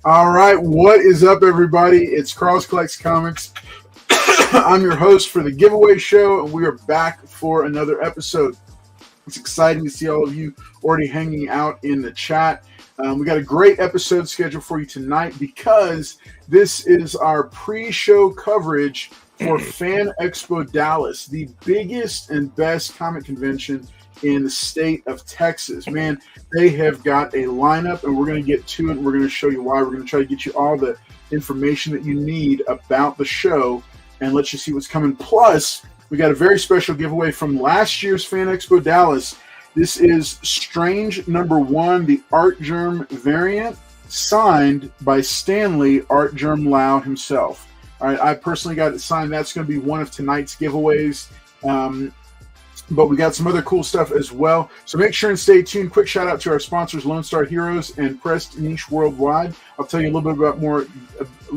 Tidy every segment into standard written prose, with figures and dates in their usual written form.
All right, what is up, everybody? It's Carlos Collects Comics. I'm your host for the giveaway show, and we are back for another episode. It's exciting to see all of you already hanging out in the chat. We got a great episode scheduled for you tonight because this is our pre-show coverage for Fan Expo Dallas, the biggest and best comic convention in the state of Texas. Man, they have got a lineup, and we're going to get to it. We're going to show you why. We're going to try to get you all the information that you need about the show and let you see what's coming. Plus, we got a very special giveaway from last year's Fan Expo Dallas. This is Strange #1, the Art Germ variant, signed by Stanley Art Germ Lau himself. All right, I personally got it signed. That's going to be one of tonight's giveaways. But we got some other cool stuff as well. So make sure and stay tuned. Quick shout out to our sponsors, Lone Star Heroes and Pressed Niche Worldwide. I'll tell you a little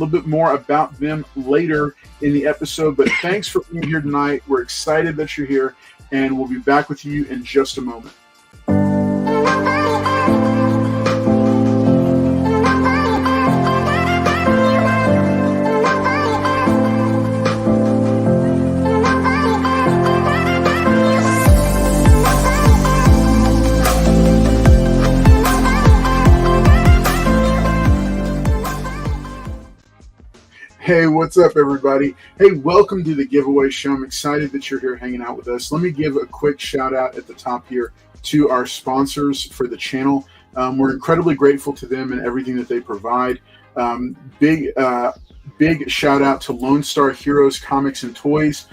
bit more about them later in the episode. But thanks for being here tonight. We're excited that you're here, and we'll be back with you in just a moment. Hey, what's up, everybody? Hey, welcome to the giveaway show. I'm excited that you're here hanging out with us. Let me give a quick shout out at the top here to our sponsors for the channel. We're incredibly grateful to them and everything that they provide. Big shout out to Lone Star Heroes Comics and Toys.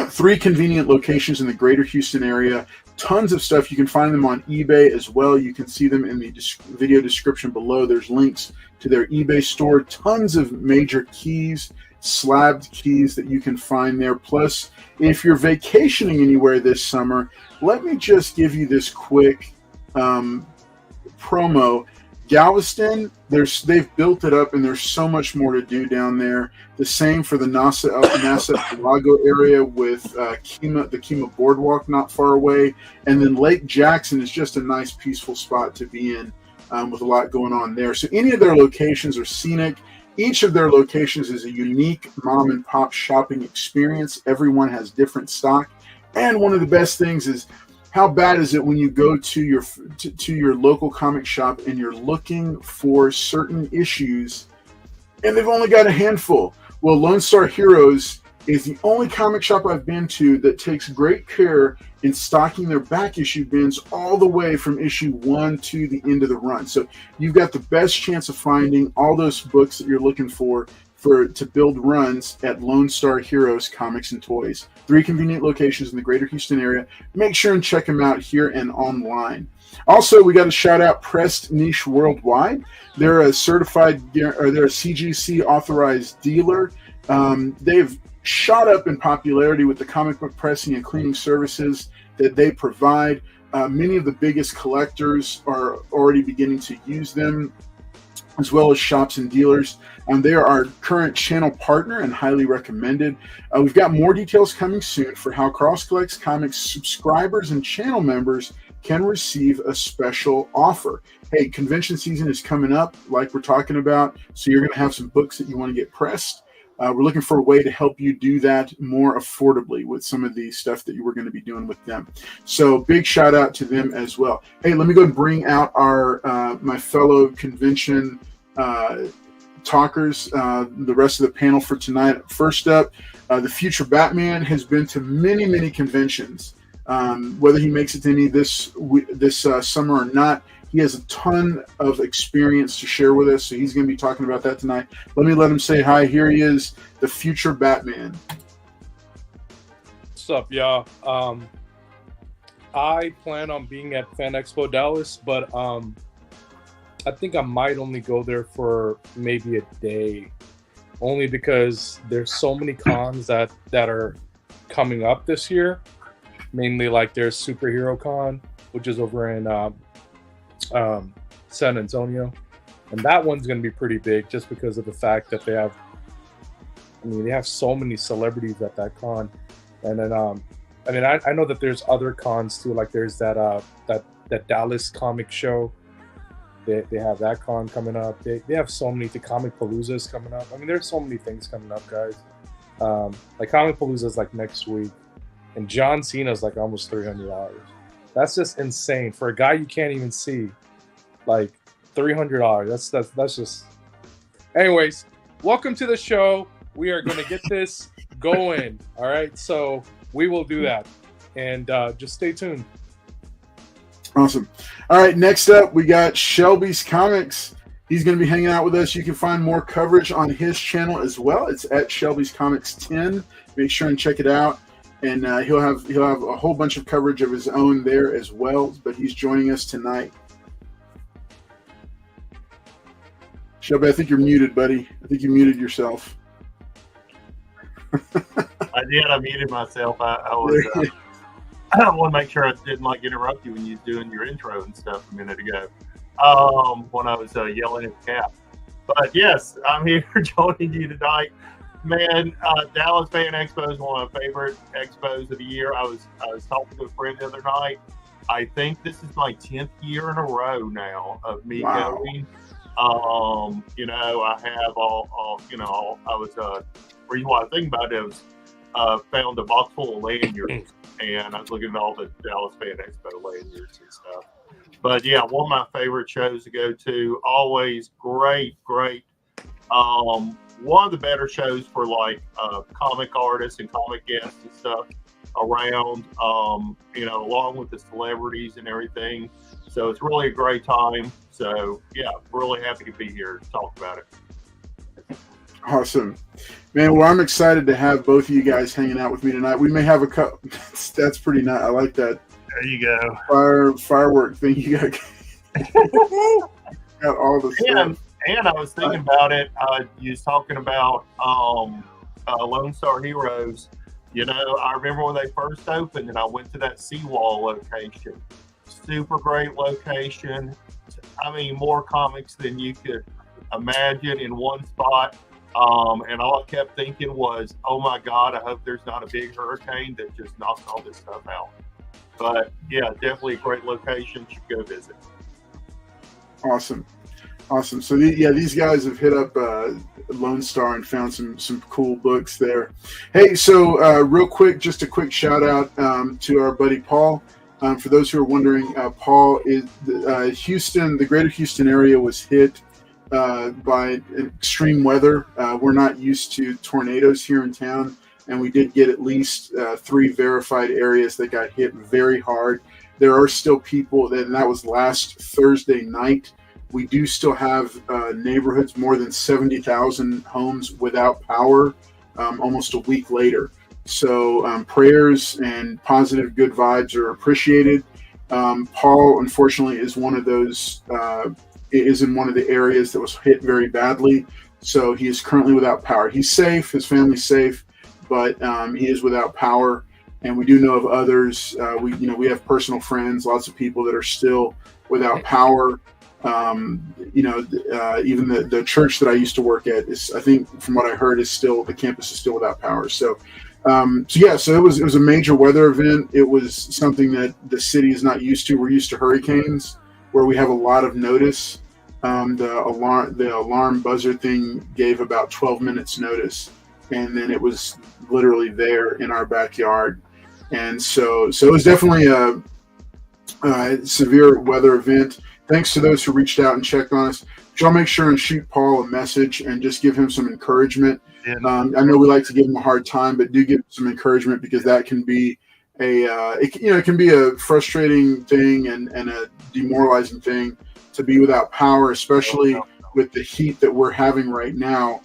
3 convenient locations in the greater Houston area. Tons of stuff. You can find them on eBay as well. You can see them in the video description below. There's links to their eBay store. Tons of major keys, slabbed keys that you can find there. Plus, if you're vacationing anywhere this summer, let me just give you this quick promo. Galveston, they've built it up, and there's so much more to do down there. The same for the NASA Lago area with the Kima Boardwalk not far away. And then Lake Jackson is just a nice, peaceful spot to be in with a lot going on there. So any of their locations are scenic. Each of their locations is a unique mom and pop shopping experience. Everyone has different stock. And one of the best things is, how bad is it when you go to your local comic shop and you're looking for certain issues and they've only got a handful? Well, Lone Star Heroes is the only comic shop I've been to that takes great care in stocking their back issue bins all the way from issue 1 to the end of the run. So you've got the best chance of finding all those books that you're looking for to build runs at Lone Star Heroes Comics and Toys. 3 convenient locations in the greater Houston area. Make sure and check them out here and online. Also, we got to shout out Pressed Niche Worldwide. They're a certified, or they're a CGC authorized dealer. They've shot up in popularity with the comic book pressing and cleaning services that they provide. Many of the biggest collectors are already beginning to use them, as well as shops and dealers. They are our current channel partner and highly recommended. We've got more details coming soon for how Cross Collects Comics subscribers and channel members can receive a special offer. Hey, convention season is coming up, like we're talking about, so you're going to have some books that you want to get pressed. We're looking for a way to help you do that more affordably with some of the stuff that you were going to be doing with them. So big shout out to them as well. Hey, let me go and bring out our my fellow convention talkers, the rest of the panel for tonight. First up, the future Batman has been to many, many conventions. Whether he makes it to any this summer or not, he has a ton of experience to share with us, so he's going to be talking about that tonight. Let him say hi. Here he is, the future Batman. What's up, y'all? I plan on being at Fan Expo Dallas, but I think I might only go there for maybe a day, only because there's so many cons that are coming up this year. Mainly, like, there's Superhero Con, which is over in San Antonio, and that one's going to be pretty big just because of the fact that they have so many celebrities at that con. And then I know that there's other cons too, like there's that Dallas comic show They have that con coming up. They have so many. The Comic Palooza's coming up. I mean, there's so many things coming up, guys. Like Comic Palooza's like next week, and John Cena's like almost $300. That's just insane for a guy you can't even see. Like $300. That's just. Anyways, welcome to the show. We are going to get this going. All right, so we will do that, and just stay tuned. Awesome. All right, next up, we got Shelby's Comics. He's going to be hanging out with us. You can find more coverage on his channel as well. It's at Shelby's Comics 10. Make sure and check it out. And he'll have a whole bunch of coverage of his own there as well. But he's joining us tonight. Shelby, I think you're muted, buddy. I think you muted yourself. I did. I muted myself. I was. I want to make sure I didn't interrupt you when you were doing your intro and stuff a minute ago. When I was yelling at the cat. But yes, I'm here joining you tonight. Man, Dallas Fan Expo is one of my favorite expos of the year. I was talking to a friend the other night. I think this is my 10th year in a row now of me going. I have all I was reason why I think about it was found a box full of lanyards, and I was looking at all the Dallas Fan Expo lanyards and stuff. But yeah, one of my favorite shows to go to. Always great. One of the better shows for comic artists and comic guests and stuff around. Along with the celebrities and everything. So it's really a great time. So yeah, really happy to be here to talk about it. Awesome, man. Well, I'm excited to have both of you guys hanging out with me tonight. We may have a couple. That's pretty nice. I like that. There you go. Firework thing. You got all the stuff. And I was thinking about it. You was talking about Lone Star Heroes. I remember when they first opened, and I went to that Seawall location. Super great location. I mean, more comics than you could imagine in one spot. And all I kept thinking was, oh my God, I hope there's not a big hurricane that just knocks all this stuff out. But yeah, definitely a great location. Should go visit. Awesome. So these guys have hit up Lone Star and found some cool books there. Hey, so real quick, just a quick shout out to our buddy Paul. For those who are wondering, Paul is Houston. The greater Houston area was hit by extreme weather. We're not used to tornadoes here in town, and we did get at least 3 verified areas that got hit very hard. There are still people, and that was last Thursday night. We do still have neighborhoods, more than 70,000 homes without power almost a week later. So prayers and positive good vibes are appreciated. Paul, unfortunately, is one of those, is in one of the areas that was hit very badly. So he is currently without power. He's safe, his family's safe, but he is without power. And we do know of others. We have personal friends, lots of people that are still without power. Even the church that I used to work at is, I think from what I heard, the campus is still without power. So it was a major weather event. It was something that the city is not used to. We're used to hurricanes where we have a lot of notice. The alarm buzzer thing gave about 12 minutes notice, and then it was literally there in our backyard. And so it was definitely a severe weather event. Thanks to those who reached out and checked on us. Y'all make sure and shoot Paul a message and just give him some encouragement. Yeah. I know we like to give him a hard time, but do give him some encouragement, because that can be it can be a frustrating thing and a demoralizing thing to be without power, especially with the heat that we're having right now,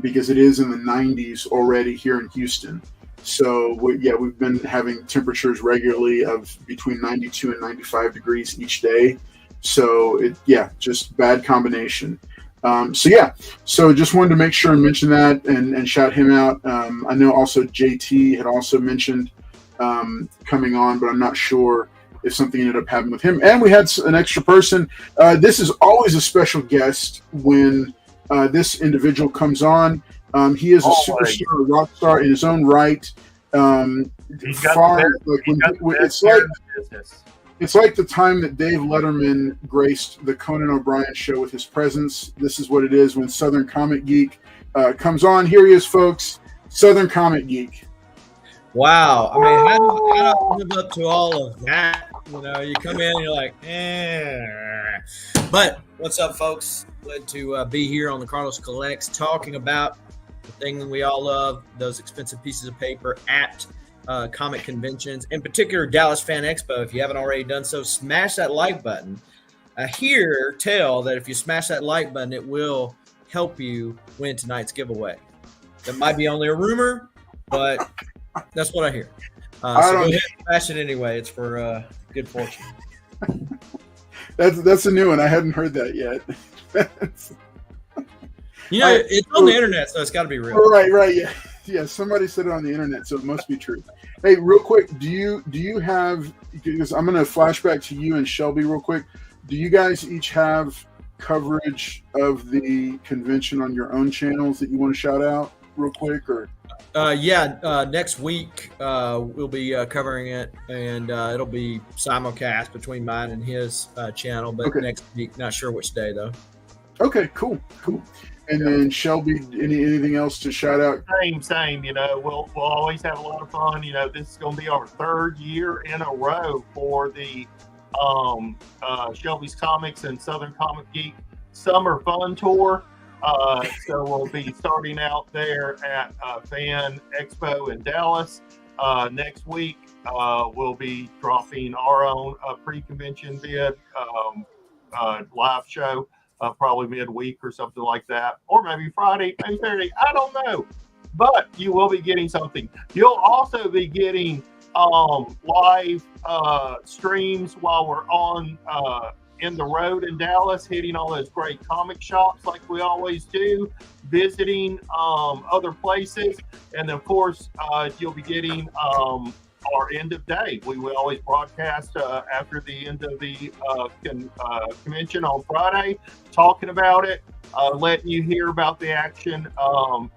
because it is in the 90s already here in Houston. So we've been having temperatures regularly of between 92 and 95 degrees each day. So just bad combination. So just wanted to make sure and mention that and shout him out. I know also JT had also mentioned coming on, but I'm not sure if something ended up happening with him. And we had an extra person. This is always a special guest when this individual comes on. He is a superstar, a rock star in his own right. He's got business. It's like the time that Dave Letterman graced the Conan O'Brien show with his presence. This is what it is when Southern Comic Geek comes on. Here he is, folks. Southern Comic Geek. Wow. I mean, how do I live up to all of that? You know, you come in and you're like, But what's up, folks? Glad to be here on the Carlos Collects talking about the thing that we all love, those expensive pieces of paper at comic conventions, in particular Dallas Fan Expo. If you haven't already done so, smash that like button. I tell that if you smash that like button, it will help you win tonight's giveaway. That might be only a rumor, but that's what I hear. So go ahead and smash it anyway. It's for good fortune. That's a new one. I hadn't heard that yet. You know, it's on the internet, so it's got to be real. Right. Yeah. Somebody said it on the internet, so it must be true. Hey, real quick, do you have? Because I'm going to flash back to you and Shelby real quick. Do you guys each have coverage of the convention on your own channels that you want to shout out real quick, or? Next week we'll be covering it, and it'll be simulcast between mine and his channel. But next week, not sure which day though. Okay, cool. And then Shelby, anything else to shout out? Same. You know, we'll always have a lot of fun. You know, this is going to be our third year in a row for the Shelby's Comics and Southern Comic Geek Summer Fun Tour. So we'll be starting out there at Fan Expo in Dallas. Next week, we'll be dropping our own pre-convention bid live show. Probably midweek or something like that, or maybe Friday, maybe Saturday. I don't know, but you will be getting something. You'll also be getting live streams while we're on in the road in Dallas, hitting all those great comic shops like we always do, visiting other places, and then, of course, you'll be getting our end of day. We will always broadcast after the end of the convention on Friday, talking about it, letting you hear about the action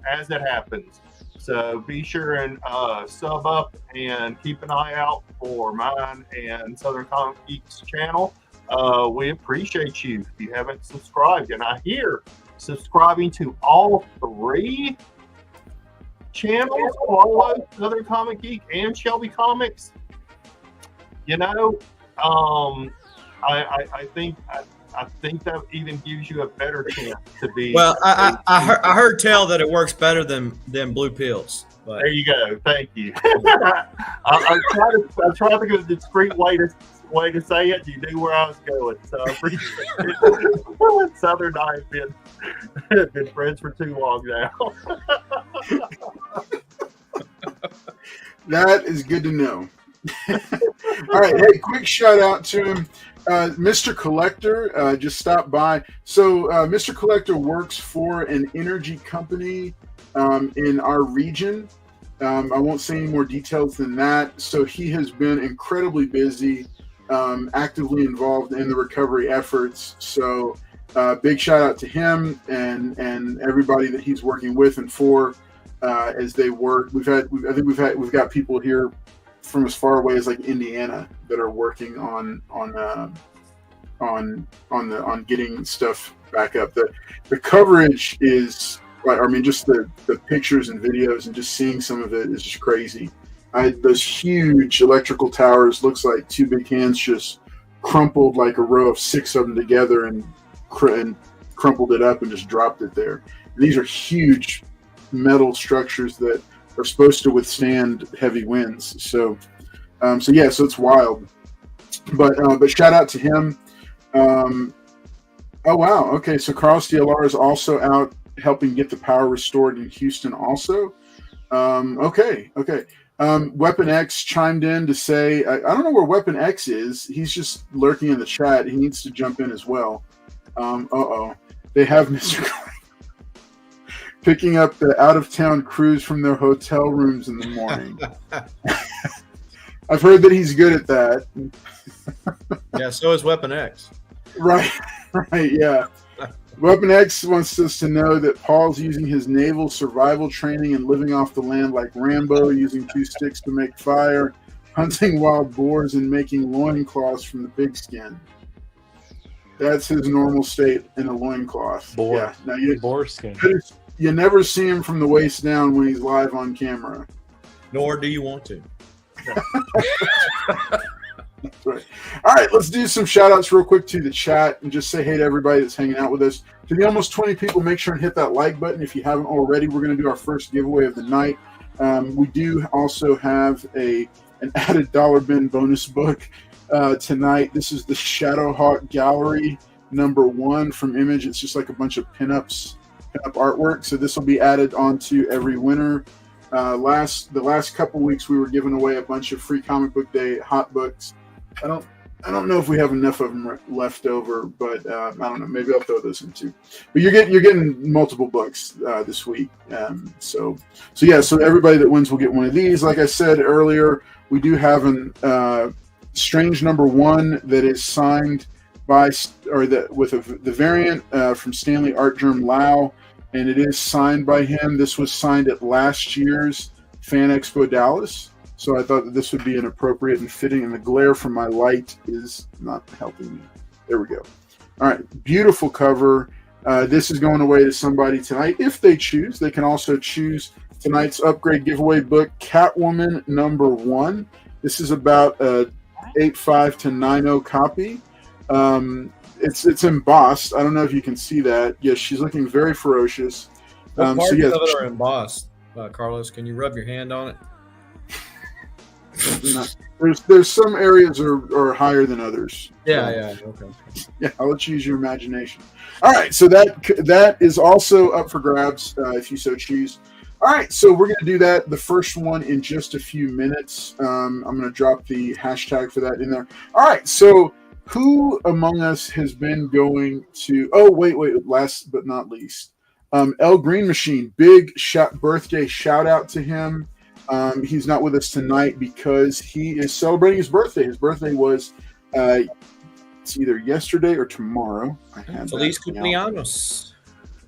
as it happens. So be sure and sub up and keep an eye out for mine and Southern Comic Geeks channel. We appreciate you if you haven't subscribed. And I hear subscribing to all three channels, follow Southern Comic Geek and Shelby Comics. You know, I think that even gives you a better chance to be. Well, I heard tell that it works better than blue pills. But. There you go. Thank you. I tried to go a discreet way to say it. You knew where I was going, so I appreciate it. Southern and I have been friends for too long now. That is good to know. All right, hey, quick shout out to him. Mr. Collector just stopped by. So Mr. Collector works for an energy company in our region. I won't say any more details than that. So he has been incredibly busy, actively involved in the recovery efforts. So big shout out to him and everybody that he's working with and for as they work. We've got people here from as far away as like Indiana that are working on getting stuff back up. The coverage is, I mean, just the pictures and videos and just seeing some of it is just crazy. Those huge electrical towers looks like two big hands just crumpled like a row of six of them together and crumpled it up and just dropped it there. And these are huge metal structures that are supposed to withstand heavy winds. So it's wild. But shout out to him. Oh wow. Okay, so Carlos DLR is also out helping get the power restored in Houston also. Okay. Weapon X chimed in to say, I don't know where Weapon X is. He's just lurking in the chat. He needs to jump in as well. They have Mr. picking up the out-of-town crews from their hotel rooms in the morning. I've heard that he's good at that. Yeah, so is Weapon X. Right, yeah. Weapon X wants us to know that Paul's using his naval survival training and living off the land like Rambo, using two sticks to make fire. hunting wild boars and making loincloths from the pigskin. That's his normal state in a loincloth. Boar. Yeah. Now Boar skin. you never see him from the waist down when he's live on camera. Nor do you want to. That's right. All right, let's do some shout outs real quick to the chat and just say hey to everybody that's hanging out with us. To the almost 20 people, make sure and hit that like button if you haven't already. We're going to do our first giveaway of the night. We do also have an added dollar bin bonus book tonight. This is the Shadowhawk Gallery #1 from Image. It's just like a bunch of pinup artwork. So this will be added onto every winner. The last couple weeks we were giving away a bunch of free Comic Book Day hot books. I don't know if we have enough of them left over, but I don't know. Maybe I'll throw those in too. But you're getting multiple books this week. So everybody that wins will get one of these. Like I said earlier, we do have an Strange #1 that is signed by the variant from Stanley Art Germ Lau, and it is signed by him. This was signed at last year's Fan Expo Dallas. So I thought that this would be an appropriate and fitting, and the glare from my light is not helping me. There we go. All right, beautiful cover. This is going away to somebody tonight. If they choose, they can also choose tonight's upgrade giveaway book, Catwoman #1. This is about a 8.5 to 9.0 copy. It's embossed. I don't know if you can see that. Yes, she's looking very ferocious. What parts of it are embossed? Carlos, can you rub your hand on it? There's some areas are higher than others. Yeah, okay. Yeah, I'll let you use your imagination. All right, so that is also up for grabs if you so choose. All right, so we're going to do that, the first one, in just a few minutes. I'm going to drop the hashtag for that in there. All right, so who among us has been going to... Oh, wait, last but not least. El Green Machine, big birthday shout-out to him. He's not with us tonight because he is celebrating his birthday. His birthday was it's either yesterday or tomorrow. Feliz cumpleaños.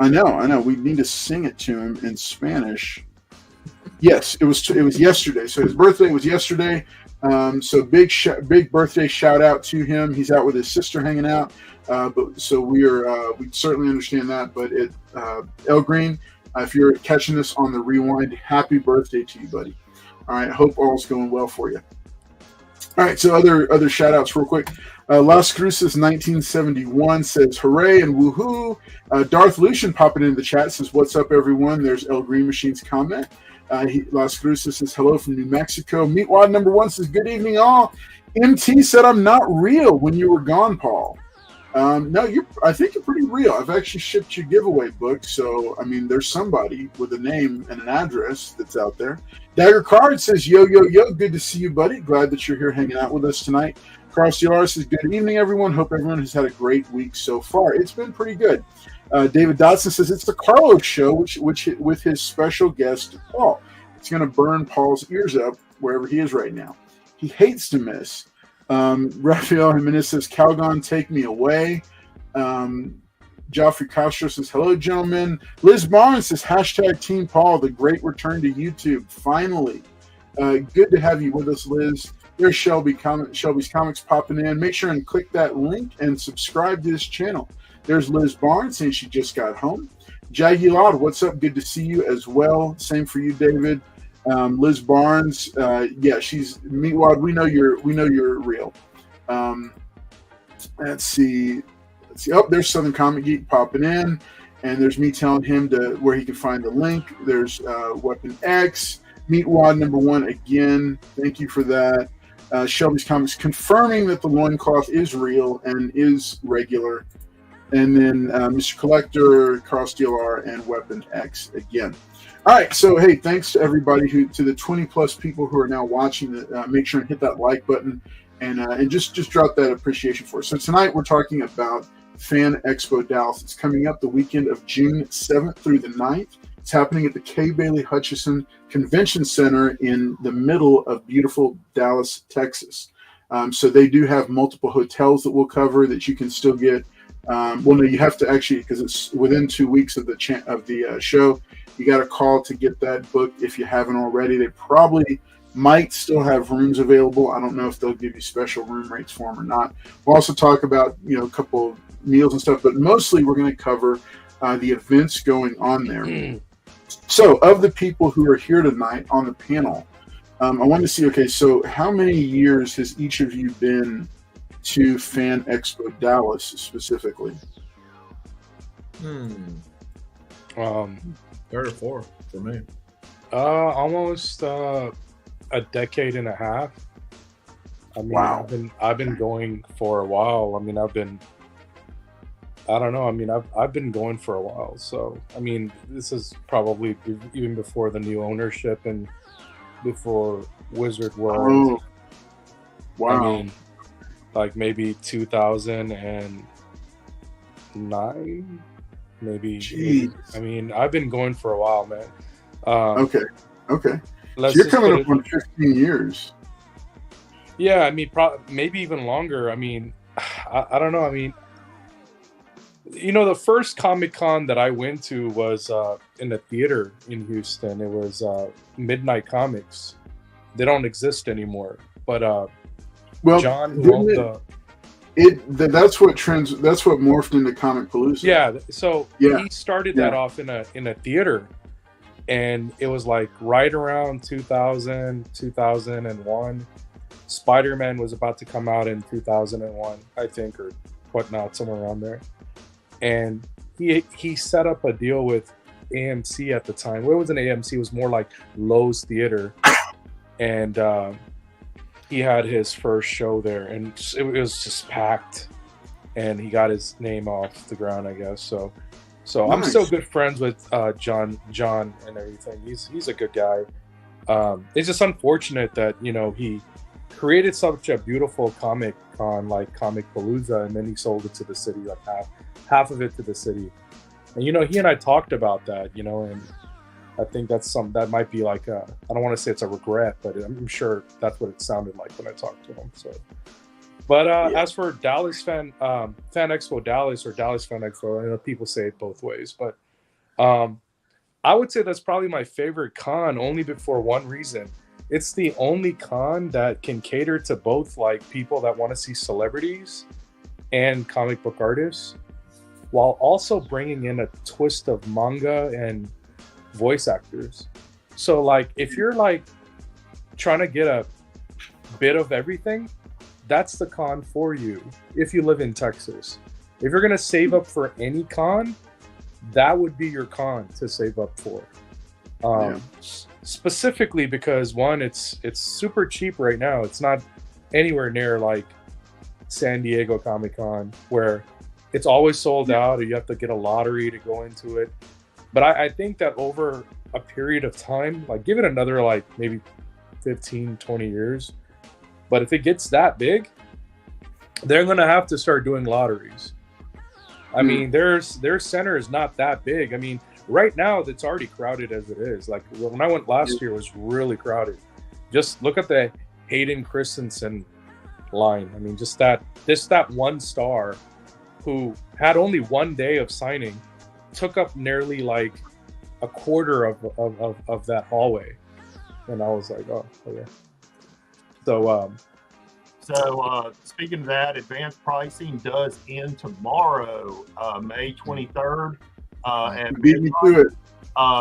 I know. We need to sing it to him in Spanish. Yes, it was yesterday. So his birthday was yesterday. So big birthday shout out to him. He's out with his sister hanging out. But so we certainly understand that. But El Green, if you're catching this on the rewind, happy birthday to you, buddy. All right, I hope all's going well for you. All right, so other shout outs real quick. Las Cruces 1971 says hooray and woohoo. Darth Lucian popping into the chat says what's up everyone. There's El Green Machine's comment. Las Cruces says hello from New Mexico. Meatwad #1 says good evening all. MT said I'm not real when you were gone, Paul. No, I think you're pretty real. I've actually shipped you giveaway books, so I mean, there's somebody with a name and an address that's out there. Dagger Card says, yo, good to see you, buddy. Glad that you're here hanging out with us tonight. Carl CLR says, good evening, everyone. Hope everyone has had a great week so far. It's been pretty good. David Dodson says, it's the Carlos show, which with his special guest, Paul. It's going to burn Paul's ears up wherever he is right now. He hates to miss. Rafael Jimenez says, Calgon, take me away. Joffrey Castro says, hello, gentlemen. Liz Barnes says, hashtag Team Paul, the great return to YouTube. Finally. Good to have you with us, Liz. There's Shelby's Comics popping in. Make sure and click that link and subscribe to this channel. There's Liz Barnes saying she just got home. Jaggy Laud, what's up? Good to see you as well. Same for you, David. Liz Barnes, she's Meatwad. We know you're real. Let's see. Oh, there's Southern Comic Geek popping in, and there's me telling him where he can find the link. There's Weapon X, Meatwad #1 again. Thank you for that. Shelby's Comics confirming that the loincloth is real and is regular. And then Mr. Collector, Carl DLR, and Weapon X again. All right, so hey, thanks to everybody to the 20 plus people who are now watching. Make sure and hit that like button and just drop that appreciation for us. So tonight we're talking about Fan Expo Dallas. It's coming up the weekend of June 7th through the 9th. It's happening at the K. Bailey Hutchison Convention Center in the middle of beautiful Dallas, Texas. So they do have multiple hotels that we'll cover that you can still get. No, you have to actually, because it's within 2 weeks of the show. You got to call to get that book if you haven't already. They probably might still have rooms available. I don't know if they'll give you special room rates for them or not. We'll also talk about, a couple of meals and stuff, but mostly we're going to cover the events going on there. So, of the people who are here tonight on the panel, I wanted to see, okay, so how many years has each of you been to Fan Expo Dallas specifically? 3 or 4 for me. Almost a decade and a half. I mean, Wow. I've been going for a while. I mean, I don't know. I mean, I've been going for a while. So, I mean, this is probably even before the new ownership and before Wizard World. Oh, wow. I mean, like maybe 2009, maybe. Jeez. I mean, I've been going for a while, man. Okay. So Let's you're just coming put up on 15 years. Yeah, I mean, maybe even longer. I mean, I don't know. I mean, the first Comic-Con that I went to was in a theater in Houston. It was Midnight Comics. They don't exist anymore. But Well, John didn't owned that's what morphed into Comic Palooza. Yeah, so Yeah. he started that off in a theater, and it was like right around 2000, 2001. Spider-Man was about to come out in 2001, I think, or whatnot, somewhere around there. And he set up a deal with AMC at the time. Well, it wasn't AMC, it was more like Lowe's Theater. And he had his first show there, and it was just packed. And he got his name off the ground, I guess. So I'm Nice. still good friends with John and everything. He's a good guy. It's just unfortunate that he created such a beautiful Comic Con like Comic Palooza, and then he sold it to the city, like half of it to the city. And he and I talked about that, and I think that might be like I don't want to say it's a regret, but I'm sure that's what it sounded like when I talked to him. So, but as for Dallas Fan Expo Dallas or Dallas Fan Expo, I know people say it both ways, but I would say that's probably my favorite con, only for one reason. It's the only con that can cater to both like people that want to see celebrities and comic book artists, while also bringing in a twist of manga and voice actors. So like if you're like trying to get a bit of everything, that's the con for you if you live in Texas. If you're going to save up for any con, that would be your con to save up for. Specifically because one, it's super cheap right now. It's not anywhere near like San Diego Comic-Con where it's always sold out or you have to get a lottery to go into it. But I think that over a period of time, like give it another like maybe 15, 20 years. But if it gets that big, they're going to have to start doing lotteries. I mean, their center is not that big. I mean, right now it's already crowded as it is. Like when I went last year, it was really crowded. Just look at the Hayden Christensen line. I mean, just that one star who had only one day of signing took up nearly like a quarter of that hallway. And I was like, oh yeah. So speaking of that, advanced pricing does end tomorrow, May 23rd. And Beat me to it.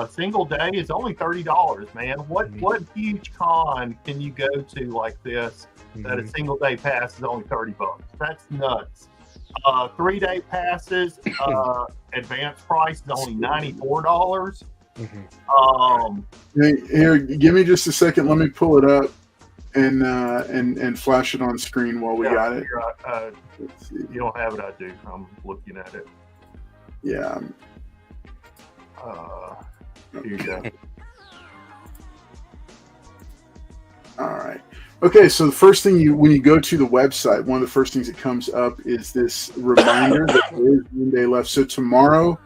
single day is only $30, man. What huge con can you go to like this that a single day pass is only $30? That's nuts. 3-day passes, advanced price is only $94. Here, give me just a second. Let me pull it up and flash it on screen while we got it. Let's see. You don't have it, I do. I'm looking at it. Yeah. Here you go. All right. Okay, so the first thing when you go to the website, one of the first things that comes up is this reminder that there is one day left. So tomorrow,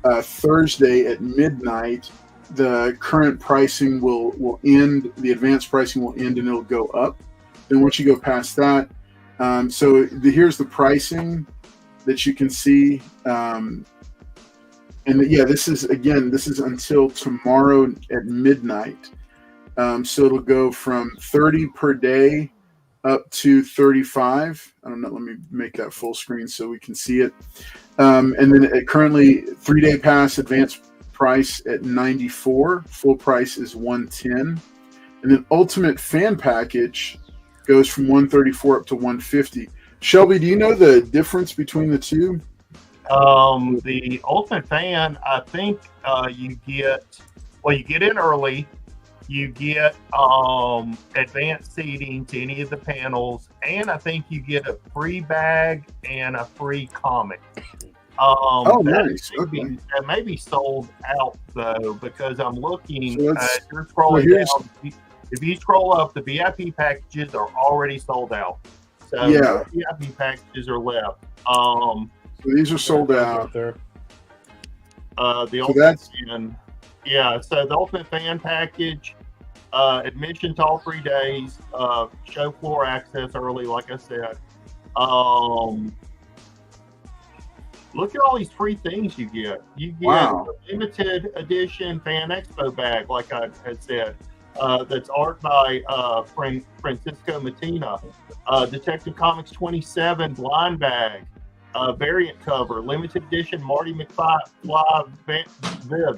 Thursday at midnight, the current pricing will end. The advanced pricing will end, and it'll go up. Then once you go past that, here's the pricing that you can see. This is until tomorrow at midnight. So it'll go from 30 per day up to 35. I don't know. Let me make that full screen so we can see it. And then currently 3-day pass advanced price at 94. Full price is 110. And then ultimate fan package goes from 134 up to 150. Shelby, do you know the difference between the two? The ultimate fan, I think you get in early. You get advanced seating to any of the panels, and I think you get a free bag and a free comic. Nice. That may be sold out though, because I'm looking. So you're scrolling down. If you scroll up, the VIP packages are already sold out. So yeah, VIP packages are left. So these are sold out. There. The ultimate fan, so the ultimate fan package, admission to all 3 days, show floor access early, like I said. Look at all these free things you get. You get a limited edition Fan Expo bag, like I had said. That's art by Francisco Matina. Detective Comics 27 blind bag, variant cover, limited edition Marty McFly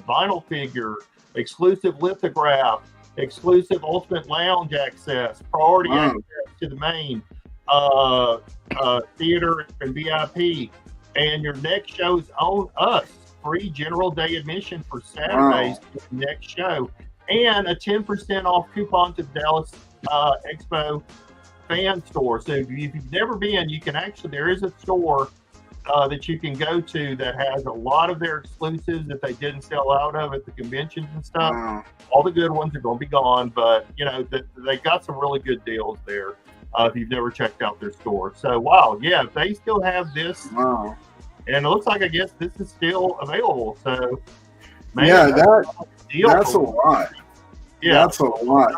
vinyl figure, exclusive lithograph, exclusive Ultimate Lounge access, priority access to the main theater and VIP. And your next show's on us. Free general day admission for Saturdays to the next show. And a 10% off coupon to Dallas Expo fan store. So if you've never been, you can actually, there is a store that you can go to that has a lot of their exclusives that they didn't sell out of at the conventions and stuff. All the good ones are going to be gone, but they got some really good deals there if you've never checked out their store. So if they still have this, and it looks like, I guess this is still available. So that's a lot. Yeah, that's a lot.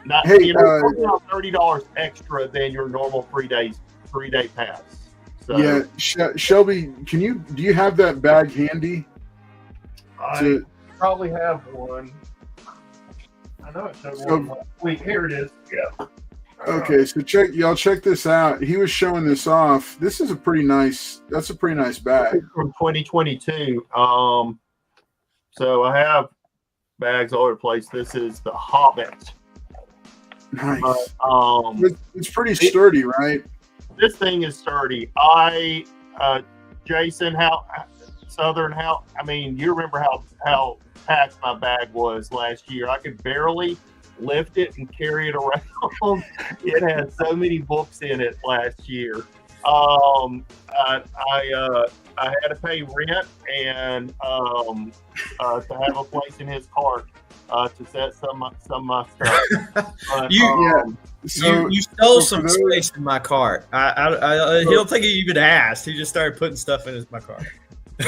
$30 extra than your normal 3-day pass. So, Shelby, do you have that bag handy? I probably have one. I know it showed one. Wait, here it is. Yeah. Okay, so check this out. He was showing this off. This is a pretty nice bag from 2022. So I have bags all over the place. This is the Hobbit. Nice. It's pretty sturdy, right? This thing is sturdy. Jason, you remember how packed my bag was last year. I could barely lift it and carry it around. It had so many books in it last year. I had to pay rent and to have a place in his cart to set some of my stuff. But, you stole some space in my cart. I don't think he even asked. He just started putting stuff in my cart.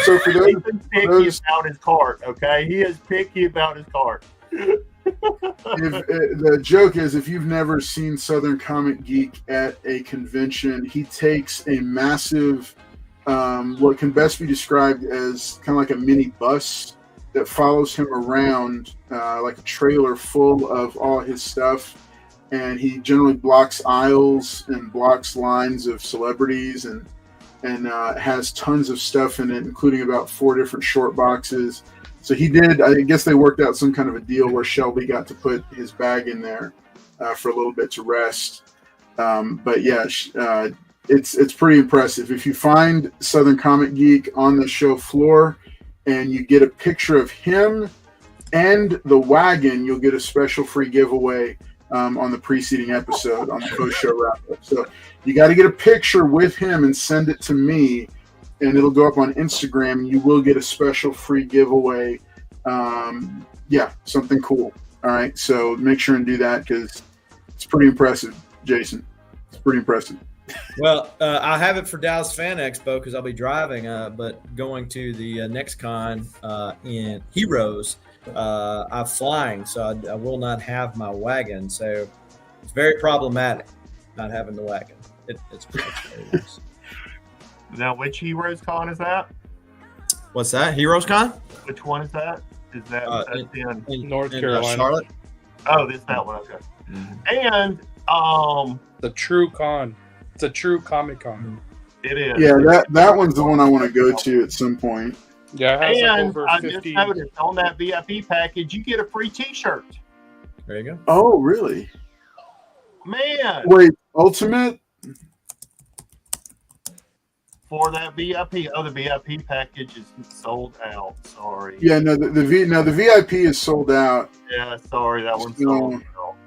So for those, he's been picky about his cart. Okay, he is picky about his cart. The joke is, if you've never seen Southern Comic Geek at a convention, he takes a massive, what can best be described as kind of like a mini bus that follows him around, like a trailer full of all his stuff. And he generally blocks aisles and blocks lines of celebrities and has tons of stuff in it, including about 4 different short boxes. So he did, I guess they worked out some kind of a deal where Shelby got to put his bag in there for a little bit to rest. It's pretty impressive. If you find Southern Comic Geek on the show floor and you get a picture of him and the wagon, you'll get a special free giveaway on the preceding episode on the post-show wrap-up. So you got to get a picture with him and send it to me, and it'll go up on Instagram. You will get a special free giveaway. Something cool. All right, so make sure and do that because it's pretty impressive, Jason. It's pretty impressive. Well, I have it for Dallas Fan Expo because I'll be driving, but going to the next con in Heroes, I'm flying, so I will not have my wagon. So it's very problematic not having the wagon. It's very nice. Now, which Heroes Con is that? What's that? Heroes Con? Which one is that? Is that that's in North Carolina. Charlotte. Oh, this that one. Okay. Mm-hmm. And The true con. It's a true Comic Con. it is. Yeah, that one's the one I want to go to at some point. Yeah, it has like And over I 50. just noticed on that VIP package, you get a free T-shirt. There you go. Oh, really? Man, Wait, Ultimate? for that VIP. Oh, the VIP package is sold out. Sorry. Yeah, no, the VIP is sold out. Yeah, sorry, that one's No. sold out.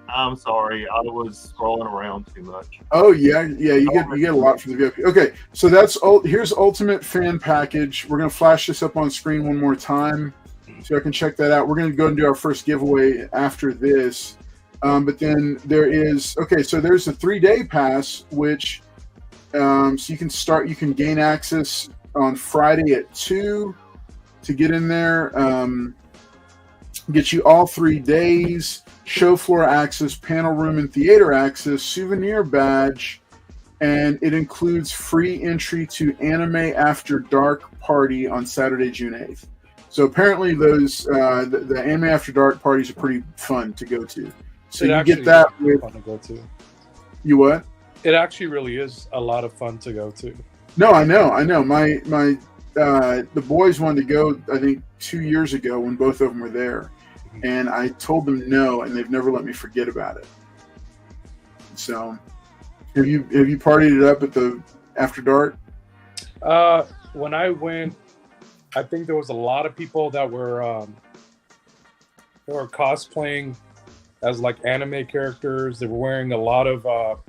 I'm sorry, I was scrolling around too much. Oh yeah, you get a lot from the VIP. Okay, so here's Ultimate Fan Package. We're gonna flash this up on screen one more time, so I can check that out. We're gonna go and do our first giveaway after this, but then there's a 3-day pass, which so you can gain access on Friday at 2 to get in there. Get you all 3 days. Show floor access, panel room and theater access, souvenir badge, and it includes free entry to Anime After Dark party on Saturday, June 8th. So apparently those the Anime After Dark parties are pretty fun to go to. So you get that with fun to go to. You what? It actually really is a lot of fun to go to. No, I know. My the boys wanted to go, I think 2 years ago when both of them were there. And I told them no, and they've never let me forget about it. So, have you partied it up at the After Dark? When I went, I think there was a lot of people that were cosplaying as like anime characters. They were wearing a lot of.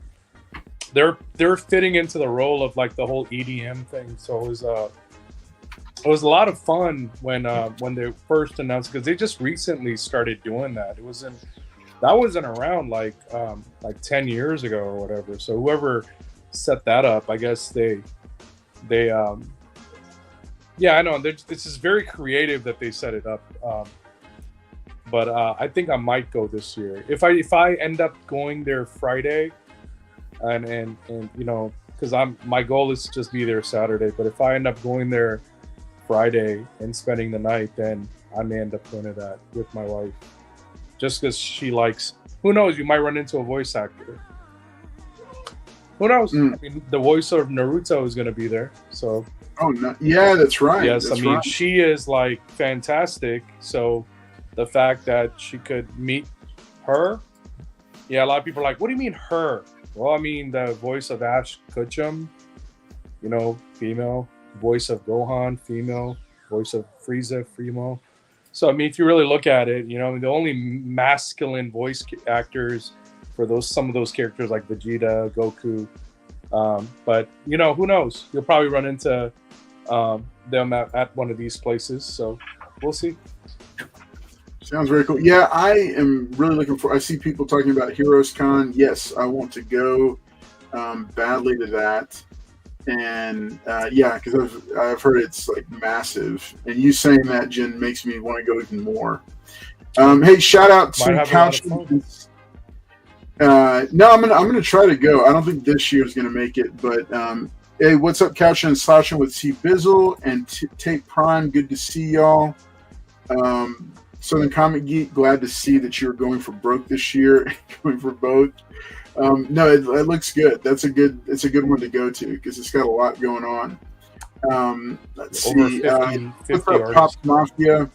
They're fitting into the role of like the whole EDM thing. So it was a lot of fun when they first announced, because they just recently started doing that. That wasn't around like 10 years ago or whatever. So whoever set that up, I guess they I know this is very creative that they set it up. But I think I might go this year if I end up going there Friday, and you know, because my goal is to just be there Saturday. But if I end up going there Friday and spending the night, then I may end up going to that with my wife, just because she likes. Who knows? You might run into a voice actor. Who knows? I mean, the voice of Naruto is going to be there. So. Oh no! Yeah, that's right. Yes, that's I mean right. She is like fantastic. So the fact that she could meet her, yeah, a lot of people are like, "What do you mean her?" Well, I mean the voice of Ash Ketchum, you know, female. Voice of Gohan, female. Voice of Frieza, female. So I mean, if you really look at it, you know, the only masculine voice actors for some of those characters like Vegeta, Goku. But you know, who knows? You'll probably run into them at one of these places. So we'll see. Sounds very cool. Yeah, I am really looking for. I see people talking about Heroes Con. Yes, I want to go badly to that. And yeah, because I've heard it's like massive, and you saying that, Jen, makes me want to go even more. Hey, shout out to Couch. No, I'm gonna try to go. I don't think this year is gonna make it, but hey, what's up, Couch and Slashing with T Bizzle and Tape Prime? Good to see y'all. Southern Comic Geek, glad to see that you're going for broke this year, going for both. No, it looks good. It's a good one to go to because it's got a lot going on. Let's see. What's up, Pop Mafia?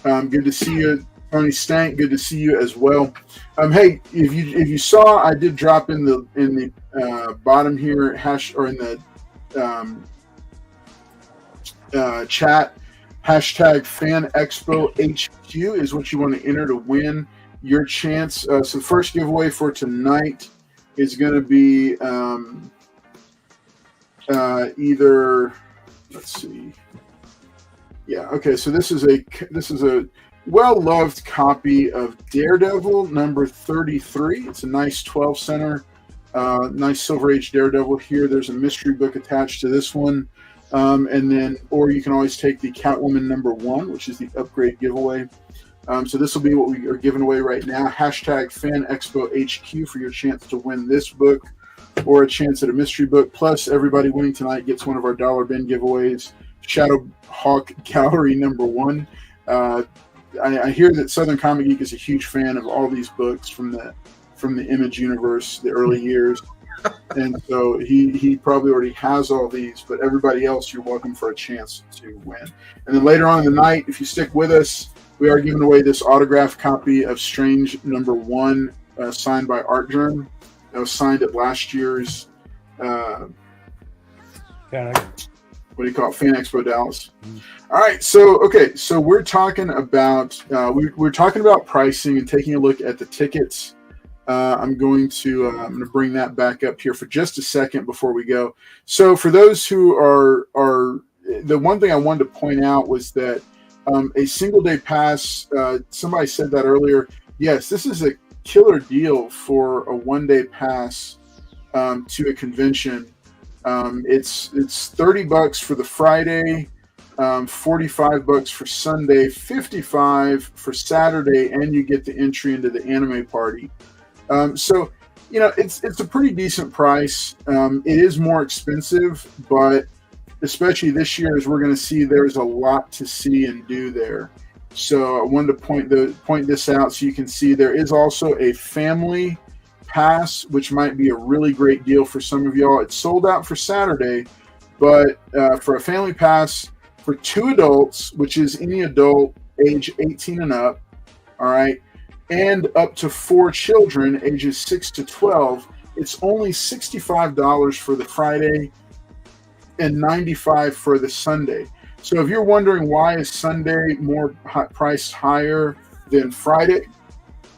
Good to see you. Tony Stank, good to see you as well. Hey, if you saw, I did drop in the bottom here in the chat. Hashtag Fan Expo HQ is what you want to enter to win your chance. So the first giveaway for tonight is going to be either. Let's see. Yeah. Okay. So this is a well-loved copy of Daredevil number 33. It's a nice 12 center, nice Silver Age Daredevil here. There's a mystery book attached to this one. And then, or you can always take the Catwoman number 1, which is the upgrade giveaway. So this will be what we are giving away right now. Hashtag Fan Expo HQ for your chance to win this book or a chance at a mystery book. Plus, everybody winning tonight gets one of our dollar bin giveaways. Shadow Hawk Gallery number 1. I hear that Southern Comic Geek is a huge fan of all these books from the Image universe, the early years. And so he probably already has all these, but everybody else, you're welcome for a chance to win. And then later on in the night, if you stick with us, we are giving away this autographed copy of Strange #1, signed by Art Germ. That was signed at last year's what do you call it? Fan Expo Dallas. All right, so we're talking about we're talking about pricing and taking a look at the tickets. I'm going to bring that back up here for just a second before we go. So for those who are the one thing I wanted to point out was that a single day pass. Somebody said that earlier. Yes, this is a killer deal for a 1 day pass to a convention. It's $30 for the Friday, $45 for Sunday, $55 for Saturday, and you get the entry into the anime party. So, it's a pretty decent price. It is more expensive, but especially this year, as we're going to see, there's a lot to see and do there. So I wanted to point this out so you can see there is also a family pass, which might be a really great deal for some of y'all. It's sold out for Saturday, but for a family pass for 2 adults, which is any adult age 18 and up, all right, and up to 4 children ages 6 to 12, it's only $65 for the Friday and $95 for the Sunday. So if you're wondering why is Sunday more priced higher than Friday,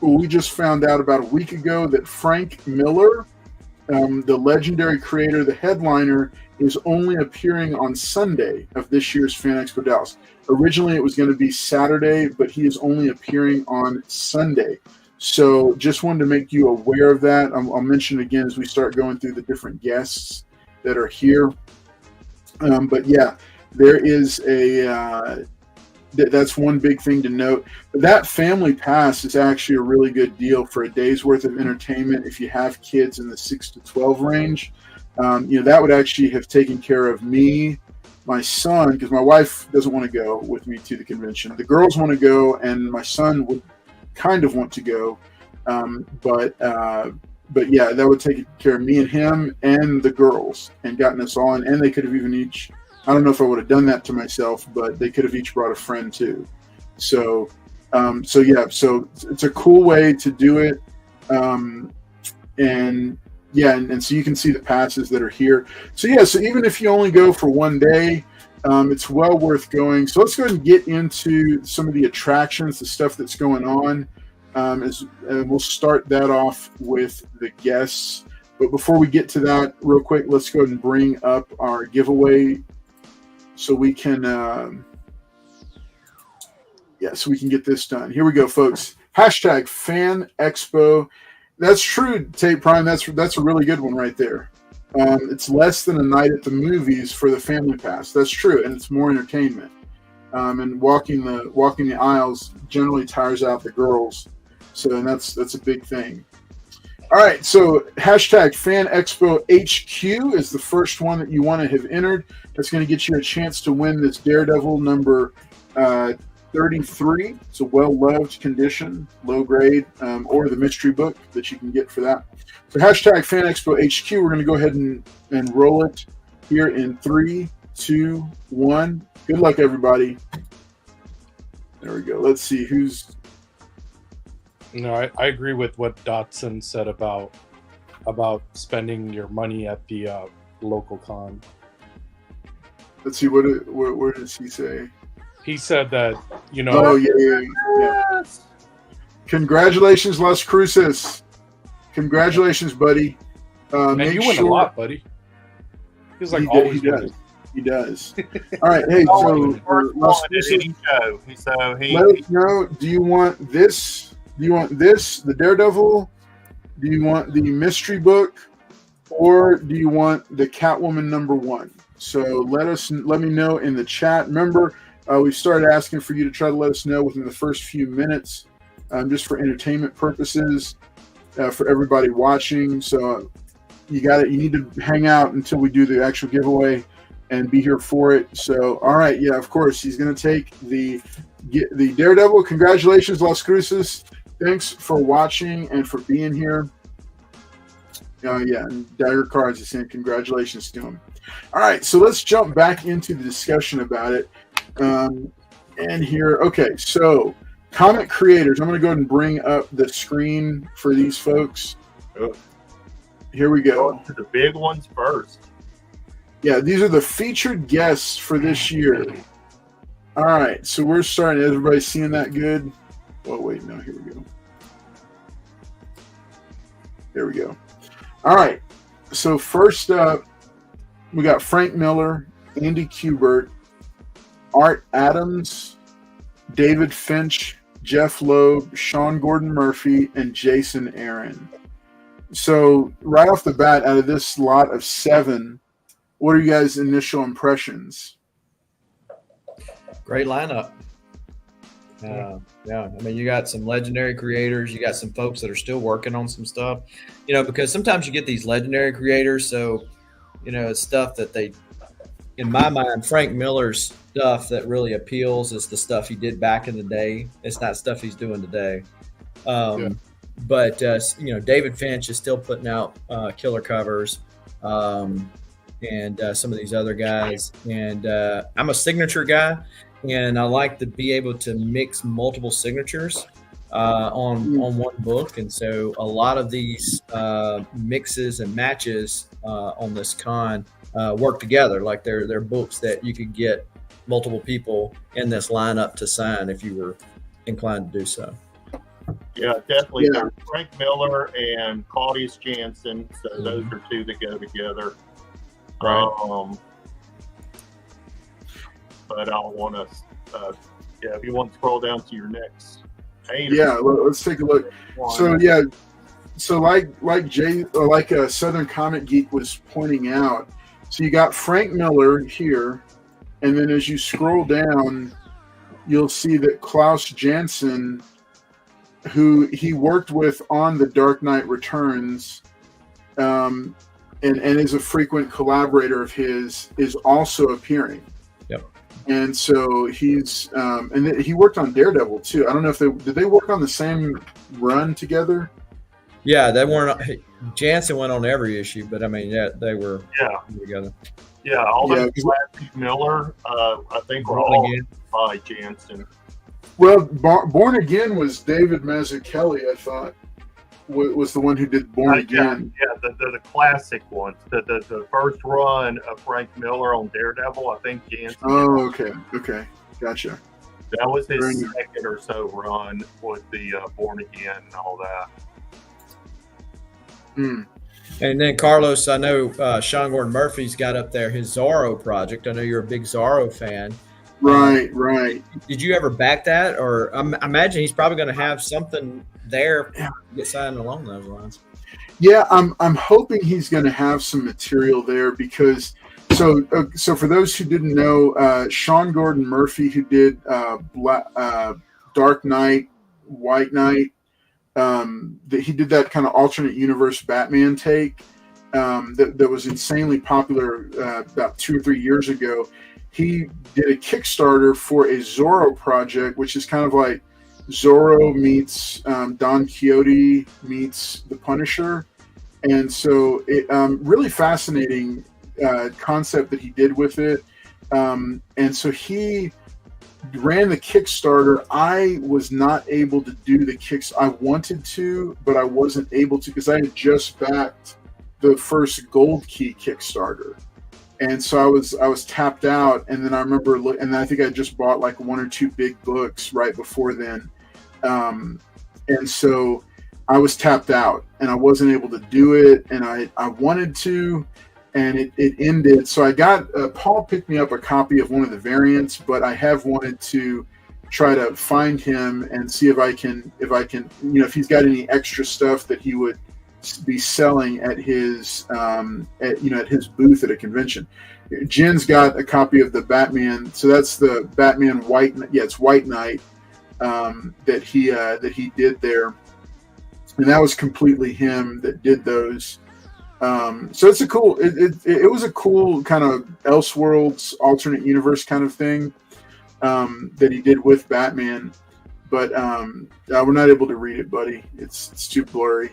well, we just found out about a week ago that Frank Miller, the legendary creator, the headliner, is only appearing on Sunday of this year's Fan Expo Dallas. Originally, it was going to be Saturday, but he is only appearing on Sunday. So just wanted to make you aware of that. I'll mention it again as we start going through the different guests that are here. But yeah, there is that's one big thing to note. But that family pass is actually a really good deal for a day's worth of entertainment. If you have kids in the 6 to 12 range, that would actually have taken care of me, my son, because my wife doesn't want to go with me to the convention. The girls want to go, and my son would kind of want to go. But yeah, that would take care of me and him and the girls and gotten us on. And they could have even each, I don't know if I would have done that to myself, but they could have each brought a friend too. So yeah, so it's a cool way to do it. And so you can see the passes that are here. So yeah, so even if you only go for 1 day, it's well worth going. So let's go ahead and get into some of the attractions, the stuff that's going on. We'll start that off with the guests. But before we get to that, real quick, let's go ahead and bring up our giveaway so we can get this done. Here we go, folks. Hashtag Fan Expo. That's true, Tate Prime. That's a really good one right there. It's less than a night at the movies for the family pass. That's true, and it's more entertainment. And walking the aisles generally tires out the girls. So that's a big thing. All right, so hashtag Fan Expo HQ is the first one that you want to have entered. That's going to get you a chance to win this Daredevil number 33. It's a well-loved condition, low grade, or the mystery book that you can get for that. So hashtag Fan Expo HQ, we're going to go ahead and roll it here in 3, 2, 1. Good luck, everybody. There we go. Let's see who's... No, I agree with what Dotson said about spending your money at the local con. Let's see, where does he say? He said that, Oh, yeah. Congratulations, Las Cruces. Congratulations, buddy. Man, you win a lot, buddy. He's like always winning. He does. All right, hey, so Las Cruces, let us know, do you want this? Do you want this, the Daredevil? Do you want the mystery book? Or do you want the Catwoman #1? So let me know in the chat. Remember, we started asking for you to try to let us know within the first few minutes, just for entertainment purposes, for everybody watching. So you need to hang out until we do the actual giveaway. and be here for it. So, all right, yeah, of course, he's going to take the Daredevil. Congratulations, Las Cruces. Thanks for watching and for being here. Yeah, and Dagger Cards is saying congratulations to him. All right, so let's jump back into the discussion about it. And here, okay, so comic creators. I'm going to go ahead and bring up the screen for these folks. Here we go. Going to the big ones first. Yeah, these are the featured guests for this year. All right, so we're starting. Everybody's seeing that good? Oh, wait, no, here we go. There we go. All right, so first up, we got Frank Miller, Andy Kubert, Art Adams, David Finch, Jeff Loeb, Sean Gordon Murphy, and Jason Aaron. So right off the bat, out of this lot of 7, what are you guys' initial impressions? Great lineup. Yeah, I mean, you got some legendary creators. You got some folks that are still working on some stuff, because sometimes you get these legendary creators. So, it's stuff that they, in my mind, Frank Miller's stuff that really appeals is the stuff he did back in the day. It's not stuff he's doing today. But, David Finch is still putting out killer covers. And some of these other guys. And I'm a signature guy, and I like to be able to mix multiple signatures on one book. And so a lot of these mixes and matches on this con work together. Like they're books that you could get multiple people in this lineup to sign if you were inclined to do so. Yeah, definitely. Yeah. Frank Miller and Claudius Jansen. So those are 2 that go together. Right. But I want to, if you want to scroll down to your next page. Yeah, let's take a look. So like Southern Comic Geek was pointing out, so you got Frank Miller here, and then as you scroll down, you'll see that Klaus Janson, who he worked with on The Dark Knight Returns, and is a frequent collaborator of his, is also appearing. Yep. And so he's and he worked on Daredevil too. I don't know if did they work on the same run together? Yeah, they weren't. Jansen went on every issue, but I mean, they were together. Yeah, all the classic Miller, I think were all by Jansen. Well, Born Again was David Mazzucchelli, I thought. Was the one who did Born Again. Yeah, the classic ones. The first run of Frank Miller on Daredevil, I think Jansen. Oh, okay. Gotcha. That was his second or so run with the Born Again and all that. And then, Carlos, I know Sean Gordon Murphy's got up there his Zorro project. I know you're a big Zorro fan. Right. Did you ever back that? Or I imagine he's probably going to have something there to get signed along those lines. Yeah, I'm hoping he's going to have some material there because so for those who didn't know, Sean Gordon Murphy, who did Dark Knight, White Knight, he did that kind of alternate universe Batman take that was insanely popular about 2 or 3 years ago. He did a Kickstarter for a Zorro project, which is kind of like Zorro meets Don Quixote meets the Punisher. And so it really fascinating concept that he did with it. And so he ran the Kickstarter. I was not able to do the I wanted to, but I wasn't able to because I had just backed the first Gold Key Kickstarter. And so I was tapped out, and then I remember, and I think I just bought like 1 or 2 big books right before then, and so I was tapped out, and I wasn't able to do it, and I wanted to, and it ended. So I got Paul picked me up a copy of one of the variants, but I have wanted to try to find him and see if I can if he's got any extra stuff that he would be selling at his at his booth at a convention. Jen's got a copy of the Batman, so that's the Batman White Knight that he did there, and that was completely him that did those. So it's a cool. It was a cool kind of Elseworlds alternate universe kind of thing that he did with Batman, but we're not able to read it, buddy. It's too blurry.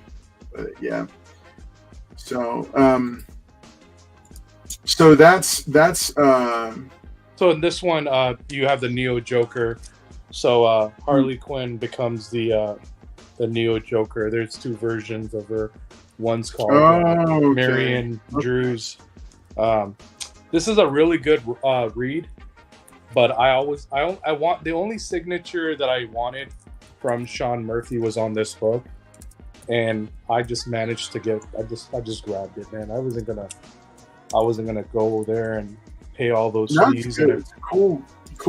But yeah. So so that's So in this one, you have the Neo Joker. So Harley Quinn becomes the Neo Joker. There's two versions of her. One's called Marion Drews. This is a really good read, but I want the only signature that I wanted from Sean Murphy was on this book, and I just managed to get. I just grabbed it, man. I wasn't gonna go there and pay all those fees. It's a cool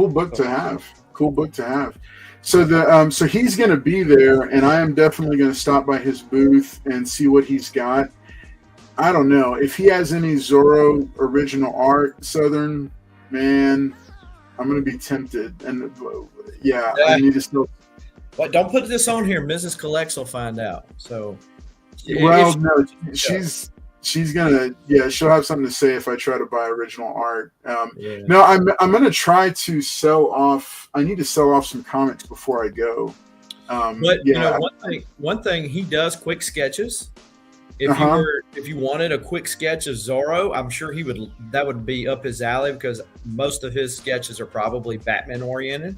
book to have. Cool book to have. So so he's going to be there, and I am definitely going to stop by his booth and see what he's got. I don't know if he has any Zorro original art, Southern, man. I'm going to be tempted, and I need to still. But don't put this on here. Mrs. Collects will find out. So, well, no, she's gonna, she'll have something to say if I try to buy original art. No, I'm gonna try to sell off. I need to sell off some comics before I go. But you know, one thing he does quick sketches. If you wanted a quick sketch of Zorro, I'm sure that would be up his alley because most of his sketches are probably Batman oriented.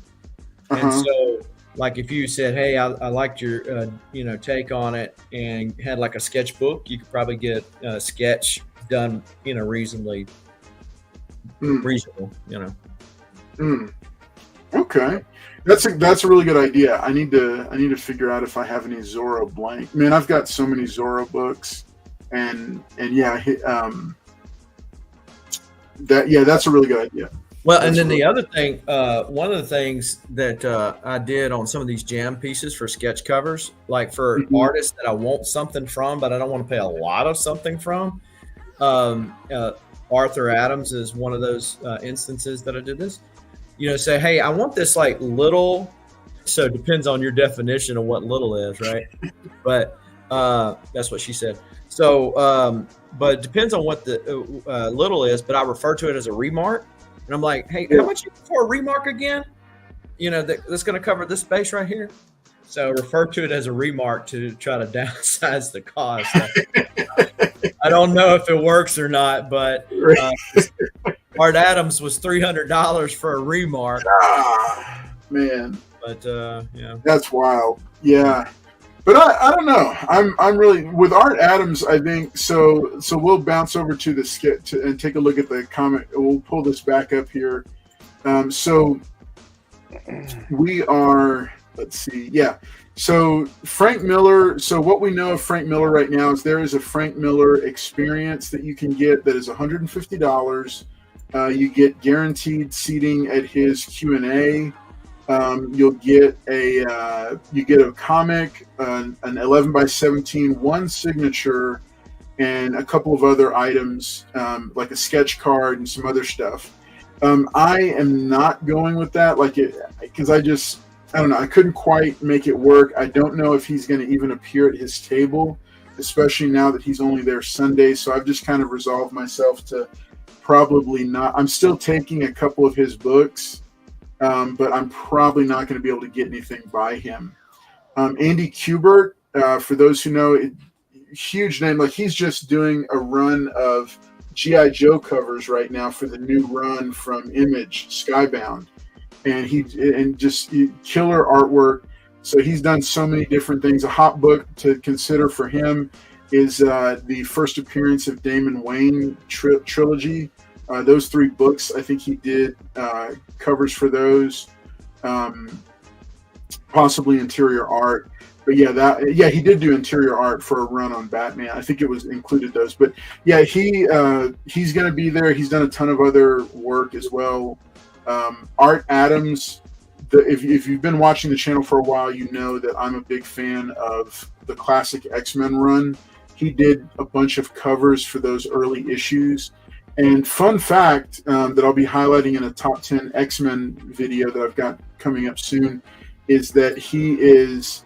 And so, like if you said, "Hey, I liked your take on it," and had like a sketchbook, you could probably get a sketch done, reasonably reasonable. Okay, that's a really good idea. I need to figure out if I have any Zorro blank. Man, I've got so many Zorro books, and that's a really good idea. Well, and then the other thing, one of the things that I did on some of these jam pieces for sketch covers, like for artists that I want something from, but I don't want to pay a lot of something from. Arthur Adams is one of those instances that I did this. Say, hey, I want this like little. So it depends on your definition of what little is, right? But that's what she said. So, but it depends on what the little is. But I refer to it as a remark. And I'm like, hey, how much for a remark again? That's going to cover this space right here. So refer to it as a remark to try to downsize the cost. I don't know if it works or not, but Art Adams was $300 for a remark. Man. But that's wild. Yeah. But I don't know. I'm really with Art Adams. I think so. So we'll bounce over to the skit and take a look at the comic. We'll pull this back up here. So we are. Let's see. Yeah. So Frank Miller. So what we know of Frank Miller right now is there is a Frank Miller experience that you can get that is $150. You get guaranteed seating at his Q&A. You'll get a comic, an 11x17, one signature, and a couple of other items like a sketch card and some other stuff. I am not going with that, because I don't know. I couldn't quite make it work. I don't know if he's going to even appear at his table, especially now that he's only there Sunday. So I've just kind of resolved myself to probably not. I'm still taking a couple of his books. But I'm probably not going to be able to get anything by him. Andy Kubert, for those who know, huge name. Like he's just doing a run of G.I. Joe covers right now for the new run from Image, Skybound, and just killer artwork. So he's done so many different things. A hot book to consider for him is the first appearance of Damon Wayne trilogy. Those 3 books, I think he did covers for those, possibly interior art. But he did do interior art for a run on Batman. I think it was included those. But yeah, he's going to be there. He's done a ton of other work as well. Art Adams. If you've been watching the channel for a while, you know that I'm a big fan of the classic X-Men run. He did a bunch of covers for those early issues. And fun fact that I'll be highlighting in a top 10 X-Men video that I've got coming up soon is that he is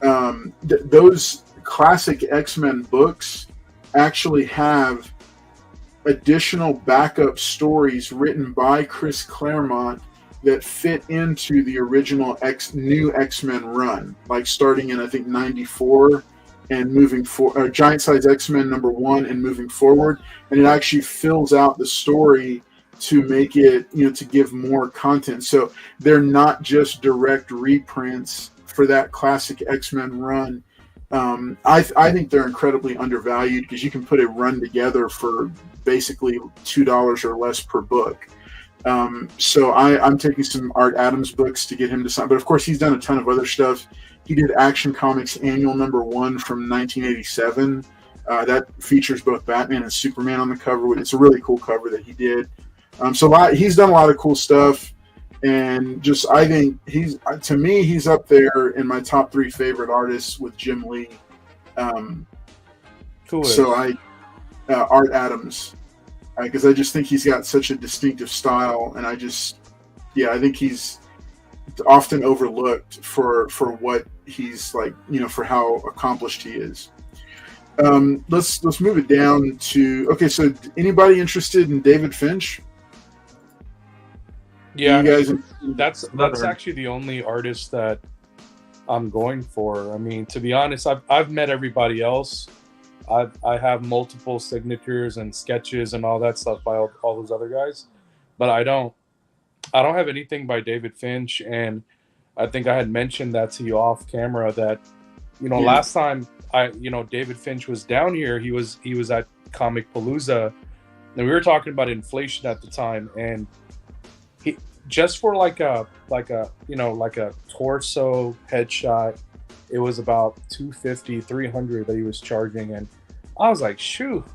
those classic X-Men books actually have additional backup stories written by Chris Claremont that fit into the original new X-Men run, like starting in I think '94 and moving for Giant Size X-Men #1 and moving forward, and it actually fills out the story to make it, to give more content. So they're not just direct reprints for that classic X-Men run. I think they're incredibly undervalued because you can put a run together for basically $2 or less per book. So I'm taking some Art Adams books to get him to sign, but of course he's done a ton of other stuff. He did Action Comics Annual #1 from 1987. That features both Batman and Superman on the cover. It's a really cool cover that he did. He's done a lot of cool stuff, and just I think he's up there in my top 3 favorite artists with Jim Lee. Cool. So Art Adams, because I just think he's got such a distinctive style, and I think he's often overlooked for what he's like, for how accomplished he is. Let's move it down to so anybody interested in David Finch? Yeah, you guys, that's actually the only artist that I'm going for. I mean, to be honest, I've met everybody else. I have multiple signatures and sketches and all that stuff by all those other guys, but I don't have anything by David Finch. And I think I had mentioned that to you off camera that, last time David Finch was down here, he was at Comic Palooza, and we were talking about inflation at the time, and he just for like a torso headshot, it was about $250, $300 that he was charging, and I was like, shoot,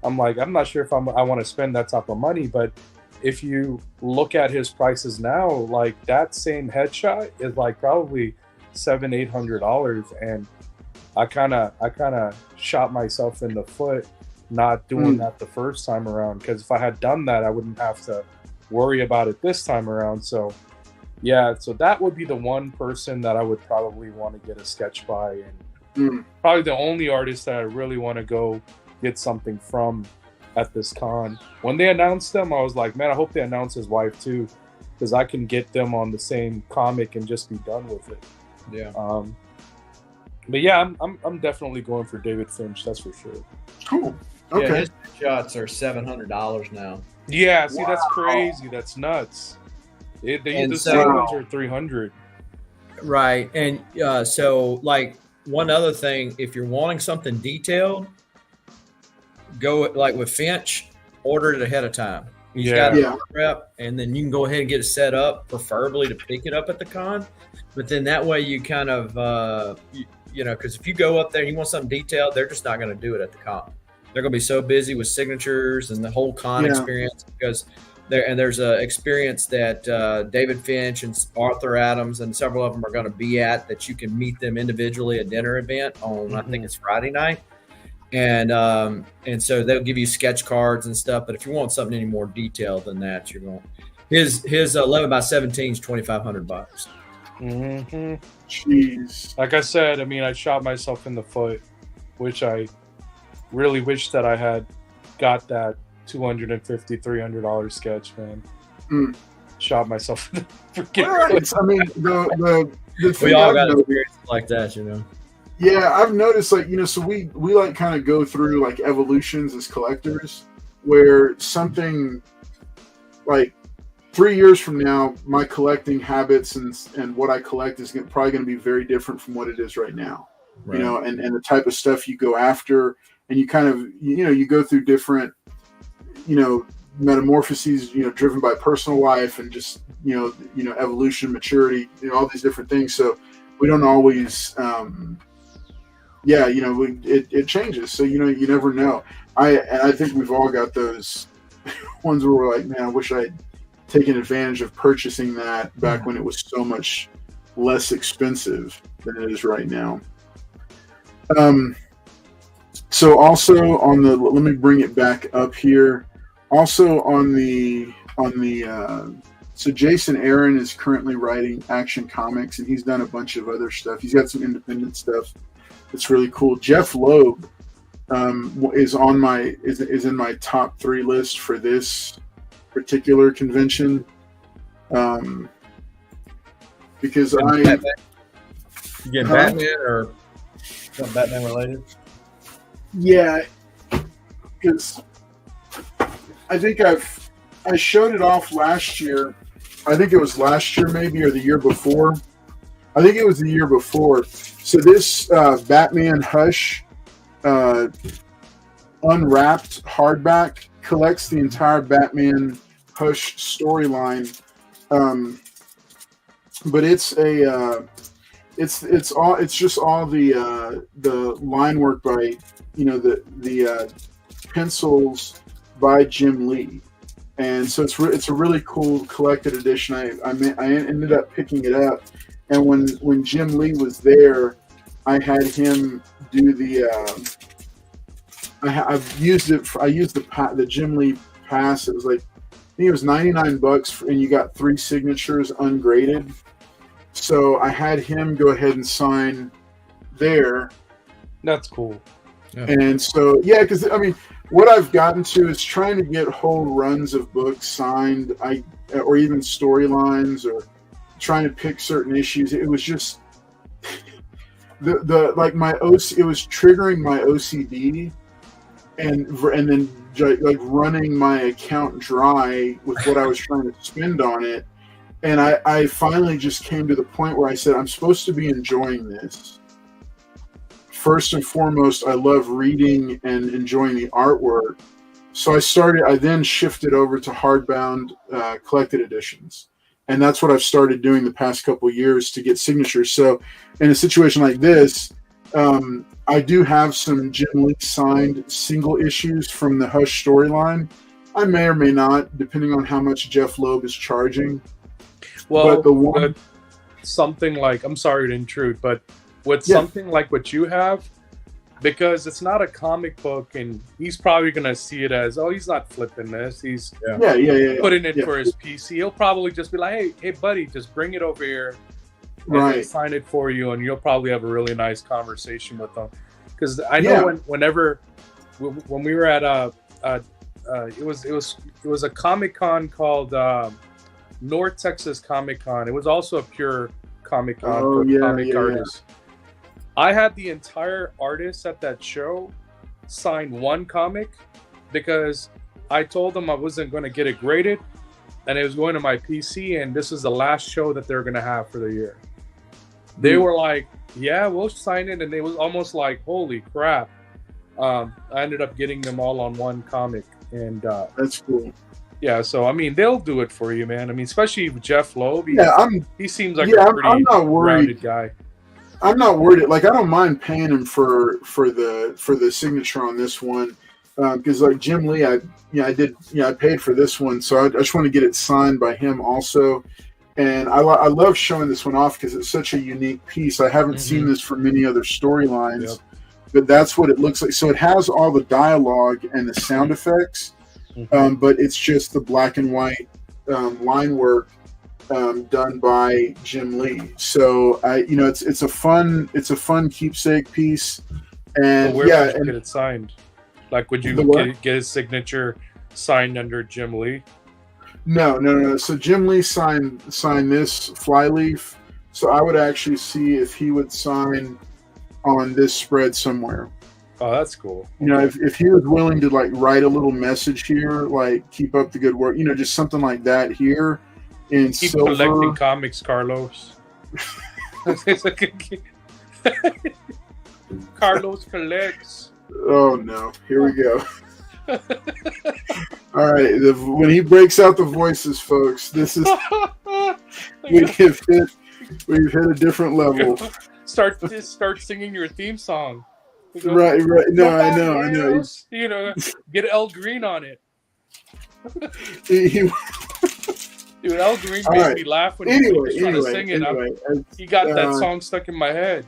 I'm not sure if I want to spend that type of money. But if you look at his prices now, like that same headshot is like probably $700-800, and I kind of shot myself in the foot not doing that the first time around, because if I had done that, I wouldn't have to worry about it this time around. So yeah, so that would be the one person that I would probably want to get a sketch by, and probably the only artist that I really want to go get something from at this con. When they announced them, I was like, man, I hope they announce his wife too, because I can get them on the same comic and just be done with it. Yeah. But yeah, I'm definitely going for David Finch. That's for sure. Cool. Okay. Yeah, his shots are $700 now. Yeah. See, Wow. That's crazy. That's nuts. The And same ones are $300. Right. And so, like, one other thing, if you're wanting something detailed, go like with Finch, order it ahead of time. He's got a prep, and then you can go ahead and get it set up, preferably to pick it up at the con. But then that way you kind of, because if you go up there and you want something detailed, they're just not going to do it at the con. They're going to be so busy with signatures and the whole con experience, because there's a experience that David Finch and Arthur Adams and several of them are going to be at, that you can meet them individually at dinner event on, I think it's Friday night. And so they'll give you sketch cards and stuff. But if you want something any more detailed than that, you're going. His 11x17 is $2,500. Jeez. Like I said, I mean, I shot myself in the foot, which I really wish that I had got that $250, $300 sketch, man. Shot myself in the freaking foot. I mean, the thing We all I've got noticed- experiences like that, Yeah, I've noticed, like, so we like kind of go through like evolutions as collectors, where something like 3 years from now, my collecting habits and what I collect is probably going to be very different from what it is right now. Right. And the type of stuff you go after, and you kind of, you go through different, metamorphoses, driven by personal life and just, evolution, maturity, all these different things. So we don't always, it changes. So, you never know. I think we've all got those ones where we're like, man, I wish I'd taken advantage of purchasing that back when it was so much less expensive than it is right now. So also let me bring it back up here. Also so Jason Aaron is currently writing Action Comics, and he's done a bunch of other stuff. He's got some independent stuff that's really cool. Jeff Loeb is in my top 3 list for this particular convention. Because You get Batman or something Batman related? Yeah, because I think I showed it off last year. I think it was last year maybe, or the year before. I think it was the year before. So this Batman Hush unwrapped hardback collects the entire Batman Hush storyline, but it's just all the line work by the pencils by Jim Lee, and so it's a really cool collected edition. I ended up picking it up, and when Jim Lee was there, I had him do the. I used the Jim Lee pass. It was like, I think it was $99, and you got 3 signatures ungraded. So I had him go ahead and sign there. That's cool. Yeah. And so, yeah, because I mean, what I've gotten to is trying to get whole runs of books signed, or even storylines, or trying to pick certain issues. It was just the like my OC. It was triggering my OCD, and then like running my account dry with what I was trying to spend on it. And I finally just came to the point where I said, I'm supposed to be enjoying this. First and foremost, I love reading and enjoying the artwork. So I then shifted over to hardbound collected editions. And that's what I've started doing the past couple of years to get signatures. So in a situation like this, I do have some Jim Lee signed single issues from the Hush storyline. I may or may not, depending on how much Jeff Loeb is charging. Well, but something like, I'm sorry to intrude, but with something like what you have, because it's not a comic book, and he's probably going to see it as, oh, he's not flipping this. He's putting it for his PC. He'll probably just be like, hey, buddy, just bring it over here and sign it for you, and you'll probably have a really nice conversation with them. Because I know whenever we were at it was a Comic-Con called North Texas Comic-Con. It was also a pure Comic-Con for comic artists. I had the entire artists at that show sign one comic because I told them I wasn't going to get it graded, and it was going to my PC, and this is the last show that they're going to have for the year. They were like, yeah, we'll sign it, and it was almost like, holy crap. I ended up getting them all on one comic, and that's cool. Yeah, so I mean, they'll do it for you, man. I mean, especially Jeff Loeb. He seems like a pretty I'm not worried. grounded guy. I'm not worried. Like, I don't mind paying him for the signature on this one, because like Jim Lee, I paid for this one, so I just want to get it signed by him also. And I love showing this one off because it's such a unique piece. I haven't seen this for many other storylines, but that's what it looks like. So it has all the dialogue and the sound effects. But it's just the black and white line work done by Jim Lee. So it's a fun keepsake piece. And where would you get it signed? Like, would you get his signature signed under Jim Lee? No. So Jim Lee signed this flyleaf. So I would actually see if he would sign on this spread somewhere. Oh, that's cool. If he was willing to like write a little message here, like keep up the good work, just something like that here in keep silver. Collecting comics, Carlos. Carlos collects. Oh no! Here we go. All right, when he breaks out the voices, folks, this is we've hit a different level. Start singing your theme song. Right. No, I know. Get El Green on it. Dude, El Green made me laugh when he was trying to sing it. He got that song stuck in my head.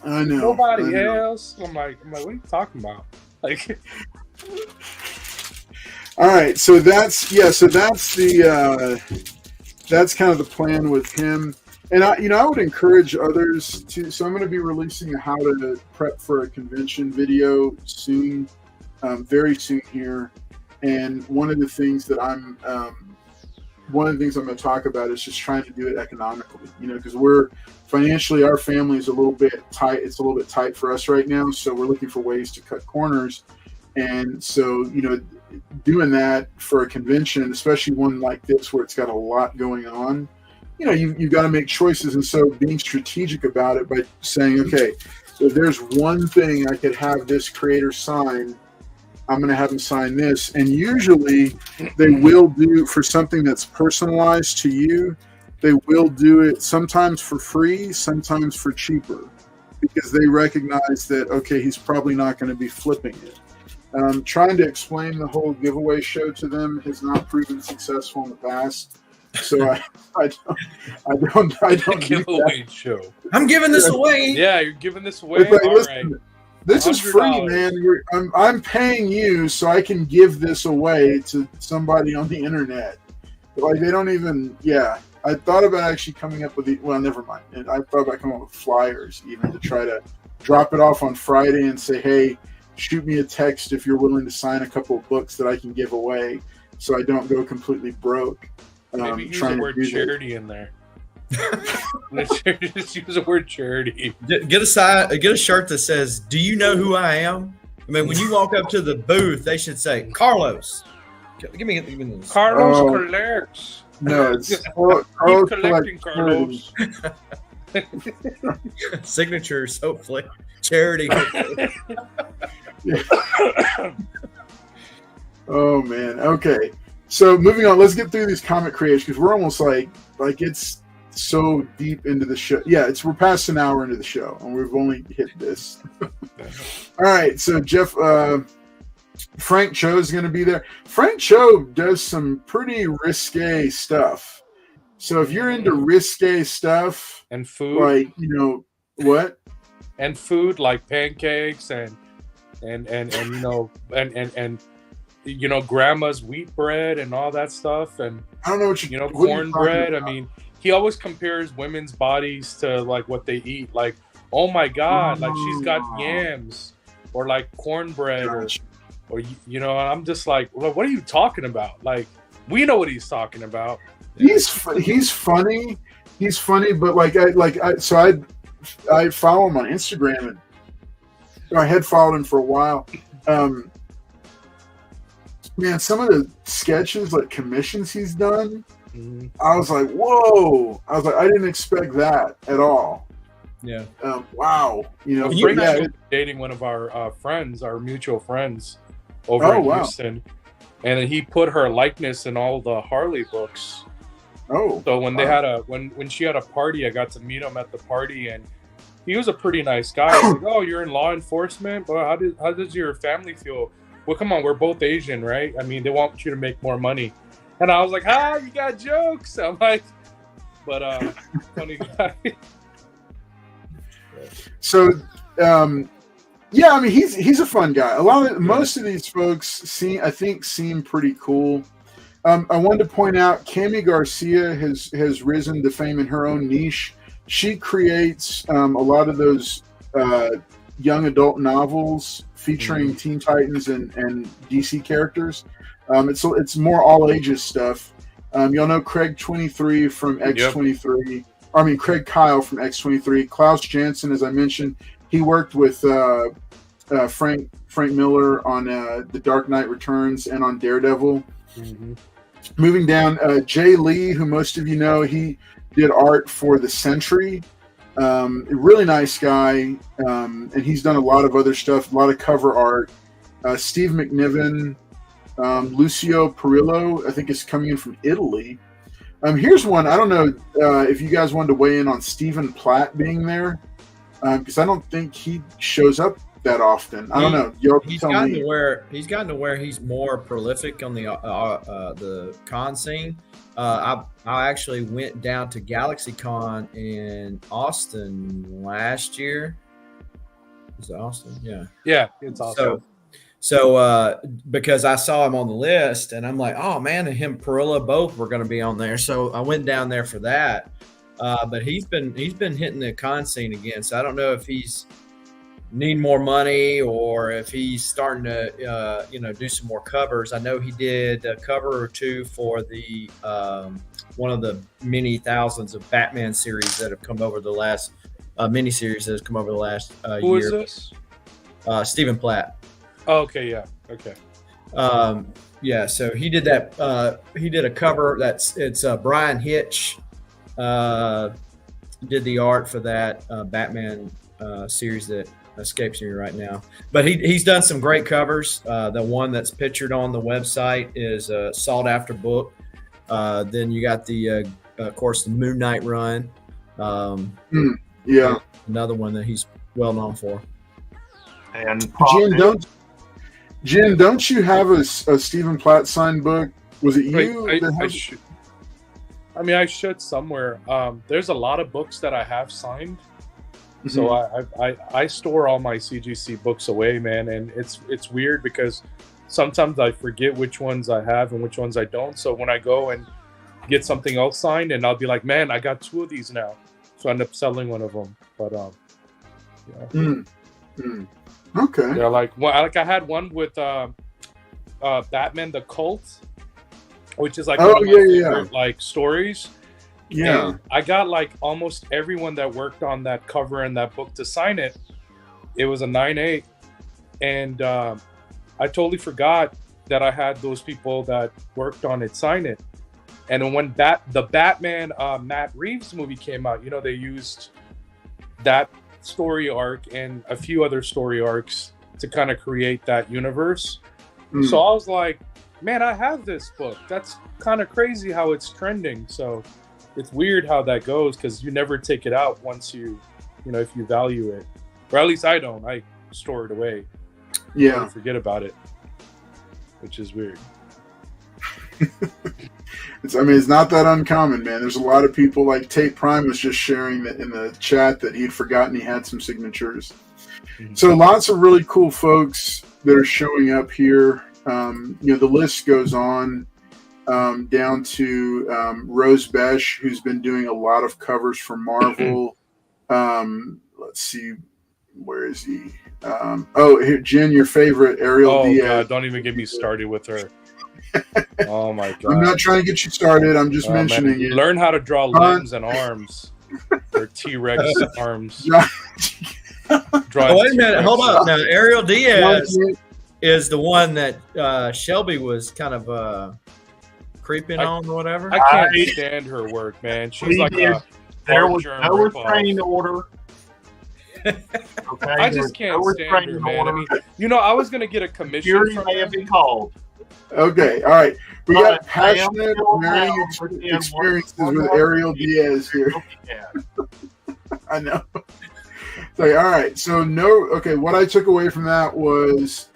I know. Nobody else. I'm like, what are you talking about? Like. All right, so that's kind of the plan with him. And I would encourage others to. So I'm going to be releasing a how to prep for a convention video soon, very soon here. And one of the things that I'm going to talk about is just trying to do it economically. Because we're financially, our family is a little bit tight. It's a little bit tight for us right now. So we're looking for ways to cut corners. And so doing that for a convention, especially one like this where it's got a lot going on. You've got to make choices. And so being strategic about it by saying, okay, so if there's one thing I could have this creator sign, I'm going to have them sign this. And usually they will do, for something that's personalized to you, they will do it sometimes for free, sometimes for cheaper, because they recognize that, okay, he's probably not going to be flipping it. Trying to explain the whole giveaway show to them has not proven successful in the past. So I don't giveaway show. I'm giving this away. Yeah, you're giving this away. Like, all listen, right. This is free, $100. man. I'm paying you so I can give this away to somebody on the internet. Like, they don't even. Yeah, I thought about actually coming up with well, never mind. And I thought about coming up with flyers even to try to drop it off on Friday and say, hey, shoot me a text if you're willing to sign a couple of books that I can give away, so I don't go completely broke. Maybe use the word charity in there. Just use the word charity. Get a shirt that says, "Do you know who I am?" I mean, when you walk up to the booth, they should say, "Carlos." Give me this. Carlos collects. No, it's Keep collecting, Carlos. Signatures, hopefully. Charity. Hopefully. Oh man. Okay. So moving on, let's get through these comic creations because we're almost like it's so deep into the show. Yeah, we're past an hour into the show and we've only hit this. All right, so Jeff, Frank Cho is going to be there. Frank Cho does some pretty risque stuff. So if you're into risque stuff and food, like what? And food like pancakes and grandma's wheat bread and all that stuff, and I don't know what cornbread. I mean, he always compares women's bodies to like what they eat. Like, oh my god, like she's got yams or like cornbread or I'm just like, well, what are you talking about? Like, we know what he's talking about. He's funny. He's funny, but I follow him on Instagram and I had followed him for a while. Man, some of the sketches, like commissions he's done, I was like, whoa. I was like, I didn't expect that at all. Yeah. Wow. Frank's dating one of our friends, our mutual friends over in Houston. And then he put her likeness in all the Harley books. Oh. So when they had when she had a party, I got to meet him at the party, and he was a pretty nice guy. I was like, oh, you're in law enforcement? Well, how does your family feel? Well, come on, we're both Asian, right? I mean, they want you to make more money. And I was like, you got jokes. I'm like, but funny guy. So, yeah, I mean, he's a fun guy. Most of these folks seem pretty cool. I wanted to point out, Cami Garcia has risen to fame in her own niche. She creates a lot of those young adult novels featuring Teen Titans and DC characters. It's more all ages stuff. Y'all know Craig 23 from X23. Yep. I mean Craig Kyle from X23. Klaus Janson, as I mentioned, he worked with Frank Miller on The Dark Knight Returns and on Daredevil. Mm-hmm. Moving down, Jay Lee, who most of you know, he did art for The Sentry. A really nice guy, and he's done a lot of other stuff, a lot of cover art. Steve McNiven, Lucio Perillo, I think is coming in from Italy. Here's one. I don't know if you guys wanted to weigh in on Stephen Platt being there, because I don't think he shows up that often. I don't know. He's gotten to where he's more prolific on the con scene. I actually went down to GalaxyCon in Austin last year. Is it Austin? Yeah. Yeah, it's Austin. So because I saw him on the list, and I'm like, oh man, and him, Perilla, both were going to be on there. So I went down there for that. but he's been hitting the con scene again. So I don't know if he's need more money or if he's starting to do some more covers. I know he did a cover or two for the one of the many thousands of Batman series that have come over the last miniseries that has come over the last year. Who is this? Stephen Platt. Oh, okay, yeah, okay. Yeah, so he did that. He did a cover. It's Brian Hitch did the art for that Batman series that escapes me right now. But he's done some great covers. The one that's pictured on the website is a sought after book. Then you got the of course the Moon Knight run. Yeah, another one that he's well known for. And Jen, don't you have a Stephen Platt signed book? Was it you? I should somewhere. There's a lot of books that I have signed. Mm-hmm. So I store all my CGC books away, man, and it's weird because sometimes I forget which ones I have and which ones I don't. So when I go and get something else signed, and I'll be like, man, I got 2 of these now. So I end up selling one of them. But okay. Yeah, like I had one with Batman the Cult, which is like one of my favorite, like stories. Yeah. And I got like almost everyone that worked on that cover and that book to sign it. It was a 9/8, and I totally forgot that I had those people that worked on it sign it. And when the Batman Matt Reeves movie came out, they used that story arc and a few other story arcs to kind of create that universe. So I was like, man, I have this book. That's kind of crazy how it's trending. So it's weird how that goes because you never take it out once if you value it. Or at least I don't. I store it away. Yeah. I forget about it, which is weird. It's not that uncommon, man. There's a lot of people, like Tate Prime was just sharing that in the chat that he'd forgotten he had some signatures. Mm-hmm. So lots of really cool folks that are showing up here. The list goes on down to Rose Besh, who's been doing a lot of covers for Marvel. Let's see, where is he? Here, Jen, your favorite, Ariel Diaz. God, don't even get me started with her. Oh my God! I'm not trying to get you started. I'm just mentioning it. Learn how to draw limbs and arms, or T-Rex arms. Wait a minute, hold up. Now, Ariel Diaz is the one that Shelby was kind of creeping on or whatever. I can't stand her work, man. She's like there was no restraining order. Okay, I just can't stand her, man. I was gonna get a commission from may have been called. Okay, all right. We got passionate marrying experiences with Ariel Diaz here. I know. So, all right. So, what I took away from that was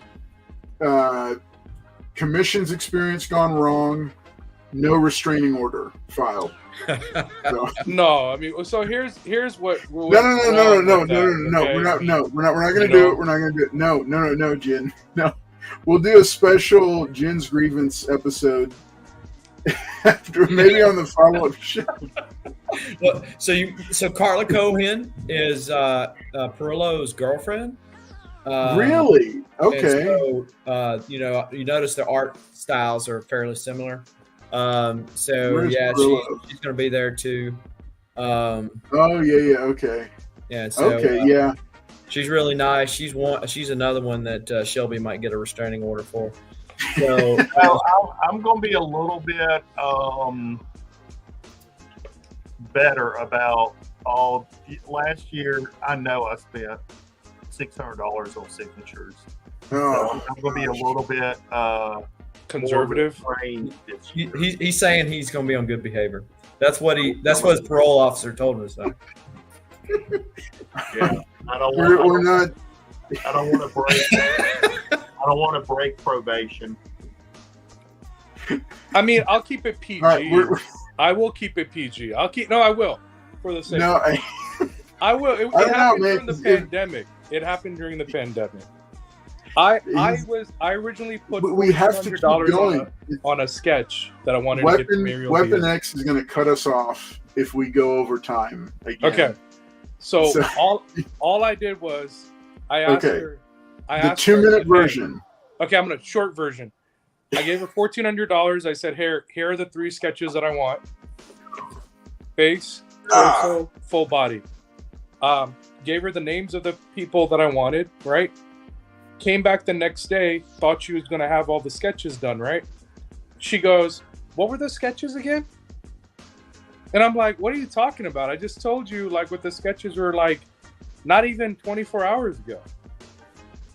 commissions experience gone wrong, no restraining order filed. So. No, so here's what. No. We're not going to do it. We're not going to do it. No, Jen. No. We'll do a special Jen's Grievance episode after, maybe on the follow-up show. Well, so Carla Cohen is Perillo's girlfriend. Really? Okay. So, you notice the art styles are fairly similar. She's going to be there too. Okay. Yeah. So, okay. Yeah. She's really nice. She's another one that Shelby might get a restraining order for. So I'm going to be a little bit better about all. Last year, I know I spent $600 on signatures. So I'm going to be a little bit conservative. He's saying he's going to be on good behavior. That's what his parole officer told us. Yeah. I don't want to break probation. I'll keep it PG. Right, I will keep it PG. I will. For the sake. No, I will. It happened during the pandemic. It happened during the pandemic. I originally put $400 on a sketch that I wanted to get to Muriel Weapon Diaz. X is going to cut us off if we go over time again. Okay. So all I did was I asked her. The 2-minute version. Okay, I'm gonna short version. I gave her $1,400. I said, here are the 3 sketches that I want. Face, torso, full body. Gave her the names of the people that I wanted, right? Came back the next day, thought she was gonna have all the sketches done, right? She goes, what were the sketches again? And I'm like, what are you talking about? I just told you, like, what the sketches were like not even 24 hours ago.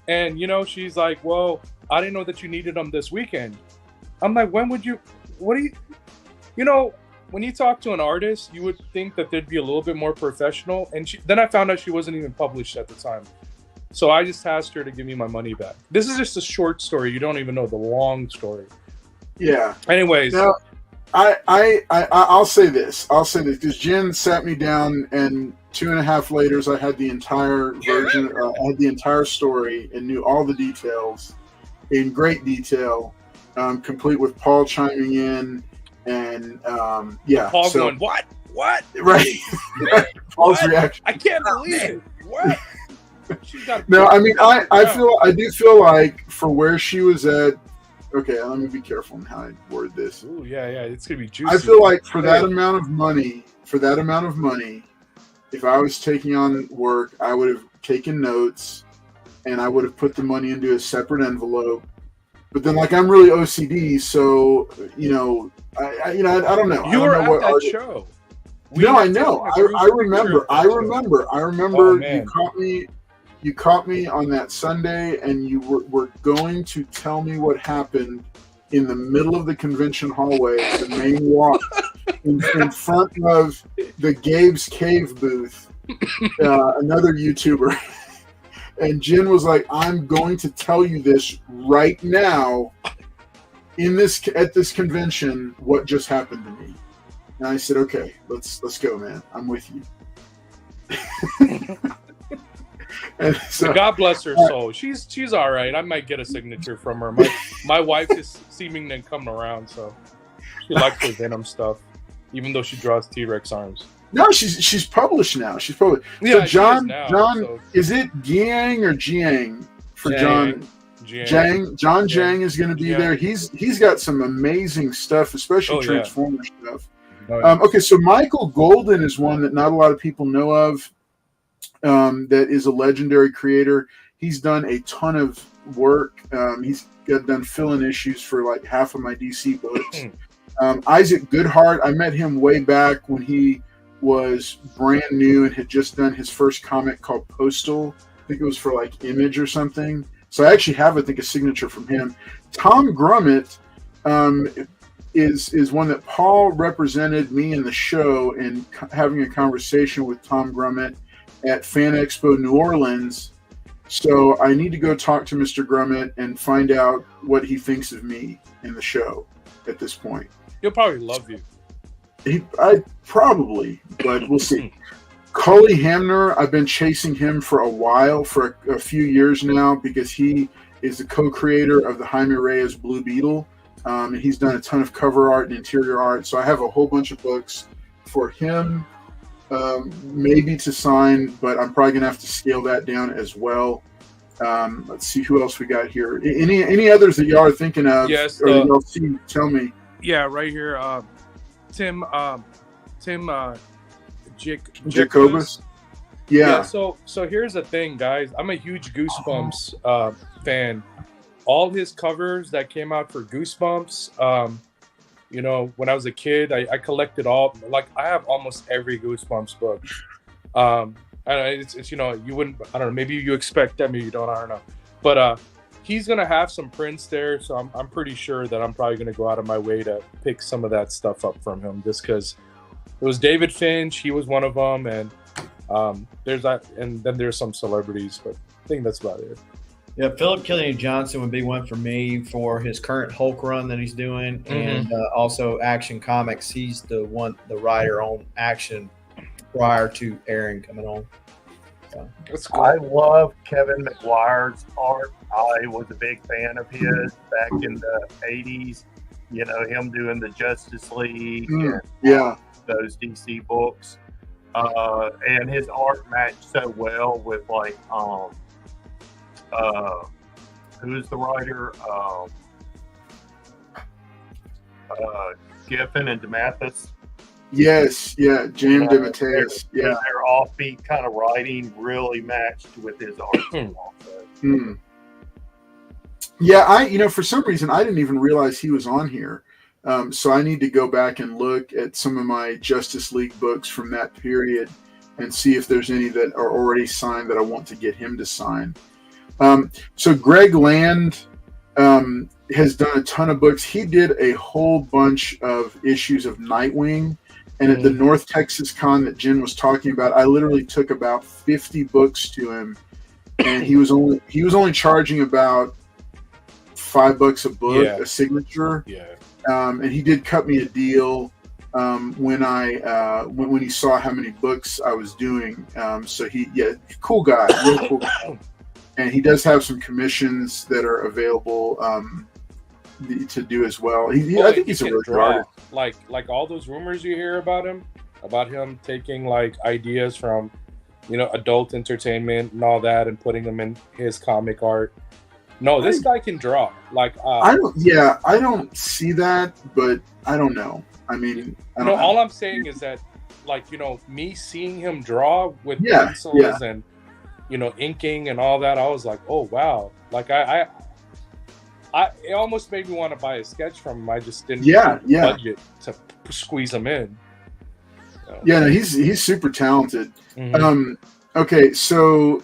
And, she's like, well, I didn't know that you needed them this weekend. I'm like, when you talk to an artist, you would think that they'd be a little bit more professional. And then I found out she wasn't even published at the time. So I just asked her to give me my money back. This is just a short story. You don't even know the long story. Yeah. Anyways. Now, I'll say this because Jen sat me down, and 2.5 later, I had the entire version. I had the entire story and knew all the details in great detail, complete with Paul chiming in, and Paul going, what? Right. Paul's reaction. I can't believe it. What? No, I mean, I do feel like for where she was at. Okay, let me be careful in how I word this. Ooh, yeah, it's gonna be juicy. I feel like for that amount of money, if I was taking on work, I would have taken notes, and I would have put the money into a separate envelope. But then, like, I'm really OCD, so I don't know. You were at that show. No, I know. I remember. Oh, you caught me on that Sunday, and you were going to tell me what happened in the middle of the convention hallway, the main walk, in front of the Gabe's Cave booth, another YouTuber. And Jen was like, I'm going to tell you this right now at this convention, what just happened to me. And I said, okay, let's go, man. I'm with you. And so, God bless her soul. She's all right. I might get a signature from her. My wife is seeming to come around, so she likes the Venom stuff, even though she draws T-Rex arms. No, she's published now. She's published. Yeah, so John, so. Is it Giang or Jiang for Jiang. John? Jiang is going to be there. He's got some amazing stuff, especially Transformer stuff. Oh, yeah. Okay, so Michael Golden is one that not a lot of people know of. That is a legendary creator. He's done a ton of work. He's done fill-in issues for like half of my DC books. Isaac Goodhart, I met him way back when he was brand new and had just done his first comic called Postal. I think it was for like Image or something. So I actually have, I think, a signature from him. Tom Grummett is one that Paul represented me in the show, and having a conversation with Tom Grummett at Fan Expo New Orleans. So I need to go talk to Mr. Grummett and find out what he thinks of me in the show at this point. He'll probably love you. I probably, but we'll see. Cully Hamner, I've been chasing him for a while, for a few years now, because he is the co-creator of the Jaime Reyes Blue Beetle. And he's done a ton of cover art and interior art. So I have a whole bunch of books for him, maybe to sign, but I'm probably going to have to scale that down as well. Let's see who else we got here. Any others that y'all are thinking of? Yes. Or y'all see, tell me. Yeah, right here. Tim Jacobus. Yeah. So here's the thing, guys. I'm a huge Goosebumps fan. All his covers that came out for Goosebumps, when I was a kid, I collected all. Like, I have almost every Goosebumps book. And it's you wouldn't. I don't know. Maybe you expect that. Maybe you don't. I don't know. But he's gonna have some prints there, so I'm pretty sure that I'm probably gonna go out of my way to pick some of that stuff up from him, just because it was David Finch. He was one of them, and there's that, and then there's some celebrities, but I think that's about it. Yeah, Philip Killian Johnson would be one for me for his current Hulk run that he's doing, and also Action Comics. He's the writer on Action prior to Aaron coming on. So. That's cool. I love Kevin McGuire's art. I was a big fan of his back in the 80s. Him doing the Justice League. Yeah. those DC books, and his art matched so well with like who's the writer? Giffen and DeMatteis. Yes, yeah, James DeMatteis. Yeah, their offbeat kind of writing really matched with his art. Mm. Yeah, for some reason I didn't even realize he was on here. So I need to go back and look at some of my Justice League books from that period and see if there's any that are already signed that I want to get him to sign. So Greg Land has done a ton of books. He did a whole bunch of issues of Nightwing. And at the North Texas Con that Jen was talking about, I literally took about 50 books to him, and he was only charging about $5 a book, a signature. Yeah. And he did cut me a deal when he saw how many books I was doing. So cool guy, real cool guy. And he does have some commissions that are available to do as well. I think he's a really good artist. Like all those rumors you hear about him taking like ideas from, adult entertainment and all that and putting them in his comic art. No, this guy can draw. Like I don't see that, but I don't know. I mean, all I'm saying is that, like, me seeing him draw with pencils and inking and all that, I was like, oh wow. Like it almost made me want to buy a sketch from him. I just didn't budget to squeeze him in. So. Yeah, no, he's super talented. Mm-hmm. Okay, so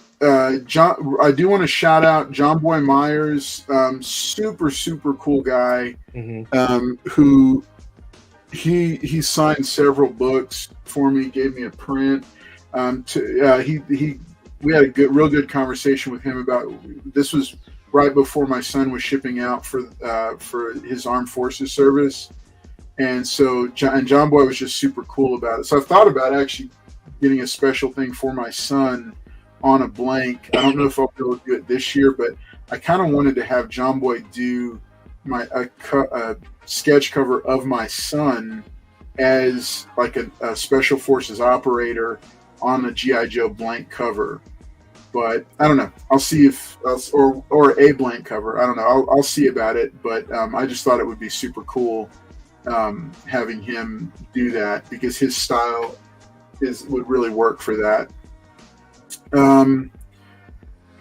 John, I do want to shout out John Boy Myers, super cool guy, who he signed several books for me, gave me a print. We had a real good conversation with him about this. Was right before my son was shipping out for his armed forces service, and so John Boy was just super cool about it. So I thought about actually getting a special thing for my son on a blank. I don't know if I'll be able to do it this year, but I kind of wanted to have John Boy do a sketch cover of my son as like a special forces operator on a G.I. Joe blank cover. But I don't know. I'll see or a blank cover. I don't know. I'll see about it. But I just thought it would be super cool having him do that because his style would really work for that.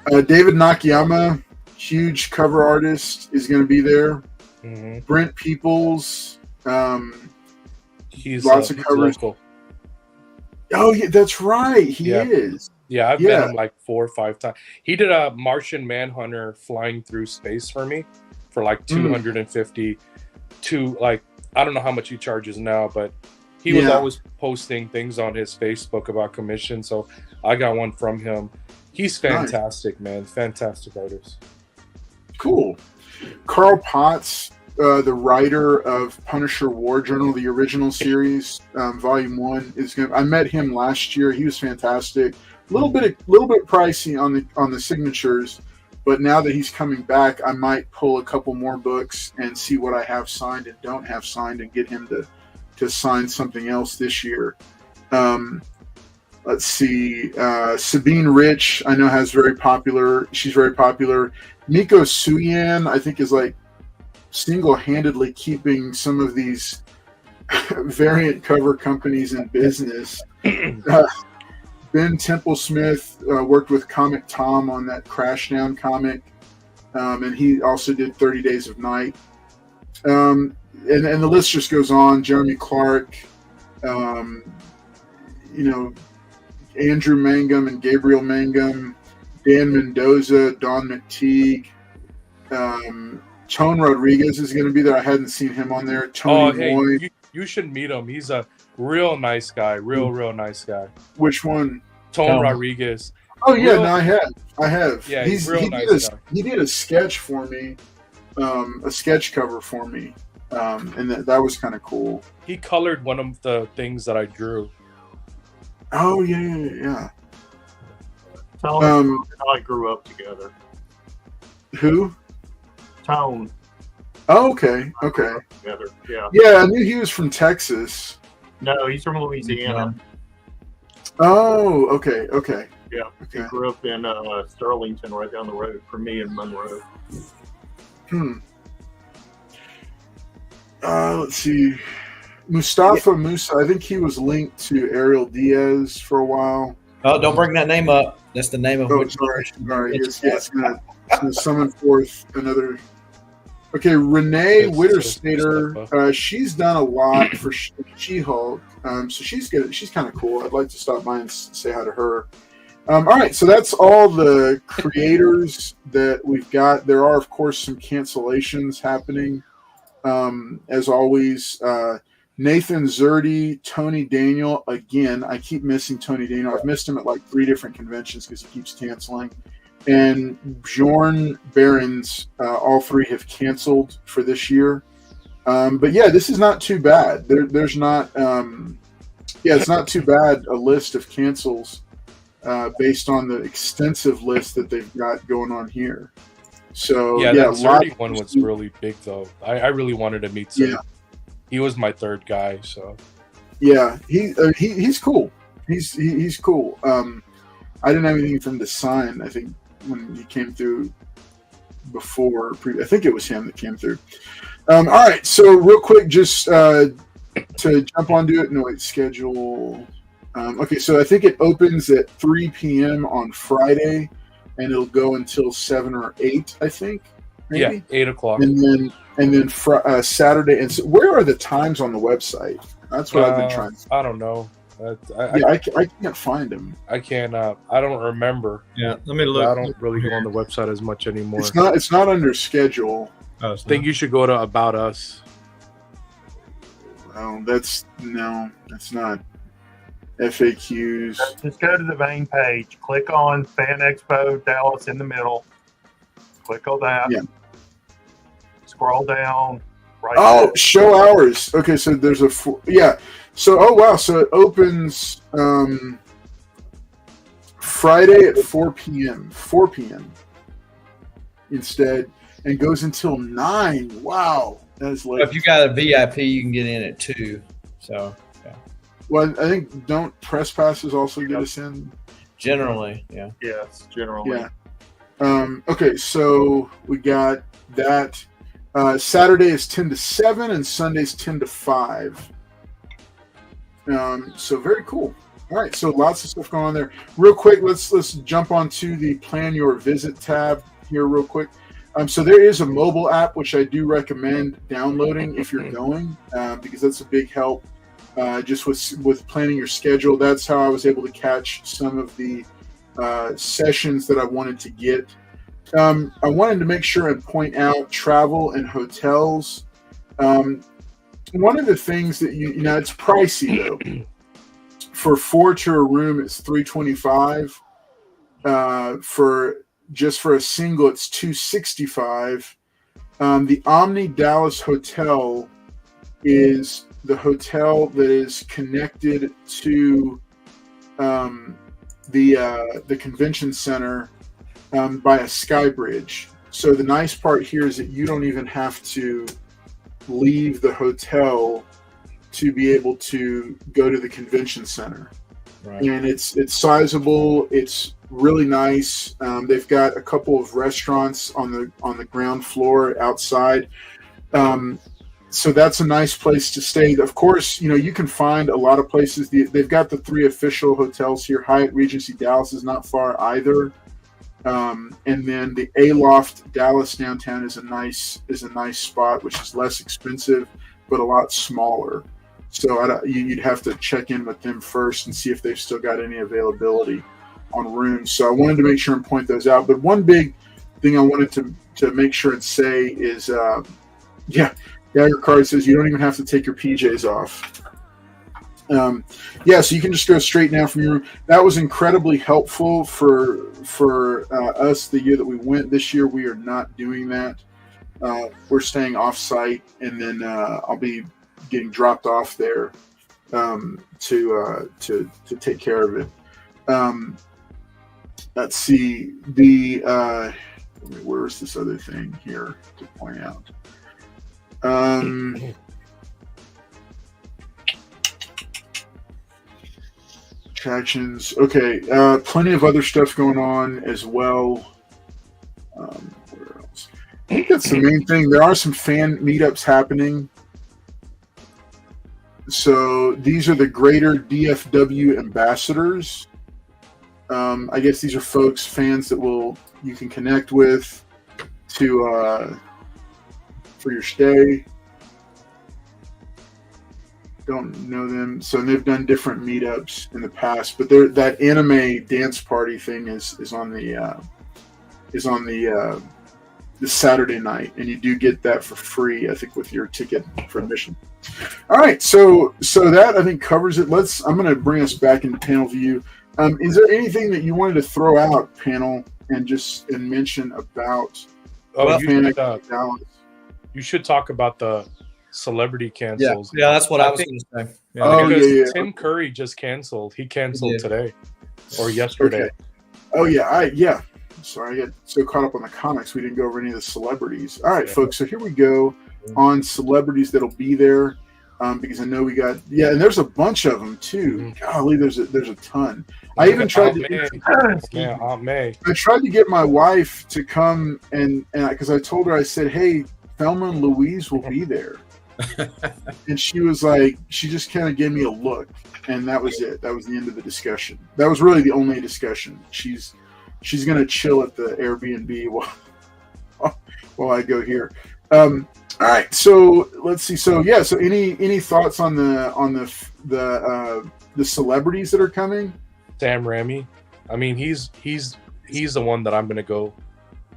David Nakayama, huge cover artist, is going to be there. Mm-hmm. Brent Peoples, he's lots of covers. Local. Oh, yeah, that's right. He is. Yeah, I've met him like 4 or 5 times. He did a Martian Manhunter flying through space for me for like $250 to like, I don't know how much he charges now, but he was always posting things on his Facebook about commission. So I got one from him. He's fantastic, man. Fantastic artist. Cool. Carl Potts, the writer of Punisher War Journal, the original series, Volume 1, is going. I met him last year. He was fantastic. A little bit pricey on the signatures, but now that he's coming back, I might pull a couple more books and see what I have signed and don't have signed, and get him to sign something else this year. Let's see. Sabine Rich, I know, she's very popular. Nico Suyan, I think, is like single-handedly keeping some of these variant cover companies in business. Ben Templesmith worked with Comic Tom on that Crashdown comic, and he also did 30 Days of Night. And the list just goes on. Jeremy Clark, Andrew Mangum and Gabriel Mangum, Dan Mendoza, Don McTeague, Tone Rodriguez is going to be there. I hadn't seen him on there. Tony Moy. You should meet him. He's a real nice guy. Real nice guy. Which one? Tone Rodriguez. Oh yeah, no, I have. Yeah, he's real nice guy. He did a sketch for me, a sketch cover for me, and that was kind of cool. He colored one of the things that I drew. Oh yeah. Tell him how I grew up together. Who? Tone. Oh, okay. Together. Yeah. Yeah, I knew he was from Texas. No, he's from Louisiana. Oh, okay, okay. Yeah, he grew up in Sterlington, right down the road from me in Monroe. Let's see. Mustafa Musa, I think he was linked to Ariel Diaz for a while. Oh, don't bring that name up. That's the name of which. Sorry. It's going to summon forth another. Okay, Renee Witterstater, she's done a lot for She-Hulk, so she's good. She's kind of cool. I'd like to stop by and say hi to her. All right, so that's all the creators that we've got. There are, of course, some cancellations happening. As always, Nathan Zerdy, Tony Daniel. Again, I keep missing Tony Daniel. I've missed him at like 3 different conventions because he keeps canceling. And Bjorn Behrens, all 3 have canceled for this year. But yeah, this is not too bad. There's not, it's not too bad a list of cancels based on the extensive list that they've got going on here. So that 30 one was really big though. I really wanted to meet him. Yeah. He was my 3rd guy, so yeah, he's cool. He's cool. I didn't have anything for him to sign. I think when he came through before, I think it was him that came through. All right, so real quick, just to jump onto it. No, wait, schedule. Okay, so I think it opens at 3 p.m. on Friday, and it'll go until 7 or 8, I think. Maybe? Yeah, 8 o'clock. And then Saturday. And so where are the times on the website? That's what I've been trying. I don't know. I can't find them. I can't. I don't remember. Yeah, let me look. I don't really go on the website as much anymore. It's not under schedule. I think you should go to About Us. Oh, that's not FAQs. Just go to the main page. Click on Fan Expo Dallas in the middle. Click on that. Yeah. Scroll down. Right there. There. Show hours. Okay, so there's So, oh wow, so it opens Friday at 4 p.m. 4 p.m. instead, and goes until 9. Wow, that is late. If you got a VIP, you can get in at 2. So, yeah. Well, I think don't press passes also get us in? Generally, yeah. Yes, generally. Yeah. Okay, so we got that. Saturday is 10 to 7, and Sunday's 10 to 5. So very cool. All right, so lots of stuff going on there. Real quick, let's jump onto the Plan Your Visit tab here real quick. So there is a mobile app which I do recommend downloading if you're going, because that's a big help just with planning your schedule. That's how I was able to catch some of the sessions that I wanted to get. I wanted to make sure and point out travel and hotels. One of the things that you know, it's pricey though. For 4 to a room, it's $325. For a single, it's $265. The Omni Dallas Hotel is the hotel that is connected to the convention center by a sky bridge. So the nice part here is that you don't even have to leave the hotel to be able to go to the convention center. Right. And it's sizable. It's really nice. They've got a couple of restaurants on the ground floor outside. So that's a nice place to stay. Of course, you know, you can find a lot of places. They've got the 3 official hotels here. Hyatt Regency Dallas is not far either. And then the Aloft Dallas downtown is a nice spot, which is less expensive but a lot smaller. So you'd have to check in with them first and see if they've still got any availability on rooms. So I wanted to make sure and point those out. But one big thing I wanted to make sure and say is, Dagger Card says you don't even have to take your PJs off. So you can just go straight now from your room. That was incredibly helpful for us the year that we went. This year we are not doing that. We're staying off site, and then I'll be getting dropped off there to take care of it. Let's see where's this other thing here to point out? Attractions. Okay, plenty of other stuff going on as well. Where else? I think that's the main thing. There are some fan meetups happening. So these are the greater DFW ambassadors. I guess these are folks, fans that you can connect with to for your stay. Don't know them, so they've done different meetups in the past. But that anime dance party thing is on the Saturday night, and you do get that for free, I think, with your ticket for admission. All right, so that I think covers it. I'm going to bring us back into panel view. Is there anything that you wanted to throw out, panel, and mention about? You should talk about the celebrity cancels. Yeah, that's what I was going to say. Yeah. Because Tim Curry just canceled. He canceled today or yesterday. Okay. Oh yeah, Sorry, I got so caught up on the comics we didn't go over any of the celebrities. All right, folks. So here we go on celebrities that'll be there. Because I know we got and there's a bunch of them too. Golly, there's a ton. I even tried Aunt May. I tried to get my wife to come and because I told her, I said, hey, Thelma and Louise will be there. And she was like, she just kind of gave me a look, and that was it. That was the end of the discussion. That was really the only discussion. She's gonna chill at the Airbnb while I go here. All right, so let's see. So any thoughts on the celebrities that are coming? Sam Raimi. I mean, he's the one that I'm gonna go.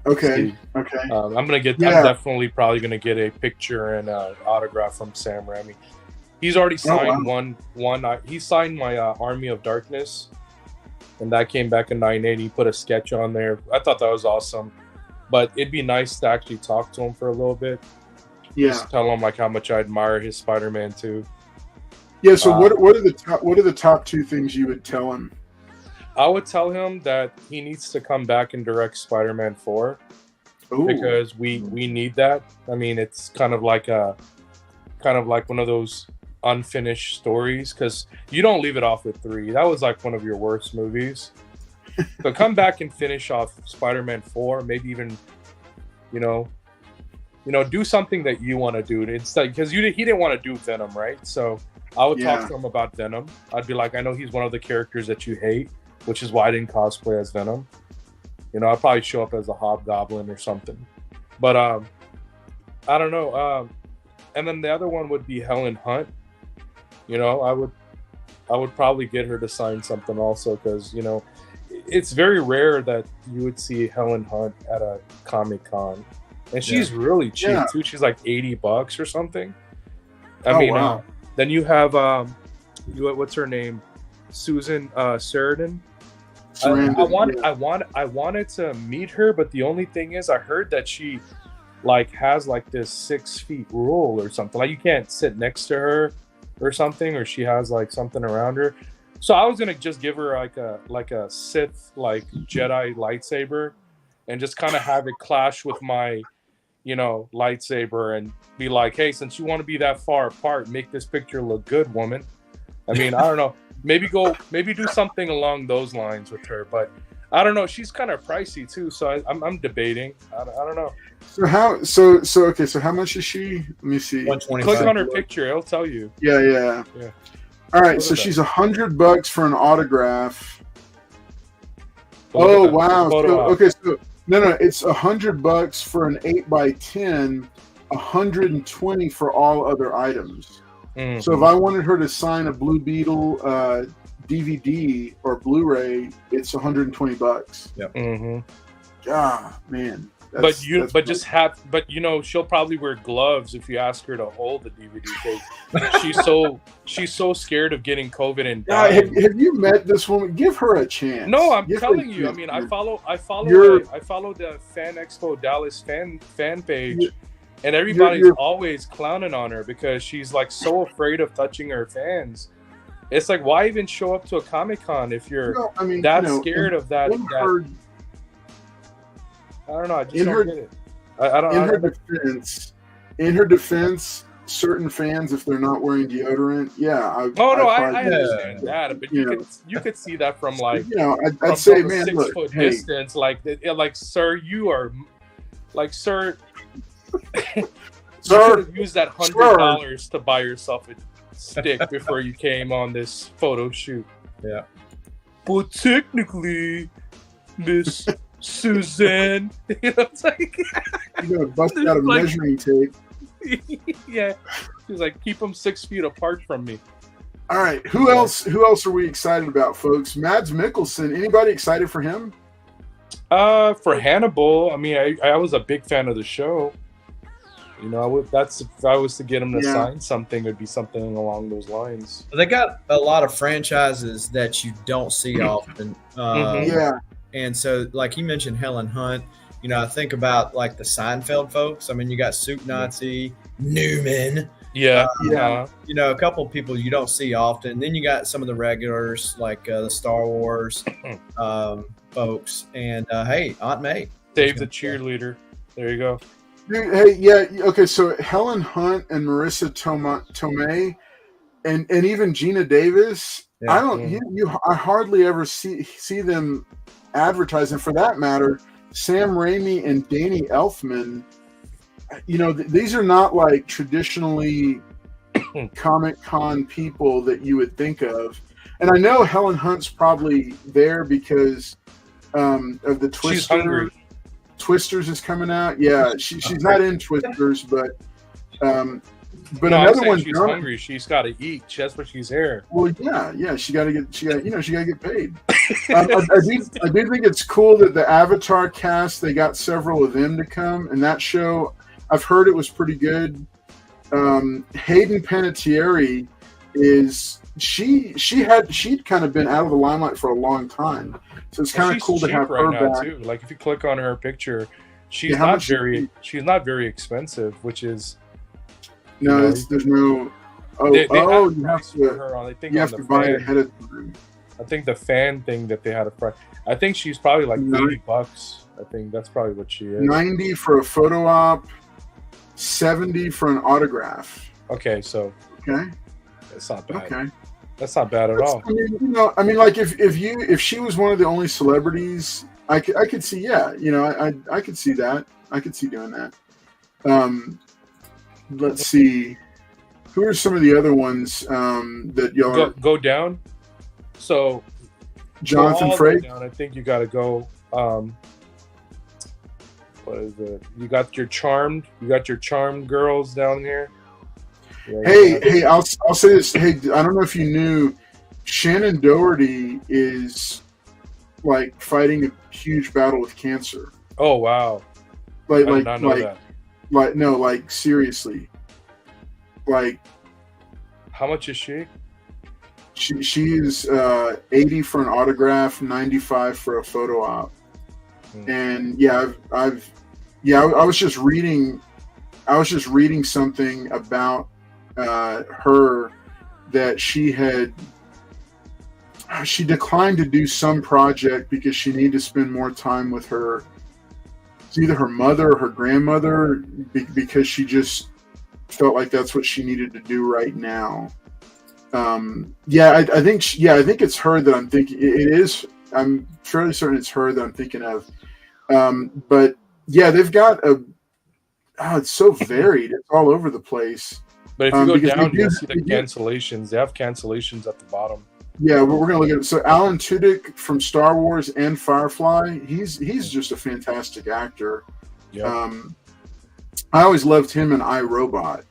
Okay. see. Okay. I'm gonna get. I'm definitely probably gonna get a picture and autograph from Sam Raimi. He's already signed one. He signed my Army of Darkness, and that came back in '98. He put a sketch on there. I thought that was awesome. But it'd be nice to actually talk to him for a little bit. Yeah. Just tell him like how much I admire his Spider-Man too. Yeah. So what are the top two things you would tell him? I would tell him that he needs to come back and direct Spider-Man 4 because we need that. I mean, it's kind of like one of those unfinished stories because you don't leave it off with 3. That was like one of your worst movies. So come back and finish off Spider-Man 4. Maybe even, do something that you want to do. It's like because he didn't want to do Venom, right? So I would talk to him about Venom. I'd be like, I know he's one of the characters that you hate, which is why I didn't cosplay as Venom. I'll probably show up as a Hobgoblin or something. But I don't know. And then the other one would be Helen Hunt. I would probably get her to sign something also because it's very rare that you would see Helen Hunt at a Comic-Con. And she's really cheap too. She's like $80 or something. I mean, then you have what's her name? Susan Sarandon. I wanted to meet her, but the only thing is, I heard that she has this 6 feet rule or something. Like you can't sit next to her or something, or she has something around her. So I was gonna just give her like a Sith Jedi lightsaber, and just kind of have it clash with my lightsaber, and be like, hey, since you want to be that far apart, make this picture look good, woman. I mean, I don't know. Maybe do something along those lines with her, but I don't know. She's kind of pricey too, so I'm debating. I don't know. So how much is she? Let me see. Click on her picture; it'll tell you. Yeah. All right, so she's $100 for an autograph. Oh wow! So it's $100 for an 8x10, $120 for all other items. Mm-hmm. So if I wanted her to sign a Blue Beetle DVD or Blu-ray, it's $120. Yep. Mm-hmm. Ah, man. She'll probably wear gloves if you ask her to hold the DVD. She's so scared of getting COVID and dying. Have you met this woman? Give her a chance. No, I'm telling you. I mean, I follow the Fan Expo Dallas fan page. And everybody's always clowning on her because she's so afraid of touching her fans. It's like, why even show up to a Comic-Con if you're scared of that? I don't know. I just don't get it. In her defense, certain fans, if they're not wearing deodorant, yeah. I understand that, but you could see that from like I'd say, from a man, 6 look, foot hey, distance, like sir, you are like sir. You should have used that $100 to buy yourself a stick before you came on this photo shoot. Yeah. But technically, Miss Suzanne, it's like you're gonna bust out a measuring tape. Yeah, she's like, keep them 6 feet apart from me. All right, who else are we excited about, folks? Mads Mikkelsen. Anybody excited for him? For Hannibal, I mean, I was a big fan of the show. If I was to get him to sign something, it'd be something along those lines. They got a lot of franchises that you don't see often. And so, like you mentioned, Helen Hunt. I think about like the Seinfeld folks. I mean, you got Soup Nazi, Newman. Yeah. A couple of people you don't see often. Then you got some of the regulars like the Star Wars folks. And hey, Aunt May. Dave the cheerleader. There you go. Dude, hey, yeah, okay. So Helen Hunt and Marissa Tomei, and even Gina Davis. Yeah. I don't. I hardly ever see them advertising. For that matter, Sam Raimi and Danny Elfman. These are not like traditionally Comic-Con people that you would think of. And I know Helen Hunt's probably there because of the Twister. She's hungry. Twisters is coming out. Yeah, she's not in Twisters, but another one. She's hungry. She's got to eat. That's what she's here. Well, yeah. She got to get paid. I do think it's cool that the Avatar cast, they got several of them to come, and that show, I've heard it was pretty good. Hayden Panettiere she'd kind of been out of the limelight for a long time, so it's kind of cool to have her back too. Like if you click on her picture, she's not very expensive, which is there's no. You have to buy it ahead of time. I think the fan thing that they had a price. I think she's probably like $80. I think that's probably what she is. 90 for a photo op, 70 for an autograph. Okay, so that's not bad. Okay, that's not bad at all. I mean, like if she was one of the only celebrities, I could see. I could see that. I could see doing that. Let's see. Who are some of the other ones that y'all go down? So Jonathan Frakes. I think you got to go. What is it? You got your charmed girls down here. Yeah, hey, I'll say this. Hey, I don't know if you knew, Shannon Doherty is like fighting a huge battle with cancer. Oh wow! I did not know that. Like seriously. Like, how much is she? She is 80 for an autograph, 95 for a photo op. And I was just reading something about her that she declined to do some project because she needed to spend more time with it's either her mother or her grandmother, because she just felt like that's what she needed to do right now. I think it's her that I'm thinking. It is. I'm fairly certain it's her that I'm thinking of. But yeah, they've got it's so varied. It's all over the place. But if you go down, you'll see the cancellations. They have cancellations at the bottom. Yeah, we're going to look at it. So Alan Tudyk from Star Wars and Firefly, he's just a fantastic actor. Yeah. I always loved him in iRobot.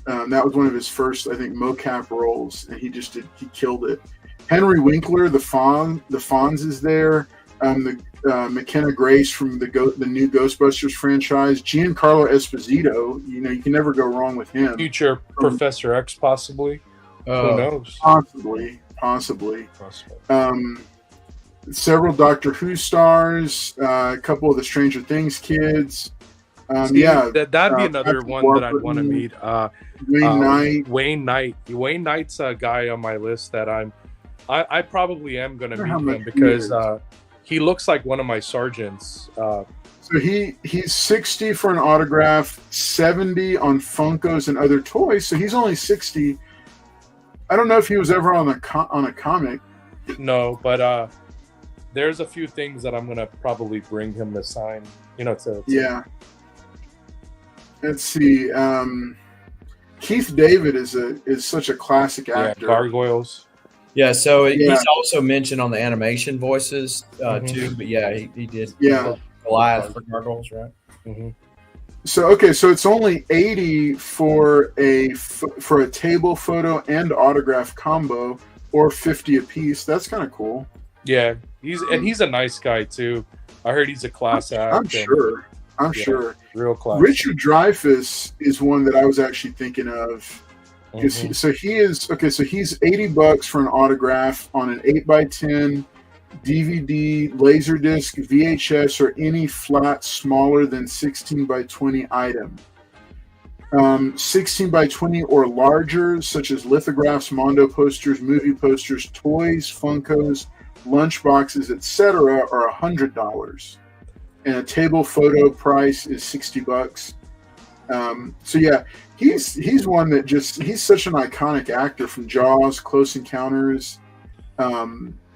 That was one of his first, I think, mocap roles, and he killed it. Henry Winkler, the Fonz is there. McKenna Grace from the new Ghostbusters franchise. Giancarlo Esposito, you can never go wrong with him. Future Professor X, possibly. Who knows? Possibly. Several Doctor Who stars. A couple of the Stranger Things kids. That'd be another one that I'd want to meet. Wayne Knight. Wayne Knight's a guy on my list that I probably am going to meet him because he looks like one of my sergeants. So he's 60 for an autograph, 70 on Funkos and other toys. So he's only 60. I don't know if he was ever on a comic. No, but there's a few things that I'm gonna probably bring him to sign. Yeah. Let's see. Keith David is such a classic actor. Yeah, Gargoyles. Yeah, so he's also mentioned on the animation voices too. But yeah, he did. Yeah, Goliath for Gargoyles, right? Mm-hmm. So so it's only 80 for a table photo and autograph combo, or 50 a piece. That's kind of cool. Yeah, he's a nice guy too. I heard he's a class act. I'm sure. Real class. Richard Dreyfuss is one that I was actually thinking of. Because he's $80 for an autograph on an 8x10 DVD, Laserdisc, VHS, or any flat smaller than 16x20 item. 16x20 or larger, such as lithographs, Mondo posters, movie posters, toys, Funkos, lunchboxes, etc., are $100. And a table photo price is $60. So yeah, he's one that he's such an iconic actor, from Jaws, Close Encounters. I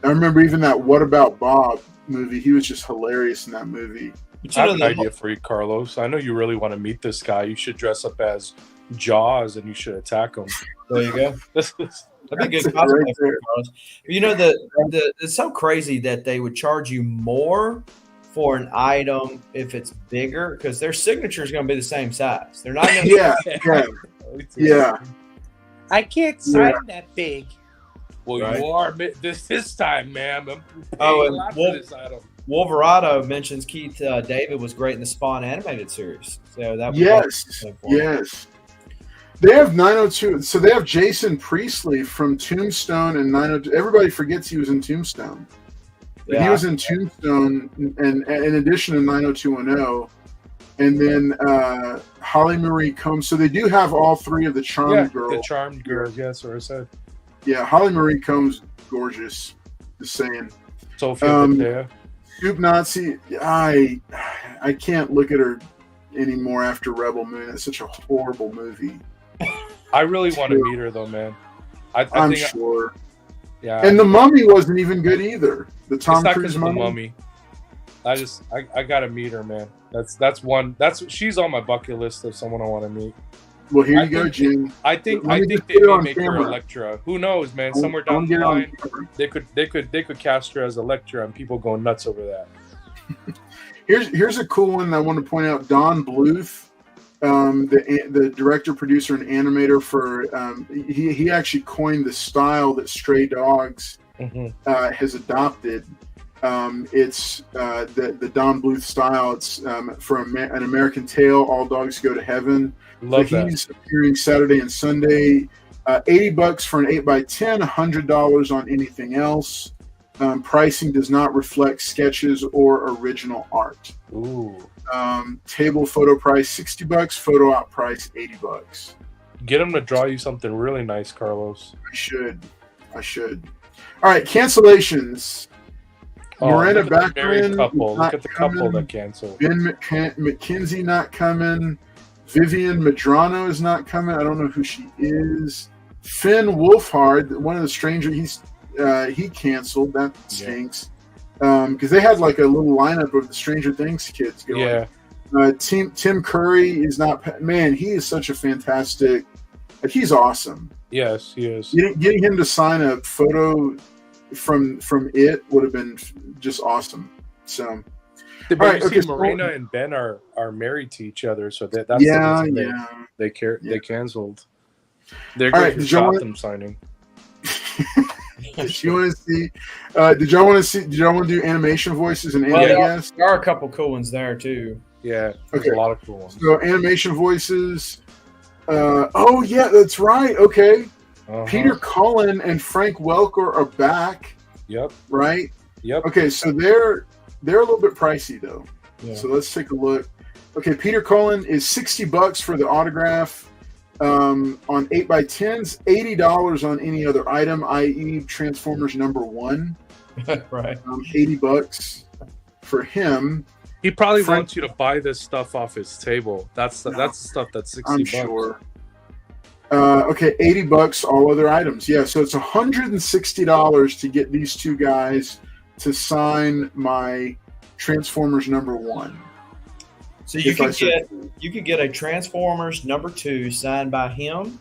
remember even that What About Bob movie. He was just hilarious in that movie. I have an idea for you, Carlos. I know you really want to meet this guy. You should dress up as Jaws and you should attack him. There you go. That'd be a good cosplay for you, Carlos. You know, it's so crazy that they would charge you more for an item if it's bigger, because their signature is going to be the same size. They're not going to. Yeah. I can't sign that big. Well, right. You are this time, ma'am. I'm and for this item. Wolverado mentions Keith David was great in the Spawn animated series. So that was yes. They have 902. So they have Jason Priestley from Tombstone and 902. Everybody forgets he was in Tombstone. But he was in Tombstone, and in addition to 90210, and then Holly Marie Combs. So they do have all three of the Charmed girls. The Charmed girls, yes, or I said. Yeah, Holly Marie Combs, gorgeous. Just saying. Sophia Soup Nazi, I can't look at her anymore after Rebel Moon. It's such a horrible movie. I really want to meet her though, man. I'm sure. Yeah. And The Mummy wasn't even good either. The Tom Cruise Mummy. I gotta meet her, man. She's on my bucket list of someone I want to meet. Well, here you go, Jim. I think they may make her Elektra. Who knows, man? Somewhere down the line, they could cast her as Elektra, and people go nuts over that. Here's a cool one I want to point out. Don Bluth, the director, producer, and animator for he actually coined the style that Stray Dogs has adopted. It's the Don Bluth style. It's for an American Tale. All dogs go to heaven. Love that. He's appearing Saturday and Sunday. $80 for an 8x10. $100 on anything else. Pricing does not reflect sketches or original art. Ooh. Table photo price $60. Photo op price $80. Get him to draw you something really nice, Carlos. I should. All right, cancellations. Miranda Baccarin. Look at the couple that canceled. Ben McKenzie not coming. Vivian Medrano is not coming. I don't know who she is. Finn Wolfhard, one of the strangers, he canceled. That stinks. Because they had like a little lineup of the Stranger Things kids going. Yeah. Tim Curry is not. Man, he is such a fantastic. He's awesome. Yes, he is. Getting him to sign a photo from it would have been just awesome. So. But you see, Marina and Ben are married to each other, so that's the reason they canceled. They're going to stop them signing. Did you want to see? Did y'all want to do animation voices and Andy? There are a couple cool ones there too. Yeah, there's a lot of cool ones. So animation voices. Oh yeah, that's right. Okay, Peter Cullen and Frank Welker are back. Yep. Right. Yep. Okay, so they're a little bit pricey though. Yeah. So let's take a look. Okay, Peter Cullen is $60 for the autograph on 8x10s, $80 on any other item, i.e. Transformers #1. Right. $80 for him. He probably Frank- wants you to buy this stuff off his table. That's the stuff that's $60. I'm sure. Okay, $80 all other items. Yeah, so it's $160 to get these two guys to sign my Transformers #1. So you could get a Transformers #2 signed by him,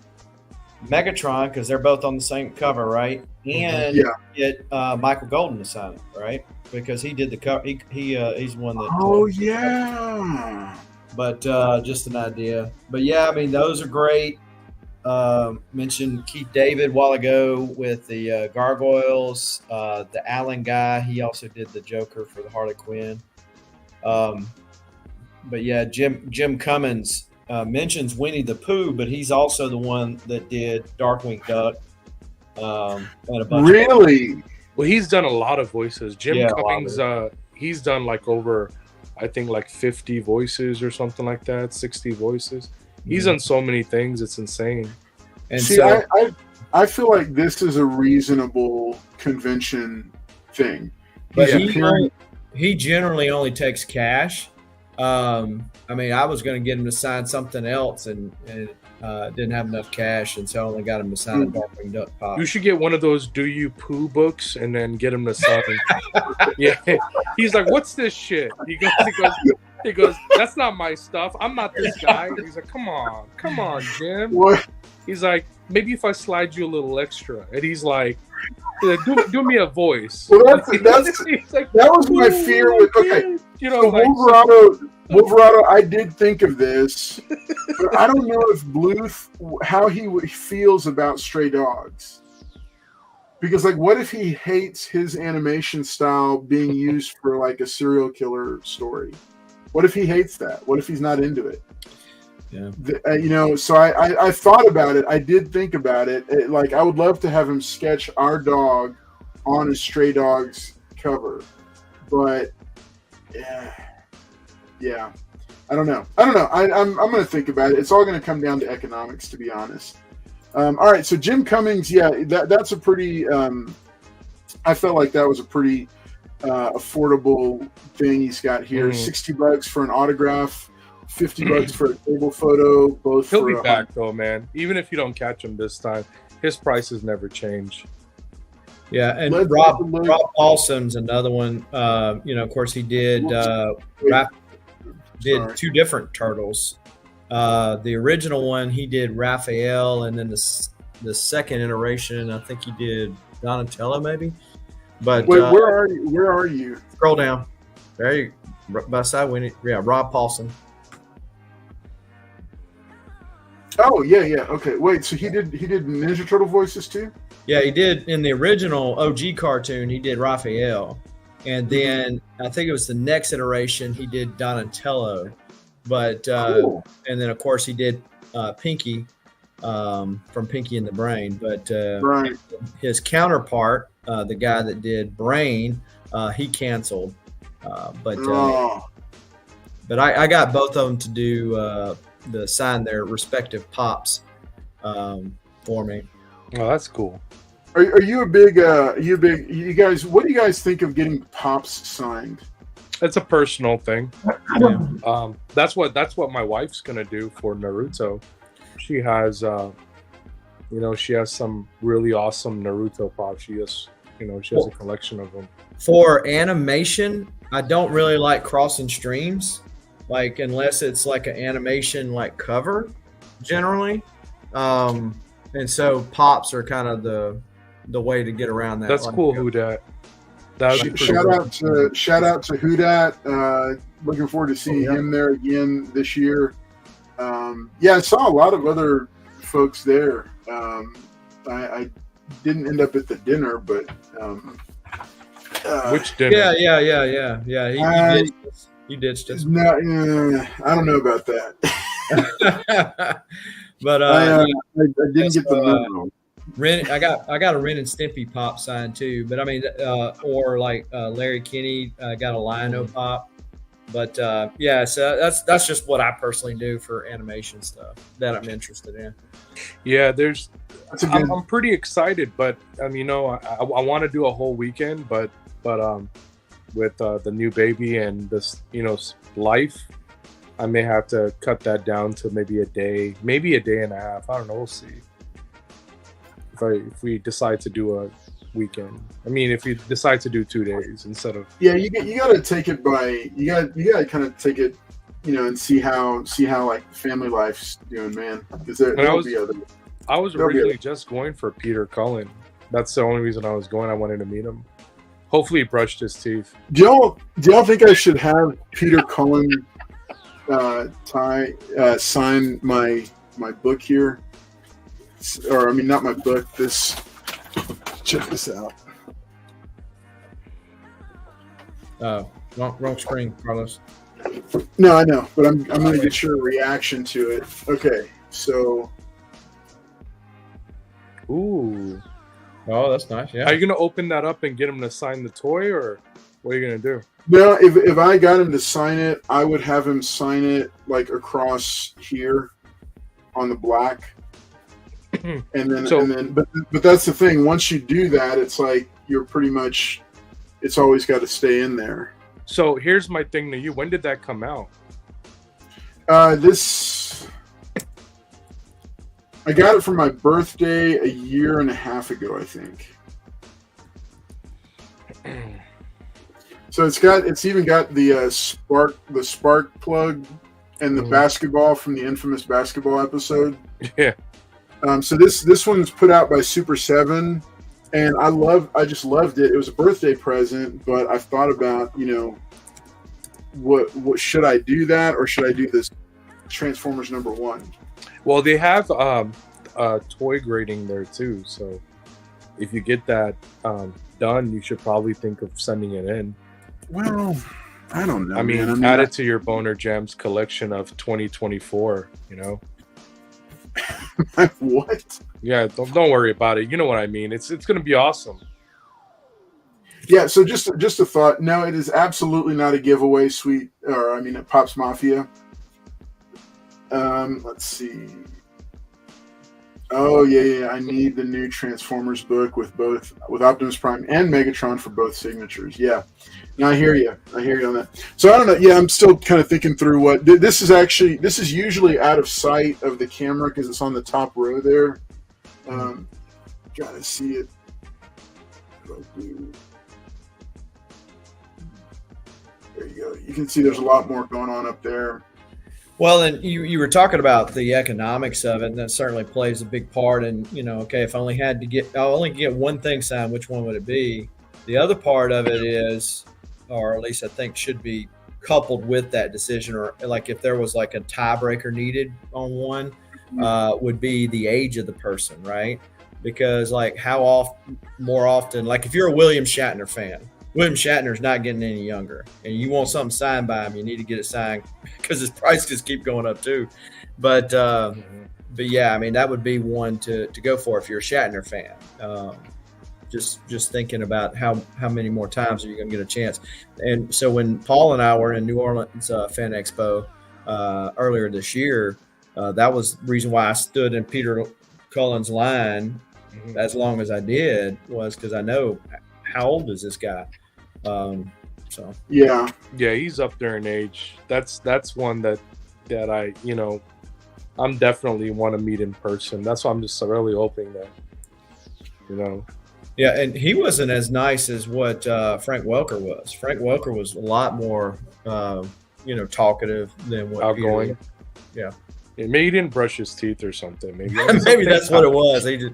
Megatron, because they're both on the same cover, right? And get Michael Golden to sign it, right? Because he did the cover. He's one that. Oh yeah. But just an idea. But yeah, I mean those are great. Mentioned Keith David a while ago with the Gargoyles. The Allen guy, he also did the Joker for the Harley Quinn. But yeah, Jim Cummins mentions Winnie the Pooh, but he's also the one that did Darkwing Duck. And a bunch Really? Well, he's done a lot of voices. Jim Cummings, he's done like over, I think like 50 voices or something like that, 60 voices. He's done so many things, it's insane. And see, so, I feel like this is a reasonable convention thing. But he generally only takes cash. I mean, I was going to get him to sign something else and didn't have enough cash, and so I only got him to sign a Darkwing Duck pop. You should get one of those "Do You Poo" books and then get him to sign. Yeah, he's like, "What's this shit?" He goes, "That's not my stuff. I'm not this guy." He's like, "Come on, Jim." What? He's like, "Maybe if I slide you a little extra," and he's like, "Do me a voice." Well, that was my fear with so Wolverado, I did think of this, but I don't know if Bluth, how he feels about stray dogs. Because, like, what if he hates his animation style being used for, like, a serial killer story? What if he hates that? What if he's not into it? Yeah. So I thought about it. I did think about it. Like, I would love to have him sketch our dog on a Stray Dogs cover. But, yeah. I don't know. I'm going to think about it. It's all going to come down to economics, to be honest. All right, so Jim Cummings, that's a pretty. I felt like that was a pretty affordable thing he's got here. $60 for an autograph, $50 for a table photo. Both. He'll be back though, man. Even if you don't catch him this time, his prices never change. Yeah, and Rob Paulson's another one. Of course, he did. Did two different turtles. The original one he did Raphael, and then the second iteration I think he did Donatello maybe. But wait, where are you? Scroll down. There you by side Winnie. Yeah, Rob Paulson. Oh yeah. Okay, wait. So he did Ninja Turtle voices too? Yeah, he did in the original OG cartoon. He did Raphael. And then I think it was the next iteration he did Donatello, but cool. And then of course he did Pinky from Pinky and the Brain. But right. His counterpart, the guy that did Brain, he canceled. But I got both of them to do the sign their respective pops for me. Oh, that's cool. Are you a big? You guys? What do you guys think of getting pops signed? It's a personal thing. That's what my wife's gonna do for Naruto. She has, she has some really awesome Naruto pops. She has a collection of them. For animation, I don't really like crossing streams, like unless it's like an animation like cover, generally. And so pops are kind of the way to get around that. That's cool, Houdat. Shout out to Houdat. Looking forward to seeing him there again this year. I saw a lot of other folks there. I didn't end up at the dinner, but which dinner? Yeah. He ditched us. No, I don't know about that. But I didn't get the memo. I got a Ren and Stimpy pop sign too, but I mean, or like Larry Kinney got a Lion-O pop, but so that's just what I personally do for animation stuff that I'm interested in. Yeah, I'm pretty excited, but I want to do a whole weekend, but with the new baby and this, life, I may have to cut that down to maybe a day and a half. I don't know. We'll see. If we decide to do a weekend, I mean, if you decide to do 2 days instead of you got to take it by you got to kind of take it, and see how like family life's doing, man. Because I was originally just going for Peter Cullen. That's the only reason I was going. I wanted to meet him. Hopefully, he brushed his teeth. Do y'all think I should have Peter Cullen sign my book here? Or I mean, not my book. Check this out. Wrong screen, Carlos. No, I know, but I'm going to get your reaction to it. Okay, so. Ooh. Oh, that's nice. Yeah. Are you going to open that up and get him to sign the toy, or what are you going to do? No, if I got him to sign it, I would have him sign it like across here on the black. But that's the thing. Once you do that, it's like you're pretty much. It's always got to stay in there. So here's my thing to you. When did that come out? I got it for my birthday a year and a half ago, I think. So it's even got the spark plug and the basketball from the infamous basketball episode. Yeah. So this one's put out by Super 7, and I just loved it. It was a birthday present, but I thought about, what should I do that, or should I do this Transformers #1? Well, they have toy grading there too, so if you get that done, you should probably think of sending it in. Well, I don't know. I mean, add it to your Boner Gems collection of 2024. What? Yeah, don't worry about it. You know what I mean. It's going to be awesome. Yeah. So just a thought. No, it is absolutely not a giveaway. At Pops Mafia. Let's see. Oh yeah. I need the new Transformers book with Optimus Prime and Megatron for both signatures. Yeah. No, I hear you on that. So I don't know. Yeah, I'm still kind of thinking through what this is usually out of sight of the camera because it's on the top row there. Gotta see it. There you go. You can see there's a lot more going on up there. Well, and you were talking about the economics of it, and that certainly plays a big part. And okay, if I only get one thing signed, which one would it be? The other part of it is, or at least I think should be coupled with that decision, or like if there was like a tiebreaker needed on one, would be the age of the person, right? Because like more often, like if you're a William Shatner fan, William Shatner's not getting any younger, and you want something signed by him, you need to get it signed because his prices keep going up too. But yeah, I mean that would be one to go for if you're a Shatner fan. Just thinking about how many more times are you going to get a chance. And so when Paul and I were in New Orleans Fan Expo earlier this year, that was the reason why I stood in Peter Cullen's line as long as I did, was because I know how old is this guy. So yeah, he's up there in age. That's one that I I'm definitely want to meet in person. That's why I'm just really hoping that Yeah, and he wasn't as nice as what Frank Welker was. Frank Welker was a lot more, talkative than what outgoing. Peter. Yeah. Maybe he didn't brush his teeth or something. Maybe that's what it was. He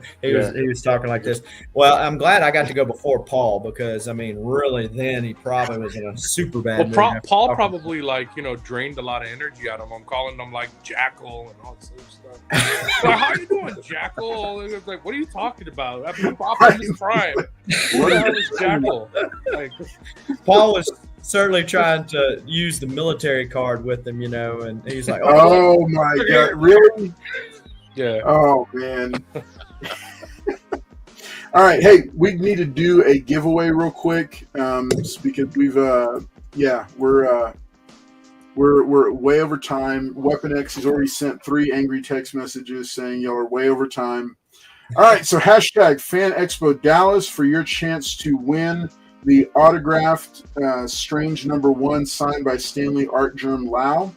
was talking like this. Well, I'm glad I got to go before Paul because I mean, really, then he probably was in a super bad. Well, Paul probably drained a lot of energy out of him. I'm calling him like Jackal and all this other stuff. Like, how are you doing, Jackal? It's like, what are you talking about? I'm Optimus Prime. What the hell is Jackal? Like, Paul was certainly trying to use the military card with him, and he's like, "Oh my god, really?" Yeah. Oh man. All right, hey, we need to do a giveaway real quick because we're way over time. Weapon X has already sent 3 angry text messages saying y'all are way over time. All right, so hashtag Fan Expo Dallas for your chance to win the autographed Strange #1 signed by Stanley Art Germ Lau.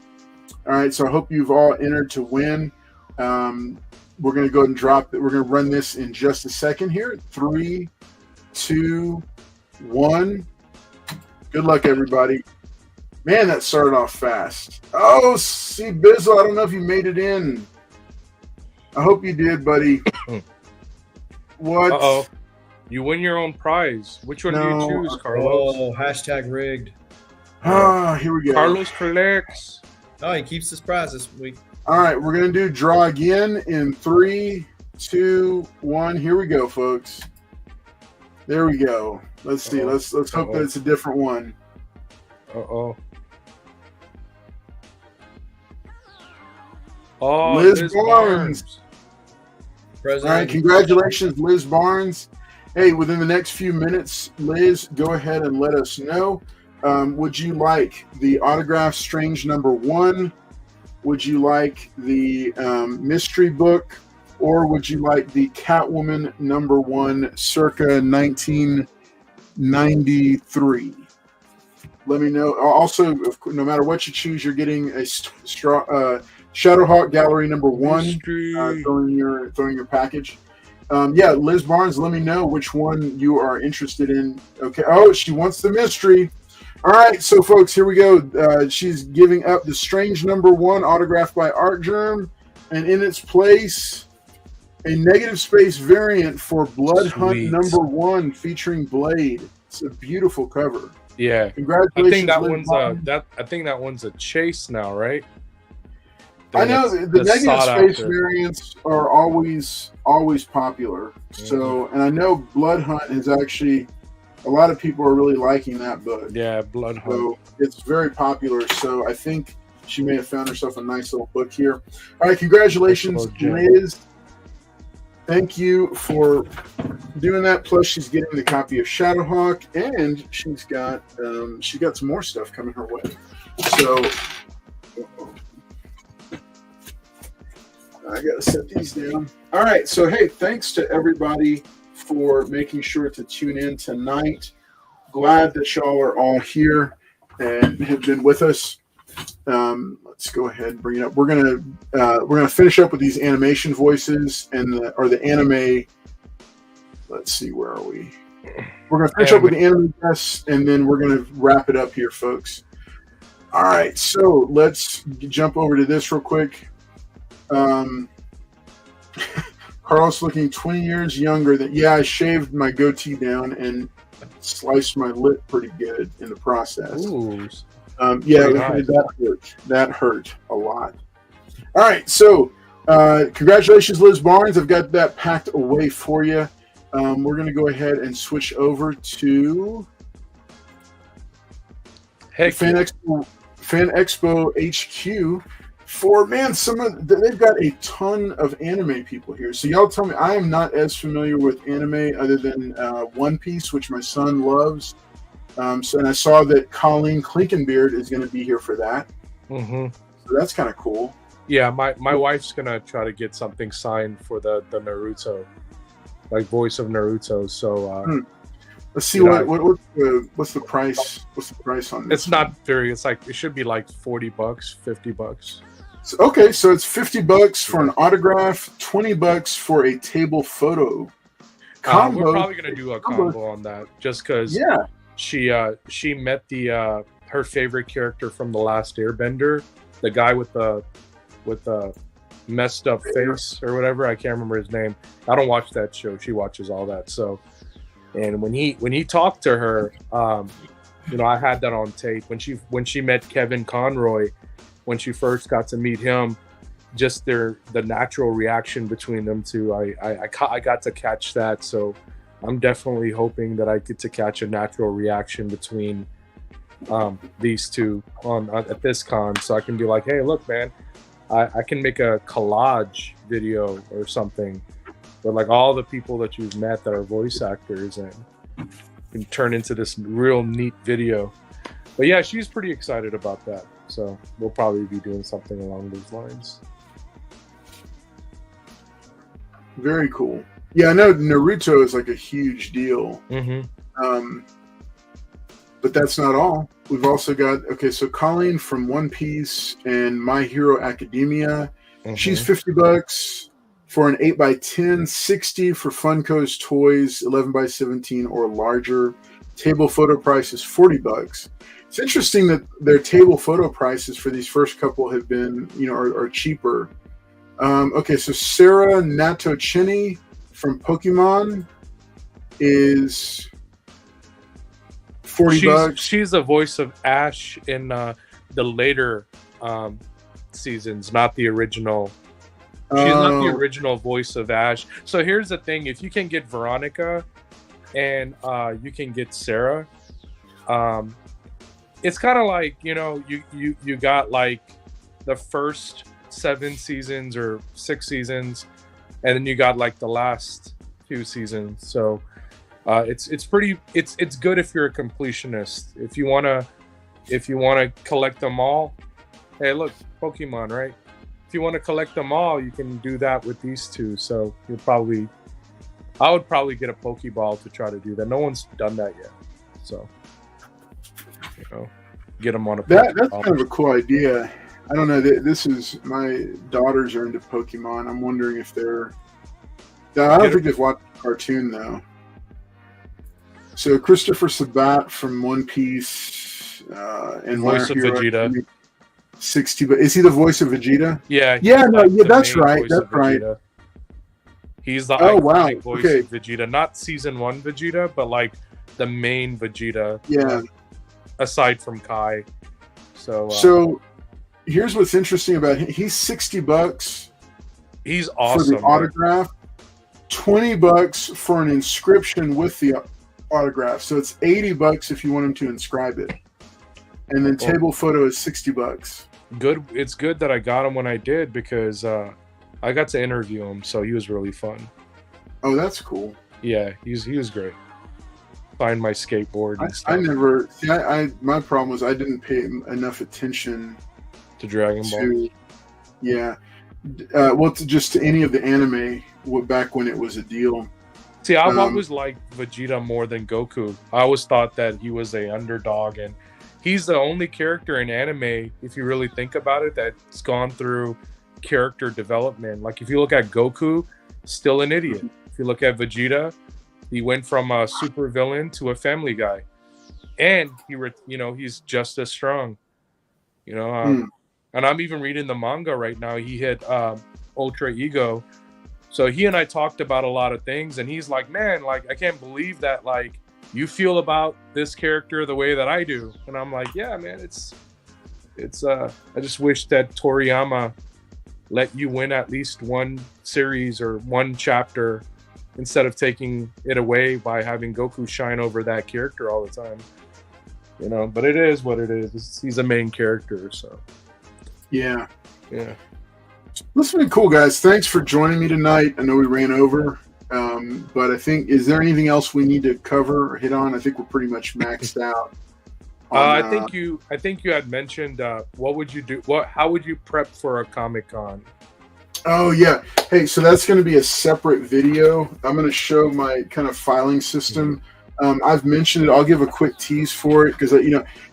All right, so I hope you've all entered to win. We're going to go ahead and drop it. We're going to run this in just a second here. 3, 2, 1. Good luck, everybody. Man, that started off fast. Oh, see, Bizzle, I don't know if you made it in. I hope you did, buddy. What? Uh-oh. You win your own prize. Which one do you choose, Carlos? Oh, hashtag rigged. Here we go. Carlos collects. Oh, he keeps his prize this week. All right, we're going to do draw again in 3, 2, 1. Here we go, folks. There we go. Let's see. Let's hope that it's a different one. Uh-oh. Oh, Liz Barnes. All right, congratulations, Liz Barnes. Hey, within the next few minutes, Liz, go ahead and let us know. Would you like the autograph Strange #1? Would you like the mystery book? Or would you like the Catwoman #1 circa 1993? Let me know. Also, no matter what you choose, you're getting a Shadowhawk Gallery #1 throwing your package. Yeah, Liz Barnes, let me know which one you are interested in. Okay. Oh, she wants the mystery. All right, so folks, here we go. She's giving up the Strange #1 autographed by Art Germ, and in its place, a negative space variant for Blood Hunt #1 featuring Blade. It's a beautiful cover. Yeah, congratulations. I think that one's a chase now, right? I know the negative space variants are always popular. So, and I know Blood Hunt is actually a lot of people are really liking that book. Yeah, Blood Hunt. So it's very popular. So I think she may have found herself a nice little book here. All right, congratulations, Liz. Thank you for doing that. Plus, she's getting the copy of Shadowhawk, and she's got some more stuff coming her way. So I gotta set these down. All right. So hey, thanks to everybody for making sure to tune in tonight. Glad that y'all are all here and have been with us. Let's go ahead and bring it up. We're gonna finish up with these animation voices and the anime. Let's see, where are we? We're gonna finish up with the anime guests, and then we're gonna wrap it up here, folks. All right, so let's jump over to this real quick. Carlos looking 20 years younger. I shaved my goatee down and sliced my lip pretty good in the process. Ooh. Nice. That hurt a lot. All right, so congratulations, Liz Barnes. I've got that packed away for you. We're going to go ahead and switch over to Fan Expo HQ. They've got a ton of anime people here. So y'all tell me, I am not as familiar with anime other than One Piece, which my son loves. And I saw that Colleen Klinkenbeard is going to be here for that. Mm-hmm. So that's kind of cool. Yeah, my wife's going to try to get something signed for the Naruto, like voice of Naruto. So let's see what's the price. What's the price on this? It's not very. It's like it should be like $40, $50. Okay, so it's $50 for an autograph, $20 for a table photo combo. We're probably going to do a combo on that, just because. Yeah. She met her favorite character from The Last Airbender, the guy with the messed up face or whatever. I can't remember his name. I don't watch that show. She watches all that. So, and when he talked to her, I had that on tape when she met Kevin Conroy, when she first got to meet him, just the natural reaction between them two. I got to catch that. So I'm definitely hoping that I get to catch a natural reaction between these two at this con, so I can be like, hey, look, man, I can make a collage video or something with like all the people that you've met that are voice actors and can turn into this real neat video. But yeah, she's pretty excited about that, so we'll probably be doing something along those lines. Very cool. Yeah, I know Naruto is like a huge deal. Mm-hmm. But that's not all. We've also got, so Colleen from One Piece and My Hero Academia. She's $50 for an 8x10, 60 for Funko's Toys, 11x17 or larger. Table photo price is $40. It's interesting that their table photo prices for these first couple have been, are cheaper. So Sarah Natocini from Pokemon is $40. She's the voice of Ash in the later seasons, not the original. She's not the original voice of Ash. So here's the thing: if you can get Veronica and you can get Sarah, it's kind of like you got like the first 7 seasons or 6 seasons, and then you got like the last 2 seasons. So it's good if you're a completionist. If you wanna collect them all, hey, look, Pokemon, right? If you want to collect them all, you can do that with these 2. So I would probably get a Pokeball to try to do that. No one's done that yet, so get them on a Pokeball. That's kind of a cool idea. I don't know. This is my daughters are into Pokemon. I'm wondering if they're. I don't think they've watched the cartoon though. So Christopher Sabat from One Piece and voice of Vegeta. 60, but is he the voice of Vegeta? Yeah. That's right. That's right. He's the iconic voice of Vegeta, not season 1 Vegeta, but like the main Vegeta. Yeah. Aside from Kai. So here's what's interesting about him. He's $60. He's awesome. For the autograph. $20 for an inscription with the autograph. So it's $80 if you want him to inscribe it. And then table photo is $60. Good. It's good that I got him when I did, because I got to interview him, so he was really fun. Oh, that's cool. Yeah, he was great. Find my skateboard and stuff. I never. See, my problem was I didn't pay enough attention to Dragon Ball. Just to any of the anime back when it was a deal. See, I've always liked Vegeta more than Goku. I always thought that he was a underdog, and he's the only character in anime, if you really think about it, that's gone through character development. Like if you look at Goku, still an idiot. If you look at Vegeta, he went from a super villain to a family guy, and he's just as strong. And I'm even reading the manga right now. He hit Ultra Ego, so he and I talked about a lot of things, and he's like, man, like I can't believe that like you feel about this character the way that I do. And I'm like, yeah, man, it's I just wish that Toriyama let you win at least one series or one chapter instead of taking it away by having Goku shine over that character all the time. But it is what it is. He's a main character, so. Yeah. Yeah. This has been cool, guys. Thanks for joining me tonight. I know we ran over. But I think, is there anything else we need to cover or hit on? I think we're pretty much maxed out. I think you had mentioned what would you do? How would you prep for a Comic-Con? Oh yeah. Hey, so that's going to be a separate video. I'm going to show my kind of filing system. I've mentioned it. I'll give a quick tease for it because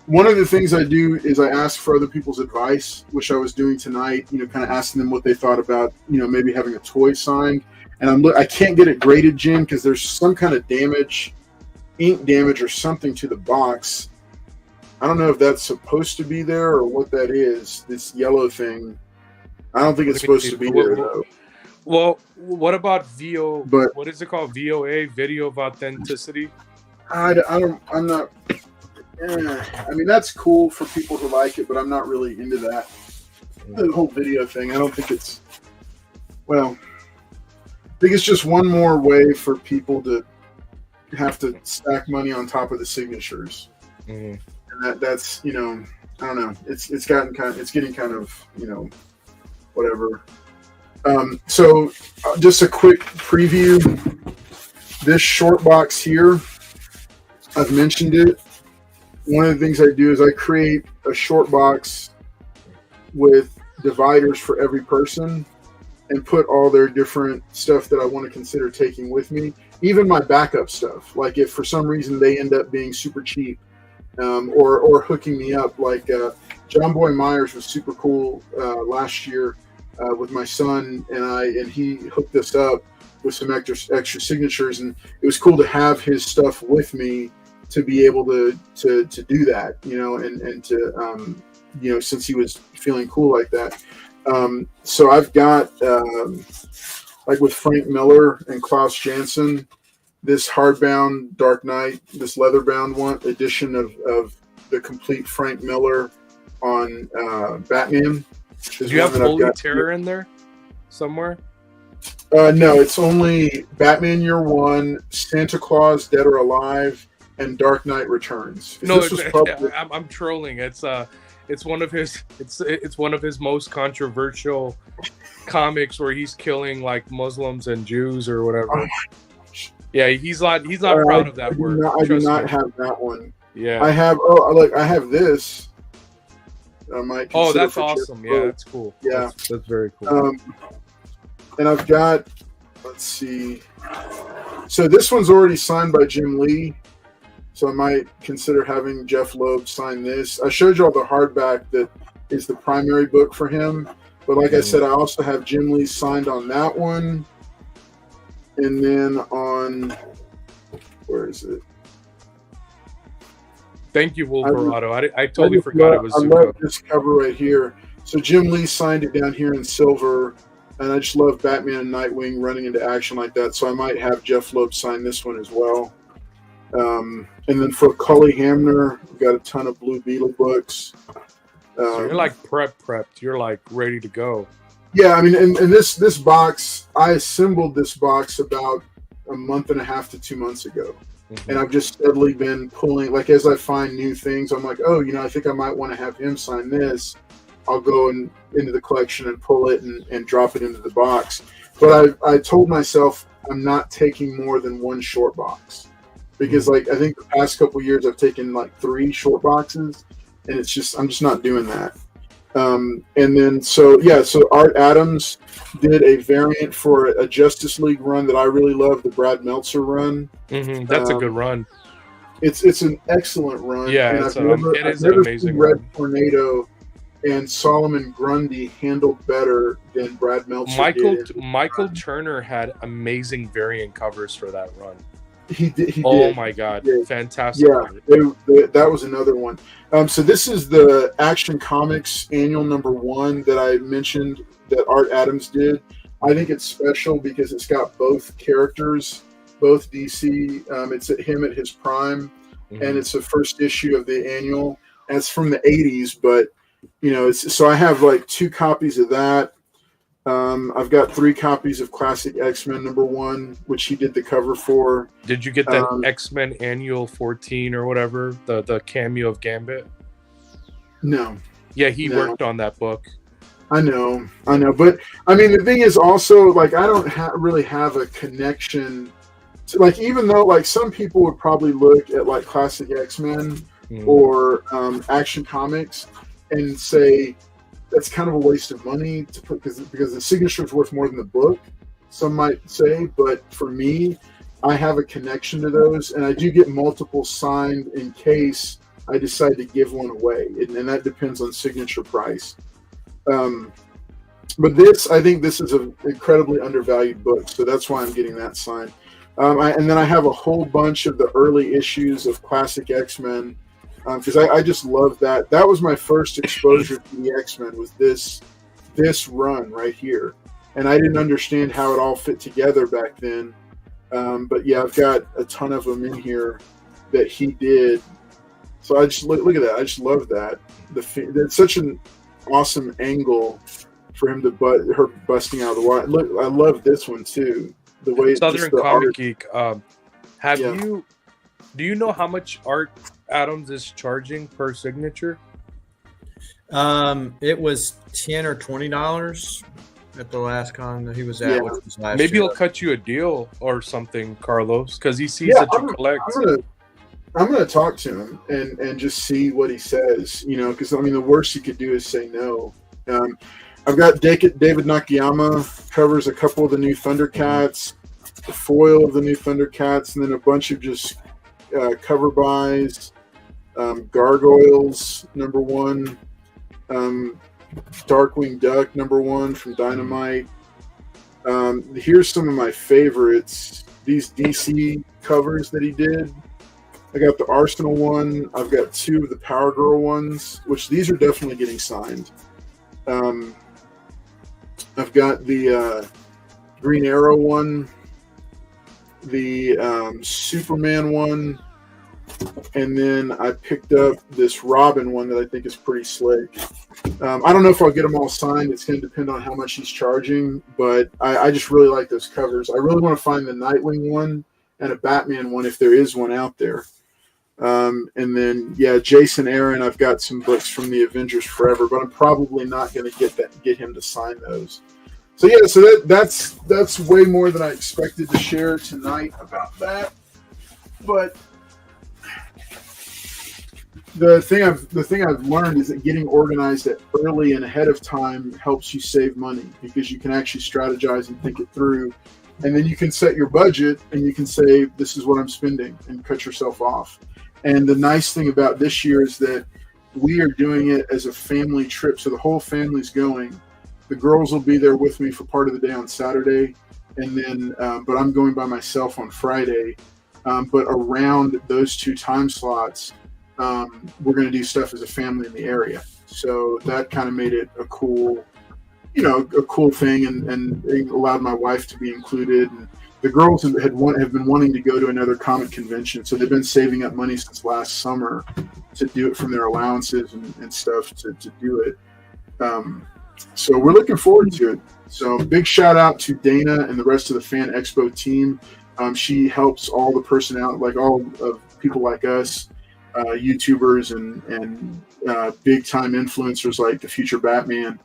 one of the things I do is I ask for other people's advice, which I was doing tonight. Kind of asking them what they thought about maybe having a toy signed. And I can't get it graded, Jim, because there's some kind of ink damage or something to the box. I don't know if that's supposed to be there or what that is, this yellow thing. I don't think it's supposed to be there, though. Well, what about what is it called? VOA, Video of Authenticity? I'm not... I mean, that's cool for people who like it, but I'm not really into that. The whole video thing, I don't think it's... Well... I think it's just one more way for people to have to stack money on top of the signatures, and that's I don't know. It's getting kind of whatever. So just a quick preview. This short box here, I've mentioned it. One of the things I do is I create a short box with dividers for every person, and put all their different stuff that I want to consider taking with me. Even my backup stuff. Like if for some reason they end up being super cheap, or hooking me up. Like John Boy Myers was super cool last year with my son and he hooked us up with some extra signatures, and it was cool to have his stuff with me to be able to do that, and to since he was feeling cool like that. So I've got like with Frank Miller and Klaus Janson, this hardbound Dark Knight, this leather-bound edition of the complete Frank Miller on Batman. Do you have Holy Terror in there somewhere? No, it's only Batman Year One, Santa Claus Dead or Alive, and Dark Knight Returns. No, I'm trolling. It's one of his most controversial comics where he's killing like Muslims and Jews or whatever. Yeah, he's not proud of that word. I do not have that one. Yeah, I have this. I might. Oh, that's awesome. Yeah, that's cool. Yeah, that's very cool. And I've got, let's see. So this one's already signed by Jim Lee. So I might consider having Jeff Loeb sign this. I showed you all the hardback that is the primary book for him. But like I said, I also have Jim Lee signed on that one. And then on, where is it? Thank you, Wolverado. I totally forgot it was I love this cover right here. So Jim Lee signed it down here in silver. And I just love Batman and Nightwing running into action like that. So I might have Jeff Loeb sign this one as well. And then for Cully Hamner, we've got a ton of Blue Beetle books. So you're like prepped. You're like ready to go. Yeah, I mean, and this box, I assembled this box about a month and a half to 2 months ago. Mm-hmm. And I've just steadily been pulling, like as I find new things, I'm like, oh, I think I might want to have him sign this. I'll go into the collection and pull it and drop it into the box. But I told myself I'm not taking more than one short box. Because like I think the past couple of years I've taken like 3 short boxes, and I'm just not doing that. And then so Art Adams did a variant for a Justice League run that I really love, the Brad Meltzer run. Mm-hmm. That's a good run. It's an excellent run. Yeah, and it is an amazing Red run. Tornado and Solomon Grundy handled better than Brad Meltzer did. Michael Turner had amazing variant covers for that run. He did. My God. Fantastic. Yeah, that was another one. So this is the Action Comics annual #1 that I mentioned that Art Adams did. I think it's special because it's got both characters, both DC. It's him at his prime, and it's the first issue of the annual. And it's from the 80s, but so I have like 2 copies of that. I've got 3 copies of Classic X-Men #1, which he did the cover for. Did you get that X-Men Annual 14 or whatever, the cameo of Gambit? No. Yeah, he worked on that book. I know. But, I mean, the thing is also, like, I don't really have a connection to, like, even though, like, some people would probably look at, like, Classic X-Men or Action Comics and say, that's kind of a waste of money to put because the signature is worth more than the book, some might say. But for me, I have a connection to those, and I do get multiple signed in case I decide to give one away, and that depends on signature price. But I think this is an incredibly undervalued book, so that's why I'm getting that signed. And then I have a whole bunch of the early issues of Classic X-Men. Because I just love that. That was my first exposure to the X-Men, was this run right here. And I didn't understand how it all fit together back then. But yeah, I've got a ton of them in here that he did. So I just look at that. I just love that. It's such an awesome angle for him to her busting out of the water. Look, I love this one too. The way Southern Comic Geek. Do you know how much Art Adams is charging per signature? It was $10 or $20 at the last con that he was at, which was last Maybe year. he'll cut you a deal or something, Carlos, because he sees that you collect. I'm gonna talk to him and just see what he says. Because I mean, the worst he could do is say no. I've got David Nakayama covers a couple of the new Thundercats, the foil of the new Thundercats, and then a bunch of just cover buys. Gargoyles #1, Darkwing Duck #1 from Dynamite. Here's some of my favorites. These DC covers that he did. I got the Arsenal one. I've got 2 of the Power Girl ones, which these are definitely getting signed. I've got the Green Arrow one, the Superman one, and then I picked up this Robin one that I think is pretty slick. I don't know if I'll get them all signed. It's going to depend on how much he's charging, but I just really like those covers. I really want to find the Nightwing one and a Batman one if there is one out there. And then, yeah, Jason Aaron, I've got some books from the Avengers Forever, but I'm probably not going to get him to sign those. So yeah, so that's way more than I expected to share tonight about that. But the thing I've learned is that getting organized early and ahead of time helps you save money, because you can actually strategize and think it through, and then you can set your budget and you can say, this is what I'm spending, and cut yourself off. And the nice thing about this year is that we are doing it as a family trip, so the whole family's going. The girls will be there with me for part of the day on Saturday, and then but I'm going by myself on Friday. But around those 2 time slots, we're going to do stuff as a family in the area. So that kind of made it a cool thing, and it allowed my wife to be included. And the girls have been wanting to go to another comic convention, so they've been saving up money since last summer to do it from their allowances and stuff to do it. So we're looking forward to it. So big shout out to Dana and the rest of the Fan Expo team. She helps all the personnel, like all of people like us, YouTubers and big time influencers like the Future Batman,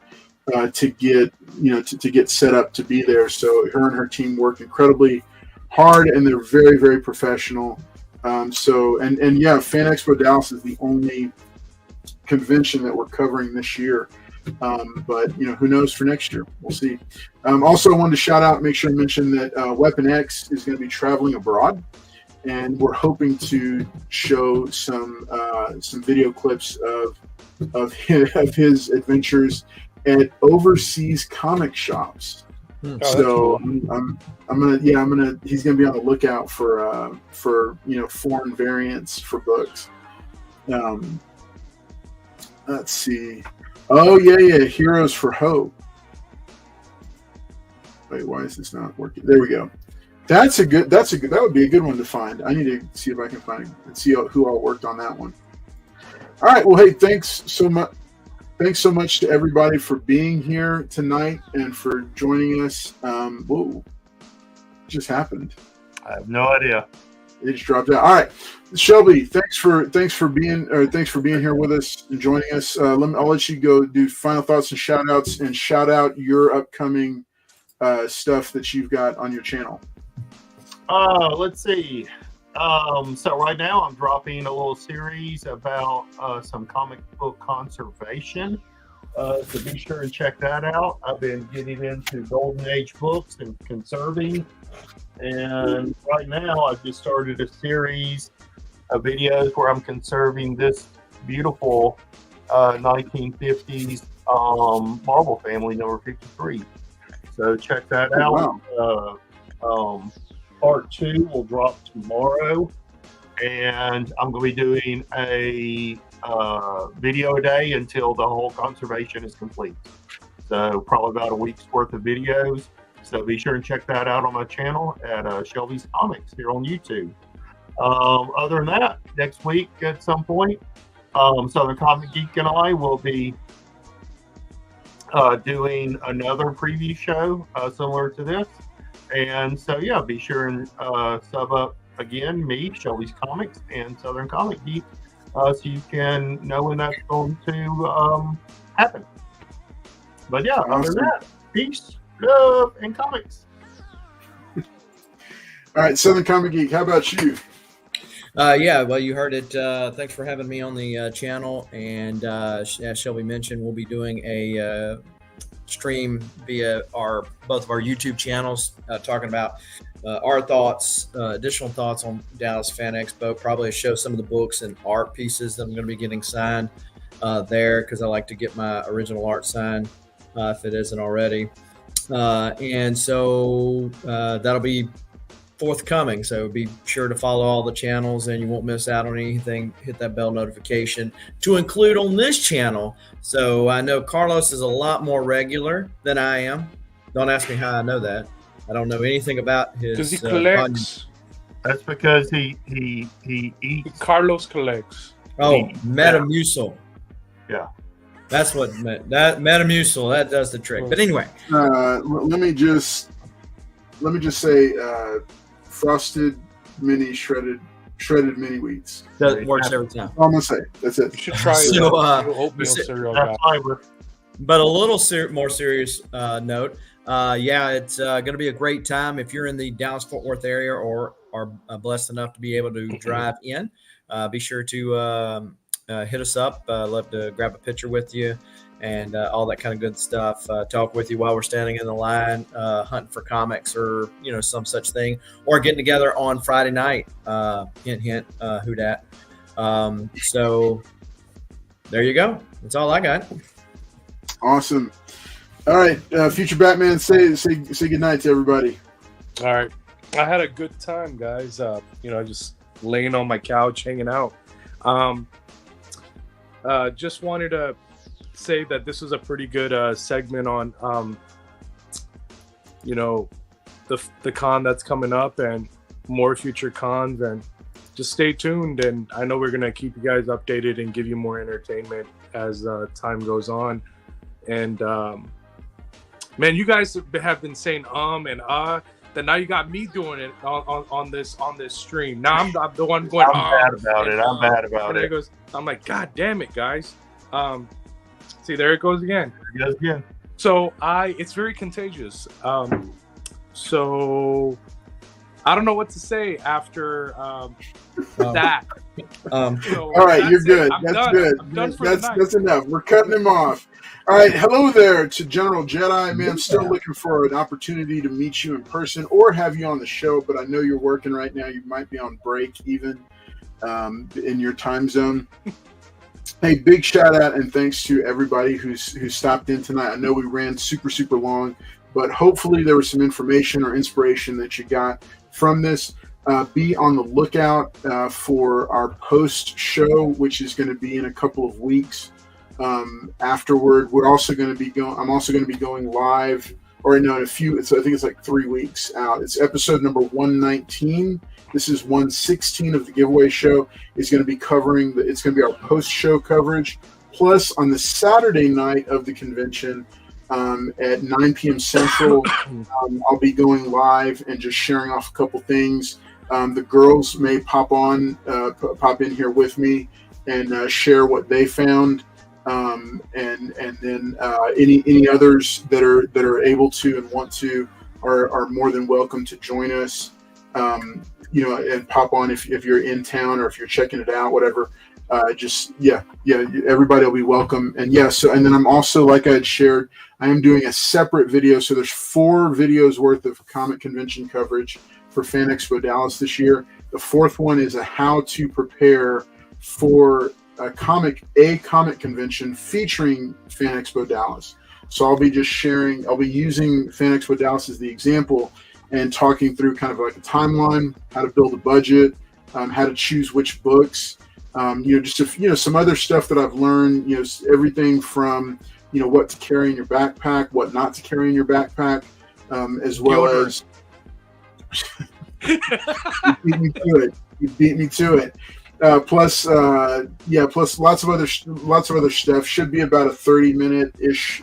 to get set up to be there. So her and her team work incredibly hard, and they're very, very professional. Yeah, Fan Expo Dallas is the only convention that we're covering this year. But who knows for next year? We'll see. Also, I wanted to make sure to mention that Weapon X is going to be traveling abroad, and we're hoping to show some video clips of his adventures at overseas comic shops. So he's gonna be on the lookout for foreign variants for books. Let's see. Oh yeah, Heroes for Hope. Wait, why is this not working? There we go. That would be a good one to find. I need to see if I can find and see who all worked on that one. All right. Well, hey, thanks so much. Thanks so much to everybody for being here tonight and for joining us. Whoa, it just happened. I have no idea. It just dropped out. All right, Shelby, thanks for being here with us and joining us. I'll let you go do final thoughts and shout outs, and shout out your upcoming stuff that you've got on your channel. Let's see. So right now I'm dropping a little series about some comic book conservation. So be sure and check that out. I've been getting into Golden Age books and conserving. And right now I've just started a series of videos where I'm conserving this beautiful 1950s Marvel family number 53. So check that out. Wow. Part 2 will drop tomorrow, and I'm going to be doing a video a day until the whole conservation is complete. So probably about a week's worth of videos. So be sure and check that out on my channel at Shelby's Comics here on YouTube. Other than that, next week at some point, Southern Comic Geek and I will be doing another preview show similar to this. And so, yeah, be sure and sub up again, me, Shelby's Comics, and Southern Comic Geek, so you can know when that's going to happen. But yeah, awesome. Other than that, peace, love, and comics. All right, Southern Comic Geek, how about you? Yeah, well, you heard it. Thanks for having me on the channel. And as Shelby mentioned, we'll be doing a stream via both of our YouTube channels, talking about our thoughts, additional thoughts on Dallas Fan Expo. Probably show some of the books and art pieces that I'm going to be getting signed there, because I like to get my original art signed if it isn't already. And so that'll be forthcoming. So be sure to follow all the channels and you won't miss out on anything. Hit that bell notification to include on this channel. So I know Carlos is a lot more regular than I am. Don't ask me how I know that. I don't know anything about his. Because he collects. That's because he eats. Carlos collects. Oh, Metamucil. Yeah. That's what that Metamucil, that does the trick. But anyway, let me just say, frosted mini shredded mini wheats. that works every time. All I'm gonna say. That's it. You should try So, oatmeal cereal guy. But a little more serious note. It's going to be a great time if you're in the Dallas-Fort Worth area or are blessed enough to be able to drive in. Be sure to hit us up. Love to grab a picture with you and all that kind of good stuff. Talk with you while we're standing in the line, hunting for comics or some such thing, or getting together on Friday night. Hint, hint. Who dat? So there you go. That's all I got. Awesome. All right, future Batman, say good night to everybody. All right. I had a good time, guys. Just laying on my couch, hanging out. Just wanted to say that this was a pretty good segment on, the con that's coming up and more future cons, and just stay tuned. And I know we're gonna keep you guys updated and give you more entertainment as time goes on. And man, you guys have been saying and that now you got me doing it on this stream. Now I'm the one going. I'm bad about it. I'm like, God damn it, guys. See, there it goes again. There it goes again. So it's very contagious. So I don't know what to say after that. All right, you're good. That's good. I'm done for the night. That's enough. We're cutting him off. All right, hello there to General Jedi. Man, I'm still looking for an opportunity to meet you in person or have you on the show, but I know you're working right now. You might be on break even in your time zone. Hey, big shout out and thanks to everybody who stopped in tonight. I know we ran super, super long, but hopefully there was some information or inspiration that you got from this. Be on the lookout for our post-show, which is going to be in a couple of weeks. Afterward, we're also going to be going. I'm also going to be going live, or no, in a few. I think it's like 3 weeks out. It's episode number 119. This is 116 of the giveaway show. It's going to be covering. It's going to be our post-show coverage. Plus, on the Saturday night of the convention, at 9 p.m. Central, I'll be going live and just sharing off a couple things. The girls may pop in here with me and share what they found. And then any others that are able to and want to are more than welcome to join us. And pop on if you're in town or if you're checking it out, whatever. Everybody will be welcome. And and then I'm also, like I had shared, I am doing a separate video. So there's 4 videos worth of comic convention coverage for Fan Expo Dallas this year. The 4th one is a how to prepare for a comic convention featuring Fan Expo Dallas. So I'll be using Fan Expo Dallas as the example and talking through kind of like a timeline, how to build a budget, how to choose which books, some other stuff that I've learned, everything from, what to carry in your backpack, what not to carry in your backpack, as well as you beat me to it. Plus lots of other stuff. Should be about a 30-minute ish.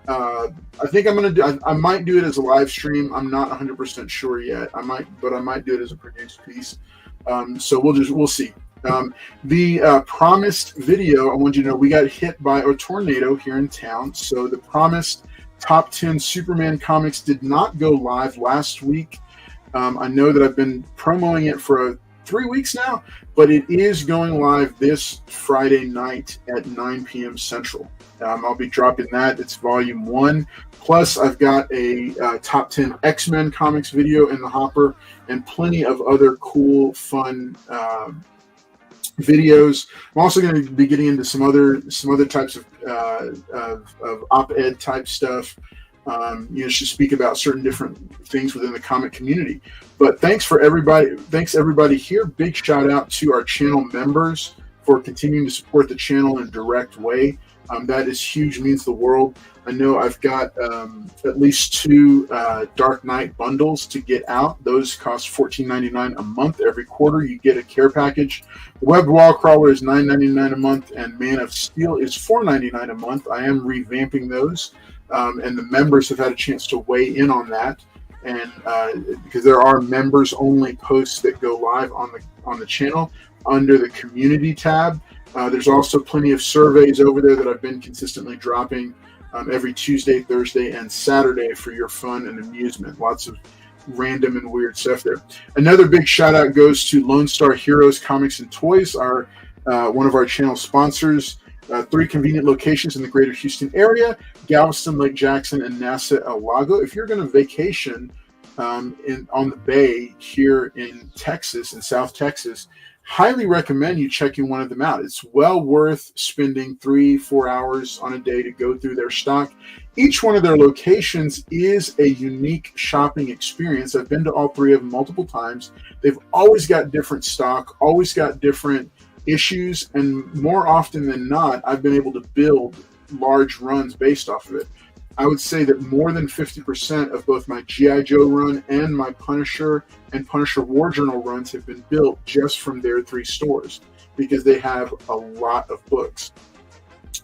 I think I might do it as a live stream. I'm not 100% sure yet. I might do it as a produced piece. So we'll see. The promised video, I want you to know, we got hit by a tornado here in town. So the promised top 10 Superman comics did not go live last week. I know that I've been promoting it for 3 weeks now, but it is going live this Friday night at 9 p.m. Central. I'll be dropping that. It's volume 1. Plus, I've got a top 10 X-Men comics video in the hopper, and plenty of other cool, fun videos. I'm also going to be getting into some other types of op-ed type stuff. To speak about certain different things within the comic community. But thanks everybody here. Big shout out to our channel members for continuing to support the channel in a direct way. That is huge, means the world. I know I've got at least 2 Dark Knight bundles to get out. Those cost $14.99 a month. Every quarter you get a care package. The Web Wall Crawler is $9.99 a month, and Man of Steel is $4.99 a month. I am revamping those. And the members have had a chance to weigh in on that, and because there are members-only posts that go live on the channel under the community tab. There's also plenty of surveys over there that I've been consistently dropping every Tuesday, Thursday, and Saturday for your fun and amusement. Lots of random and weird stuff there. Another big shout-out goes to Lone Star Heroes Comics and Toys, one of our channel sponsors. 3 convenient locations in the greater Houston area: Galveston, Lake Jackson, and NASA Lago. If you're going to vacation on the bay here in Texas, in South Texas, highly recommend you checking one of them out. It's well worth spending 3-4 hours on a day to go through their stock. Each one of their locations is a unique shopping experience. I've been to all 3 of them multiple times. They've always got different stock, always got different issues, and more often than not, I've been able to build large runs based off of it. I would say that more than 50% of both my G.I. Joe run and my Punisher and Punisher War Journal runs have been built just from their 3 stores, because they have a lot of books.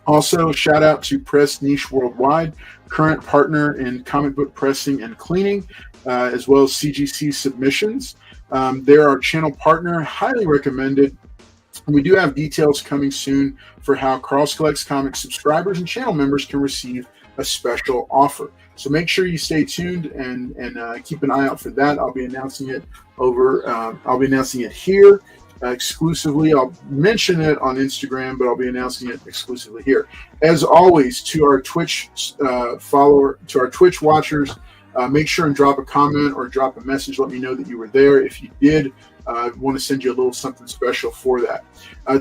Also, shout out to Press Niche Worldwide, current partner in comic book pressing and cleaning, as well as CGC submissions. They're our channel partner, highly recommended. We do have details coming soon for how Carl's Collects Comics subscribers and channel members can receive a special offer. So make sure you stay tuned and keep an eye out for that. I'll be announcing it here exclusively. I'll mention it on Instagram, but I'll be announcing it exclusively here. As always, to our Twitch watchers, make sure and drop a comment or drop a message. Let me know that you were there. If you did, I want to send you a little something special for that.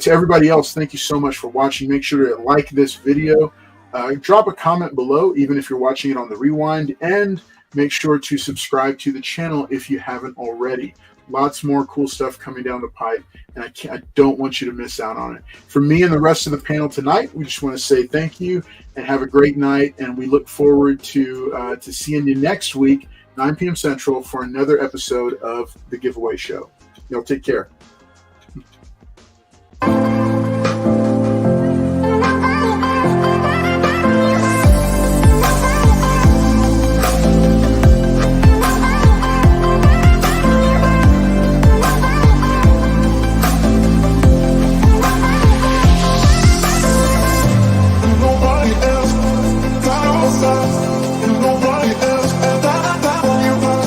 To everybody else, thank you so much for watching. Make sure to like this video. Drop a comment below, even if you're watching it on the rewind, and make sure to subscribe to the channel if you haven't already. Lots more cool stuff coming down the pipe, and I don't want you to miss out on it. For me and the rest of the panel tonight, we just want to say thank you and have a great night, and we look forward to seeing you next week, 9 p.m. Central, for another episode of The Giveaway Show. Y'all take care.